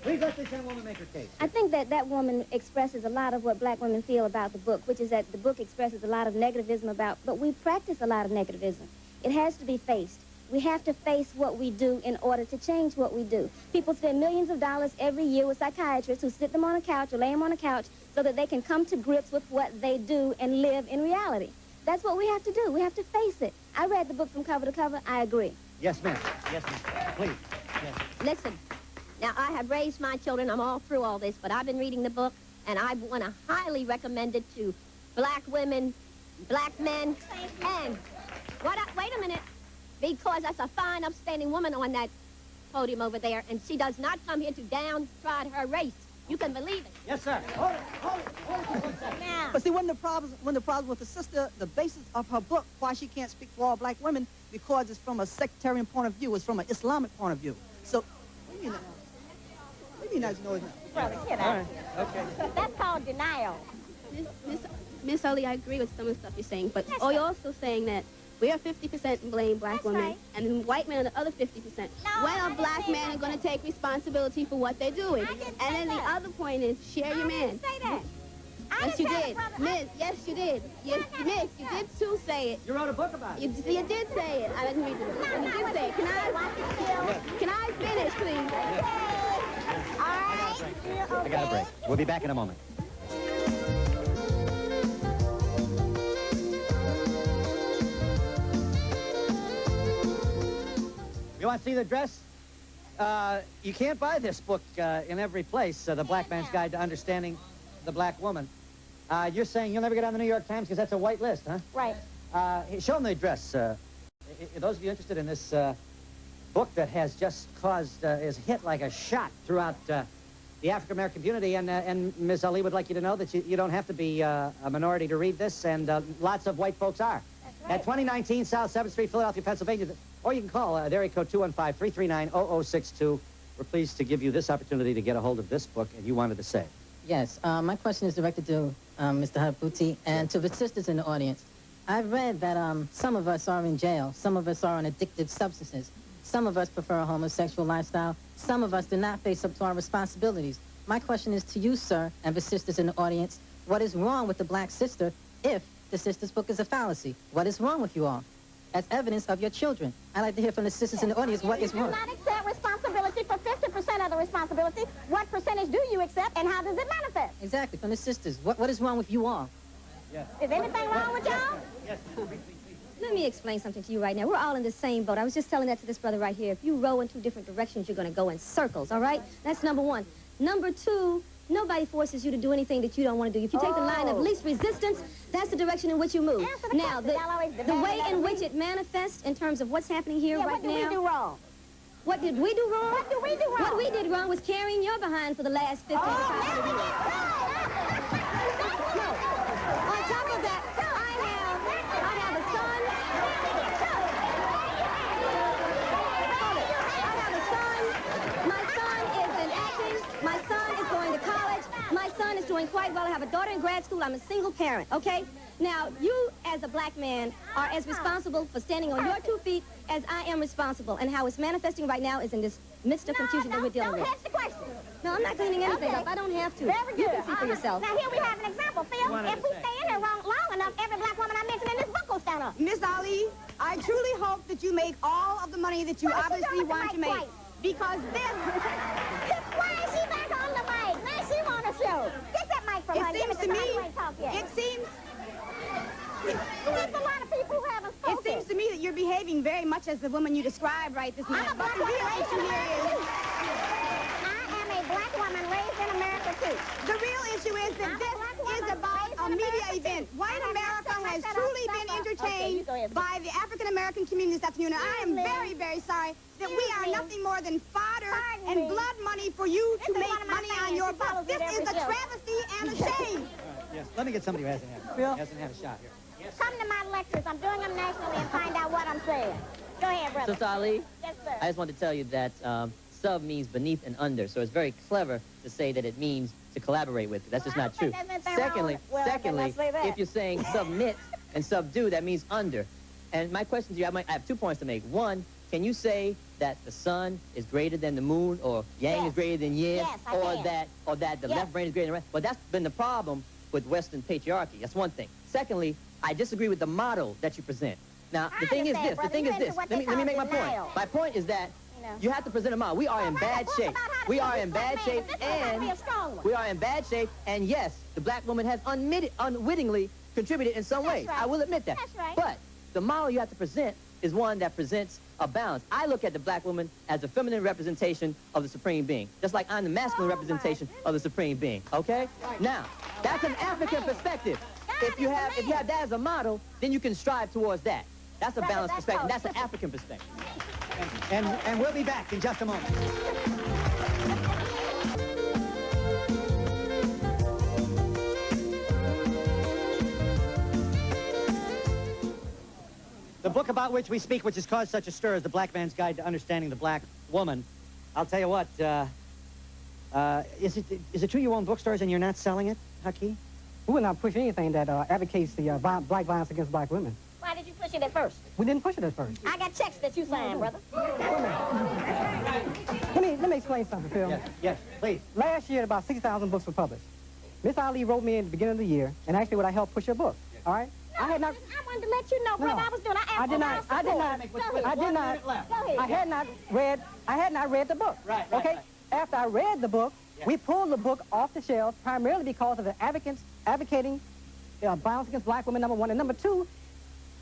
Speaker 7: Please let this young woman make her case.
Speaker 21: I think that woman expresses a lot of what black women feel about the book, which is that the book expresses a lot of negativism about, but we practice a lot of negativism. It has to be faced. We have to face what we do in order to change what we do. People spend millions of dollars every year with psychiatrists who sit them on a couch or lay them on a couch so that they can come to grips with what they do and live in reality. That's what we have to do. We have to face it. I read the book from cover to cover. I agree.
Speaker 7: Yes, ma'am. Yes, ma'am. Please. Yes.
Speaker 3: Listen, now I have raised my children. I'm all through all this, but I've been reading the book, and I want to highly recommend it to black women, black men, and wait a minute. Because that's a fine, upstanding woman on that podium over there, and she does not come here to downtrod her race. You can believe it.
Speaker 7: Yes, sir. Hold it.
Speaker 22: Now.
Speaker 14: But see, one of the problems with the sister, the basis of her book, why she can't speak for all black women, because it's from a sectarian point of view, it's from an Islamic point of view. So, you mean as you know it now?
Speaker 10: Brother, get
Speaker 7: All
Speaker 10: out.
Speaker 7: right. Okay.
Speaker 10: That's called denial.
Speaker 8: Miss Ali, I agree with some of the stuff you're saying, but you're also saying that we are 50% and blame black women,
Speaker 10: right.
Speaker 8: and then white men are the other 50%. When are black men are going to take responsibility for what they're doing? And then the other point is, share your man.
Speaker 10: Say that.
Speaker 8: Yes, you did. Miss, yes, you did. Yes, Miss, you did too say it.
Speaker 7: You wrote a book about it.
Speaker 8: You did say it. I didn't read it. And you did say it. Can I finish, please?
Speaker 7: I got a break. We'll be back in a moment. You want to see the dress? You can't buy this book in every place, The Black Man's Guide to Understanding the Black Woman. You're saying you'll never get on the New York Times because that's a white list, huh?
Speaker 10: Right.
Speaker 7: Show them the address. Those of you interested in this book that has just caused, is hit like a shot throughout the African-American community, and Ms. Ali would like you to know that you don't have to be a minority to read this, and lots of white folks are.
Speaker 10: That's right.
Speaker 7: At 2019 South 7th Street, Philadelphia, Pennsylvania, or you can call area code 215-339-0062. We're pleased to give you this opportunity to get a hold of this book, and you wanted to say.
Speaker 11: Yes, my question is directed to Mr. Haraputi and to the sisters in the audience. I've read that some of us are in jail, some of us are on addictive substances, some of us prefer a homosexual lifestyle, some of us do not face up to our responsibilities. My question is to you, sir, and the sisters in the audience, what is wrong with the black sister if the sister's book is a fallacy? What is wrong with you all? As evidence of your children. I'd like to hear from the sisters in the audience what is wrong.
Speaker 10: You do not accept responsibility for 50% of the responsibility. What percentage do you accept, and how does it manifest?
Speaker 11: Exactly, from the sisters. What is wrong with you all?
Speaker 7: Yes.
Speaker 10: Is anything wrong with y'all?
Speaker 7: Yes.
Speaker 21: Let me explain something to you right now. We're all in the same boat. I was just telling that to this brother right here. If you row in two different directions, you're going to go in circles, all right? That's number one. Number two, nobody forces you to do anything that you don't want to do. If you take the line of least resistance, that's the direction in which you move. Now, the way in which it manifests in terms of what's happening here right now.
Speaker 10: What did we do wrong?
Speaker 21: What did we do wrong?
Speaker 10: What did we do wrong?
Speaker 21: What we did wrong was carrying your behind for the last 15 years. On top of that, I have a son. I have a son. My son is in acting. My son is going to college. My son is doing quite well. I have a daughter in grad school. I'm a single parent, okay? Now, you, as a black man, are as responsible for standing on your 2 feet as I am responsible. And how it's manifesting right now is in this midst of confusion that we're dealing with.
Speaker 10: Don't answer the question.
Speaker 21: No, I'm not cleaning anything up. I don't have to.
Speaker 10: Very good.
Speaker 21: You can see for yourself.
Speaker 10: Now, here we have an example, Phil. If we stay in here long enough, every black woman I mentioned in this book will stand up.
Speaker 19: Miss Ali, I truly hope that you make all of the money that you obviously want to make. Because this...
Speaker 10: Why is she back on the mic? Now she want to show. Get that mic from her.
Speaker 19: It seems to me... It seems...
Speaker 10: There's a lot of people who haven't spoken.
Speaker 19: It seems to me that you're behaving very much as the woman you described right this minute. But the real issue here is...
Speaker 10: I am a black woman raised in America, too.
Speaker 19: The real issue is that this is about a media event. White America has truly been entertained by the African-American community this afternoon. And I am very, very sorry that we are nothing more than fodder and blood money for you to make money on your book. This is a travesty and a shame.
Speaker 7: Yes. Let me get somebody who hasn't had a shot here.
Speaker 10: Come to my lectures. I'm doing them nationally and find out what I'm saying. Go ahead, brother.
Speaker 12: Sister Ali,
Speaker 10: yes, sir.
Speaker 12: I just want to tell you that sub means beneath and under, so it's very clever to say that it means to collaborate with. That's just not true. Secondly, if you're saying submit and subdue, that means under. And my question to you, I have 2 points to make. One, can you say that the sun is greater than the moon, or yang is greater than yin, or that the left brain is greater than the right? Well, that's been the problem with Western patriarchy. That's one thing. Secondly, I disagree with the model that you present. Now, the thing is this. Let me make my point. My point is that you have to present a model. We are in bad shape. We are in bad shape, and yes, the black woman has unwittingly contributed in some ways. I will admit that. But the model you have to present is one that presents a balance. I look at the black woman as a feminine representation of the supreme being, just like I'm the masculine representation of the supreme being. Okay? Now, that's an African perspective. If you have that as a model, then you can strive towards that. That's a balanced perspective. That's an African perspective.
Speaker 7: And we'll be back in just a moment. The book about which we speak, which has caused such a stir, is The Black Man's Guide to Understanding the Black Woman. I'll tell you what, Is it true you own bookstores and you're not selling it, Haki?
Speaker 13: We will not push anything that advocates the black violence against black women.
Speaker 21: Why did you push it at first?
Speaker 13: We didn't push it at first.
Speaker 21: I got checks that you signed, brother.
Speaker 13: Let me explain something, Phil.
Speaker 7: Yes, please.
Speaker 13: Last year, about 6,000 books were published. Miss Ali wrote me in the beginning of the year and asked me would I help push her book. All right?
Speaker 21: No, I wanted to let you know what I was doing. I
Speaker 13: had not read the book.
Speaker 7: Right.
Speaker 13: Okay? After I read the book, we pulled the book off the shelf primarily because of the advocating violence against black women, number one. And number two,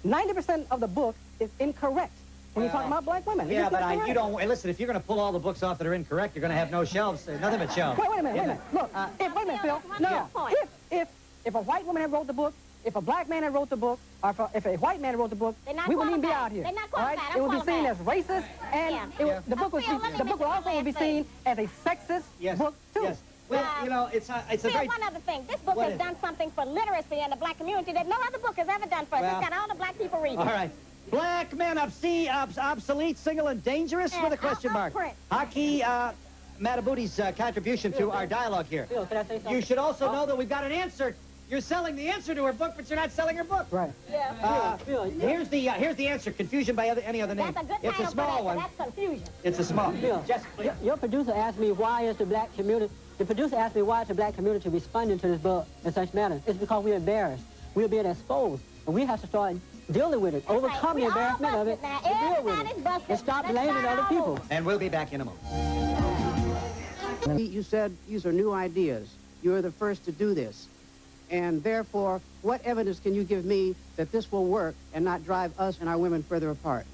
Speaker 13: 90% of the book is incorrect when you're talking about black women.
Speaker 7: Yeah, but you don't... Listen, if you're going to pull all the books off that are incorrect, you're going to have no shelves, nothing but shelves.
Speaker 13: Wait a minute. Look, wait a minute, Phil. No. If a white woman had wrote the book, if a black man had wrote the book, or if a white man had wrote the book, we wouldn't even be out here.
Speaker 21: They're not
Speaker 13: all right?
Speaker 21: qualified.
Speaker 13: It would be seen as racist, and the book would also be seen as a sexist book, too.
Speaker 7: Yes. Well, you know, it's a very...
Speaker 21: One other thing. This book has done something for literacy in the black community that no other book has ever done for us. It's got all the black people reading.
Speaker 7: All right. Black men obsolete, single, and dangerous with a question mark. Haki Madabuti's contribution to our dialogue here.
Speaker 13: Phil, can I say something?
Speaker 7: You should also know that we've got an answer. You're selling the answer to her book, but you're not selling her book.
Speaker 13: Right.
Speaker 21: Yeah.
Speaker 7: Here's the answer. Confusion by any other name.
Speaker 21: That's a good
Speaker 7: It's a
Speaker 21: title
Speaker 7: small
Speaker 21: for that,
Speaker 7: one.
Speaker 21: That's confusion.
Speaker 7: It's a small.
Speaker 13: Phil, your producer asked me why is the black community... The producer asked me why is the black community responding to this book in such matters. It's because we're embarrassed. We're being exposed. And we have to start dealing with it, overcome the embarrassment of it, and deal with it. And stop blaming other people.
Speaker 7: And we'll be back in a moment.
Speaker 1: You said these are new ideas. You're the first to do this. And therefore, what evidence can you give me that this will work and not drive us and our women further apart?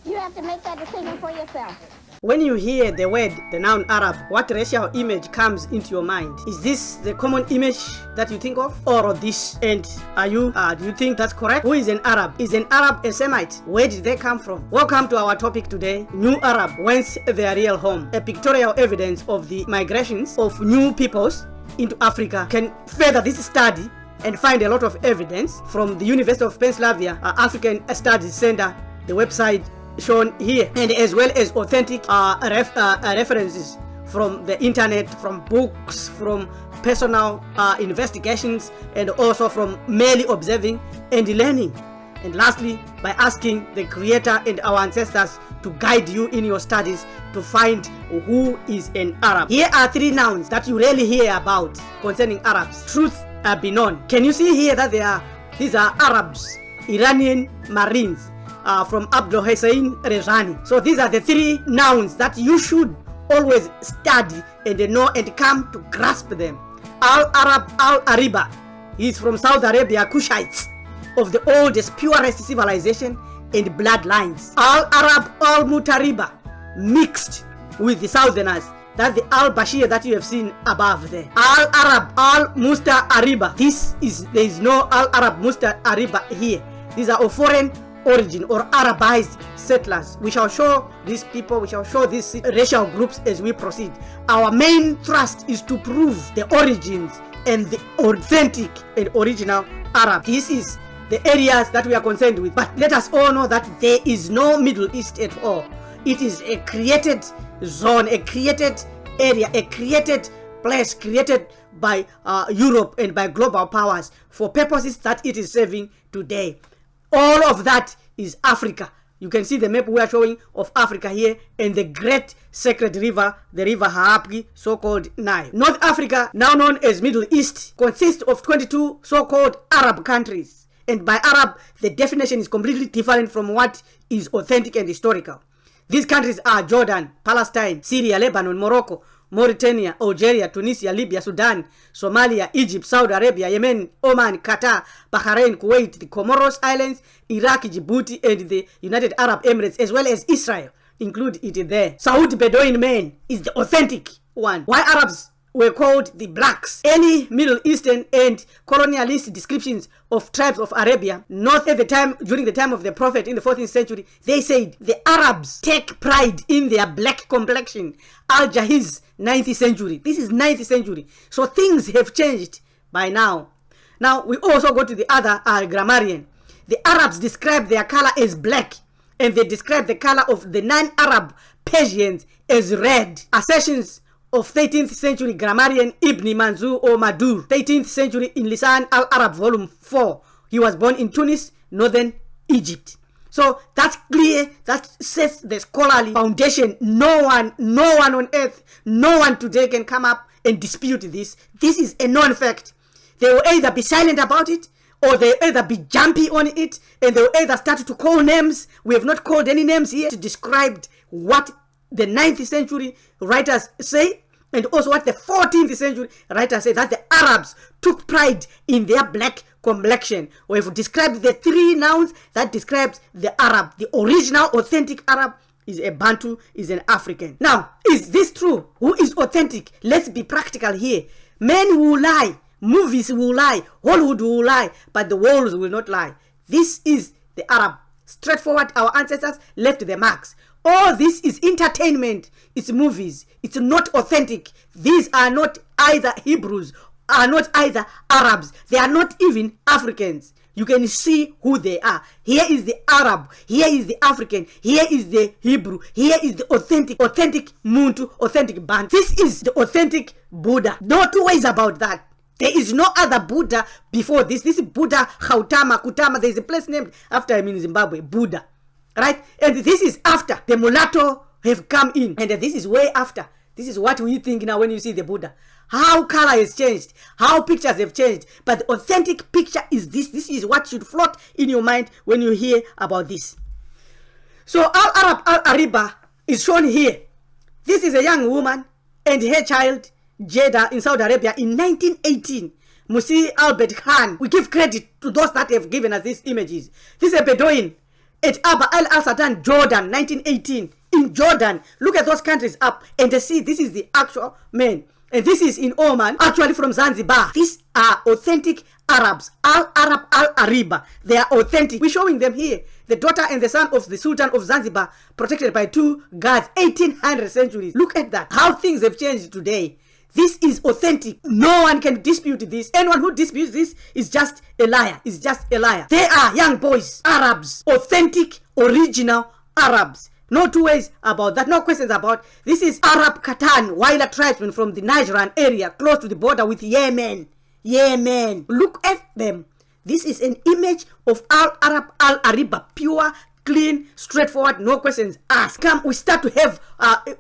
Speaker 21: You have to make that decision for yourself.
Speaker 16: When you hear the word, the noun Arab, what racial image comes into your mind? Is this the common image that you think of, or this? And do you think that's correct? Who is an Arab? Is an Arab a Semite? Where did they come from? Welcome to our topic today, New Arab, whence their real home. A pictorial evidence of the migrations of new peoples into Africa can further this study and find a lot of evidence from the University of Pennsylvania African Studies Center, the website shown here, and as well as authentic references from the internet, from books, from personal investigations, and also from merely observing and learning. And lastly, by asking the Creator and our ancestors to guide you in your studies to find who is an Arab. Here are three nouns that you rarely hear about concerning Arabs. Truth be known. Can you see here that these are Arabs, Iranian Marines, from Abdul Hussein Rezani. So these are the three nouns that you should always study and know and come to grasp them. Al-Arab, Al-Ariba. He is from Saudi Arabia, Kushites, of the oldest, purest civilization and bloodlines. Al-Arab, Al-Mutariba, mixed with the Southerners. That's the Al-Bashir that you have seen above there. Al-Arab, Al-Musta-Ariba. There is no Al-Arab Musta-Ariba here. These are of foreign origin or Arabized settlers. We shall show these people, we shall show these racial groups as we proceed. Our main thrust is to prove the origins and the authentic and original Arab. This is the areas that we are concerned with. But let us all know that there is no Middle East at all. It is a created zone, a created area, a created place created by Europe and by global powers for purposes that it is serving today. All of that is Africa. You can see the map we are showing of Africa here, and the great sacred river, the river Haapgi, so-called Nile. North Africa, now known as Middle East, consists of 22 so-called Arab countries. And by Arab, the definition is completely different from what is authentic and historical. These countries are Jordan, Palestine, Syria, Lebanon, Morocco, Mauritania, Algeria, Tunisia, Libya, Sudan, Somalia, Egypt, Saudi Arabia, Yemen, Oman, Qatar, Bahrain, Kuwait, the Comoros Islands, Iraq, Djibouti, and the United Arab Emirates, as well as Israel, include it there. Saudi Bedouin man is the authentic one. Why Arabs were called the blacks? Early Middle Eastern and colonialist descriptions of tribes of Arabia, north at the time, during the time of the Prophet in the 14th century, they said the Arabs take pride in their black complexion. Al-Jahiz, 9th century. This is 9th century. So things have changed by now. Now we also go to the other grammarian. The Arabs describe their color as black, and they describe the color of the non-Arab Persians as red. Assertions of 13th century grammarian Ibn Manzur or Madur, 13th century in Lisan al-Arab volume 4. He was born in Tunis, northern Egypt. So that's clear. That sets the scholarly foundation. No one on earth, no one today can come up and dispute this. This is a known fact. They will either be silent about it, or they will either be jumpy on it, and they will either start to call names. We have not called any names here to describe what the 9th century writers say, and also what the 14th century writers say, that the Arabs took pride in their black complexion. We have described the 3 nouns that describes the Arab. The original authentic Arab is a Bantu, is an African. Now, is this true? Who is authentic? Let's be practical here. Men will lie, movies will lie, Hollywood will lie, but the walls will not lie. This is the Arab. Straightforward, our ancestors left the marks. All this is entertainment. It's movies. It's not authentic. These are not either Hebrews, are not either Arabs. They are not even Africans. You can see who they are. Here is the Arab. Here is the African. Here is the Hebrew. Here is the authentic Muntu, authentic Bantu. This is the authentic Buddha. No two ways about that. There is no other Buddha before this. This is Buddha Gautama Kutama. There is a place named after him in Zimbabwe, Buddha. Right? And this is after the mulatto have come in. And this is way after. This is what we think now when you see the Buddha. How color has changed. How pictures have changed. But the authentic picture is this. This is what should float in your mind when you hear about this. So Al-Arab Al-Ariba is shown here. This is a young woman and her child, Jeddah, in Saudi Arabia in 1918. Musi Albert Khan. We give credit to those that have given us these images. This is a Bedouin at Abba al-Sadan, Jordan, 1918. In Jordan, look at those countries up and see this is the actual man. And this is in Oman, actually from Zanzibar. These are authentic Arabs. Al-Arab Al-Ariba. They are authentic. We're showing them here. The daughter and the son of the Sultan of Zanzibar, protected by 2 guards, 1800 centuries. Look at that. How things have changed today. This is authentic. No one can dispute this. Anyone who disputes this is just a liar. Is just a liar. They are young boys, Arabs, authentic, original Arabs. No two ways about that. No questions about. This is Arab Katan, Wailer tribesmen from the Najran area, close to the border with Yemen. Yemen. Look at them. This is an image of Al-Arab Al-Ariba, pure, clean, straightforward, no questions asked. Come, we start to have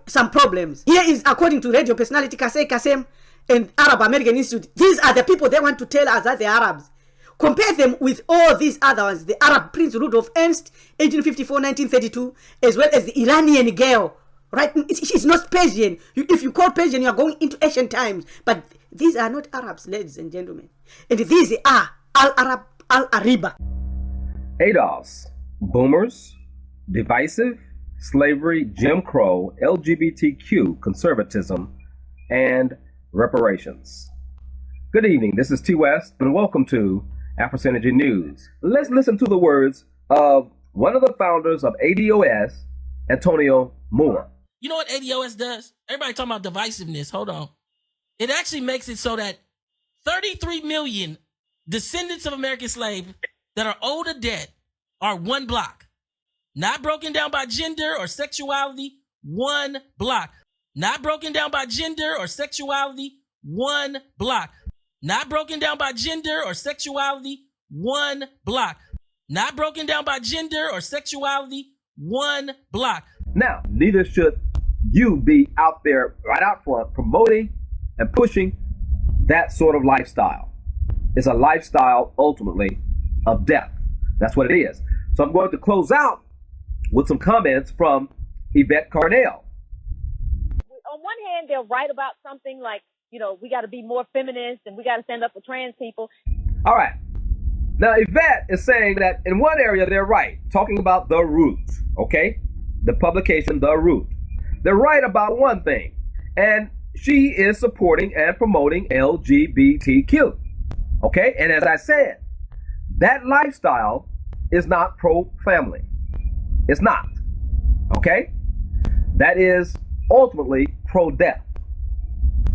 Speaker 16: some problems. Here is, according to radio personality Kasey Kasem and Arab American Institute, these are the people they want to tell us that they're Arabs. Compare them with all these other ones. The Arab Prince Rudolf Ernst, 1854-1932, as well as the Iranian girl, right? It's not Persian. If you call Persian, you are going into ancient times. But these are not Arabs, ladies and gentlemen. And these are Al-Arab Al-Ariba.
Speaker 9: ADOS, boomers, divisive, slavery, Jim Crow, LGBTQ, conservatism, and reparations. Good evening, this is T West, and welcome to Afro Synergy News. Let's listen to the words of one of the founders of ADOS, Antonio Moore.
Speaker 17: You know what ADOS does? Everybody talking about divisiveness. Hold on. It actually makes it so that 33 million descendants of American slaves that are owed a debt are one block. Not broken down by gender or sexuality, one block. Not broken down by gender or sexuality, one block. Not broken down by gender or sexuality, one block. Not broken down by gender or sexuality, one block.
Speaker 9: Now, neither should you be out there right out front promoting and pushing that sort of lifestyle. It's a lifestyle, ultimately, of death. That's what it is. So I'm going to close out with some comments from Yvette Carnell.
Speaker 5: On one hand, they'll write about something like, you know, we got to be more feminist and we got to stand up for trans people.
Speaker 9: All right. Now, Yvette is saying that in one area they're right, talking about The Root, okay? The publication The Root. They're right about one thing, and she is supporting and promoting LGBTQ, okay? And as I said, that lifestyle is not pro-family. It's not, okay? That is ultimately pro-death.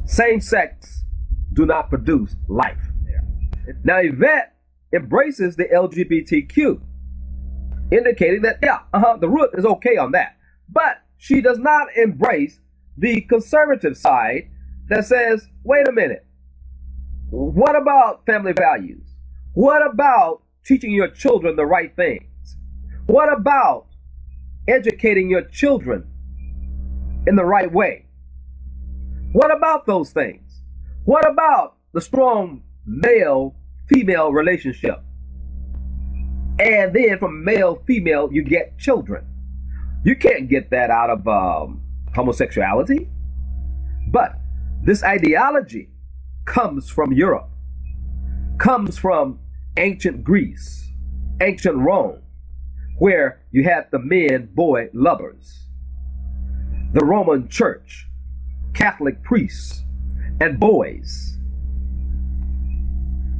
Speaker 9: Same sex do not produce life. Now, Yvette embraces the LGBTQ, indicating that, the Root is okay on that. But she does not embrace the conservative side that says, wait a minute, what about family values? What about teaching your children the right things? What about educating your children in the right way? What about those things? What about the strong male-female relationship? And then from male-female, you get children. You can't get that out of homosexuality. But this ideology comes from Europe, comes from ancient Greece, ancient Rome, where you had the men-boy lovers, the Roman Church, Catholic priests, and boys.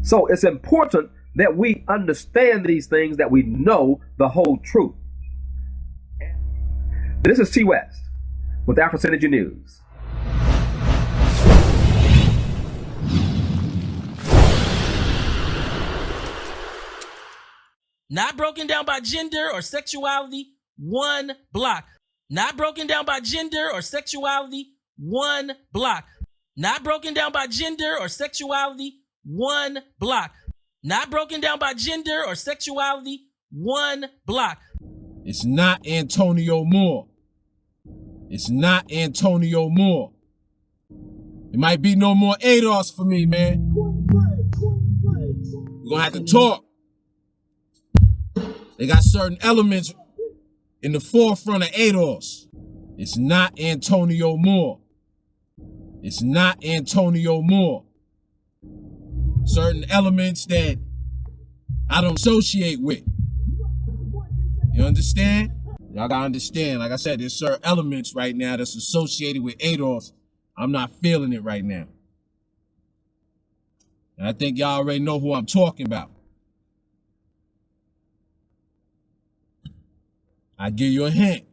Speaker 9: So it's important that we understand these things, that we know the whole truth. This is T West with Afro Synergy News.
Speaker 17: Not broken down by gender or sexuality, one block. Not broken down by gender or sexuality, one block. Not broken down by gender or sexuality, one block. Not broken down by gender or sexuality, one block.
Speaker 15: It's not Antonio Moore. It's not Antonio Moore. It might be no more ADOS for me, man. We're gonna have to talk. They got certain elements in the forefront of ADOS. It's not Antonio Moore. It's not Antonio Moore. Certain elements that I don't associate with. You understand? Y'all gotta understand, like I said, there's certain elements right now that's associated with ADOS. I'm not feeling it right now. And I think y'all already know who I'm talking about. I give you a hint.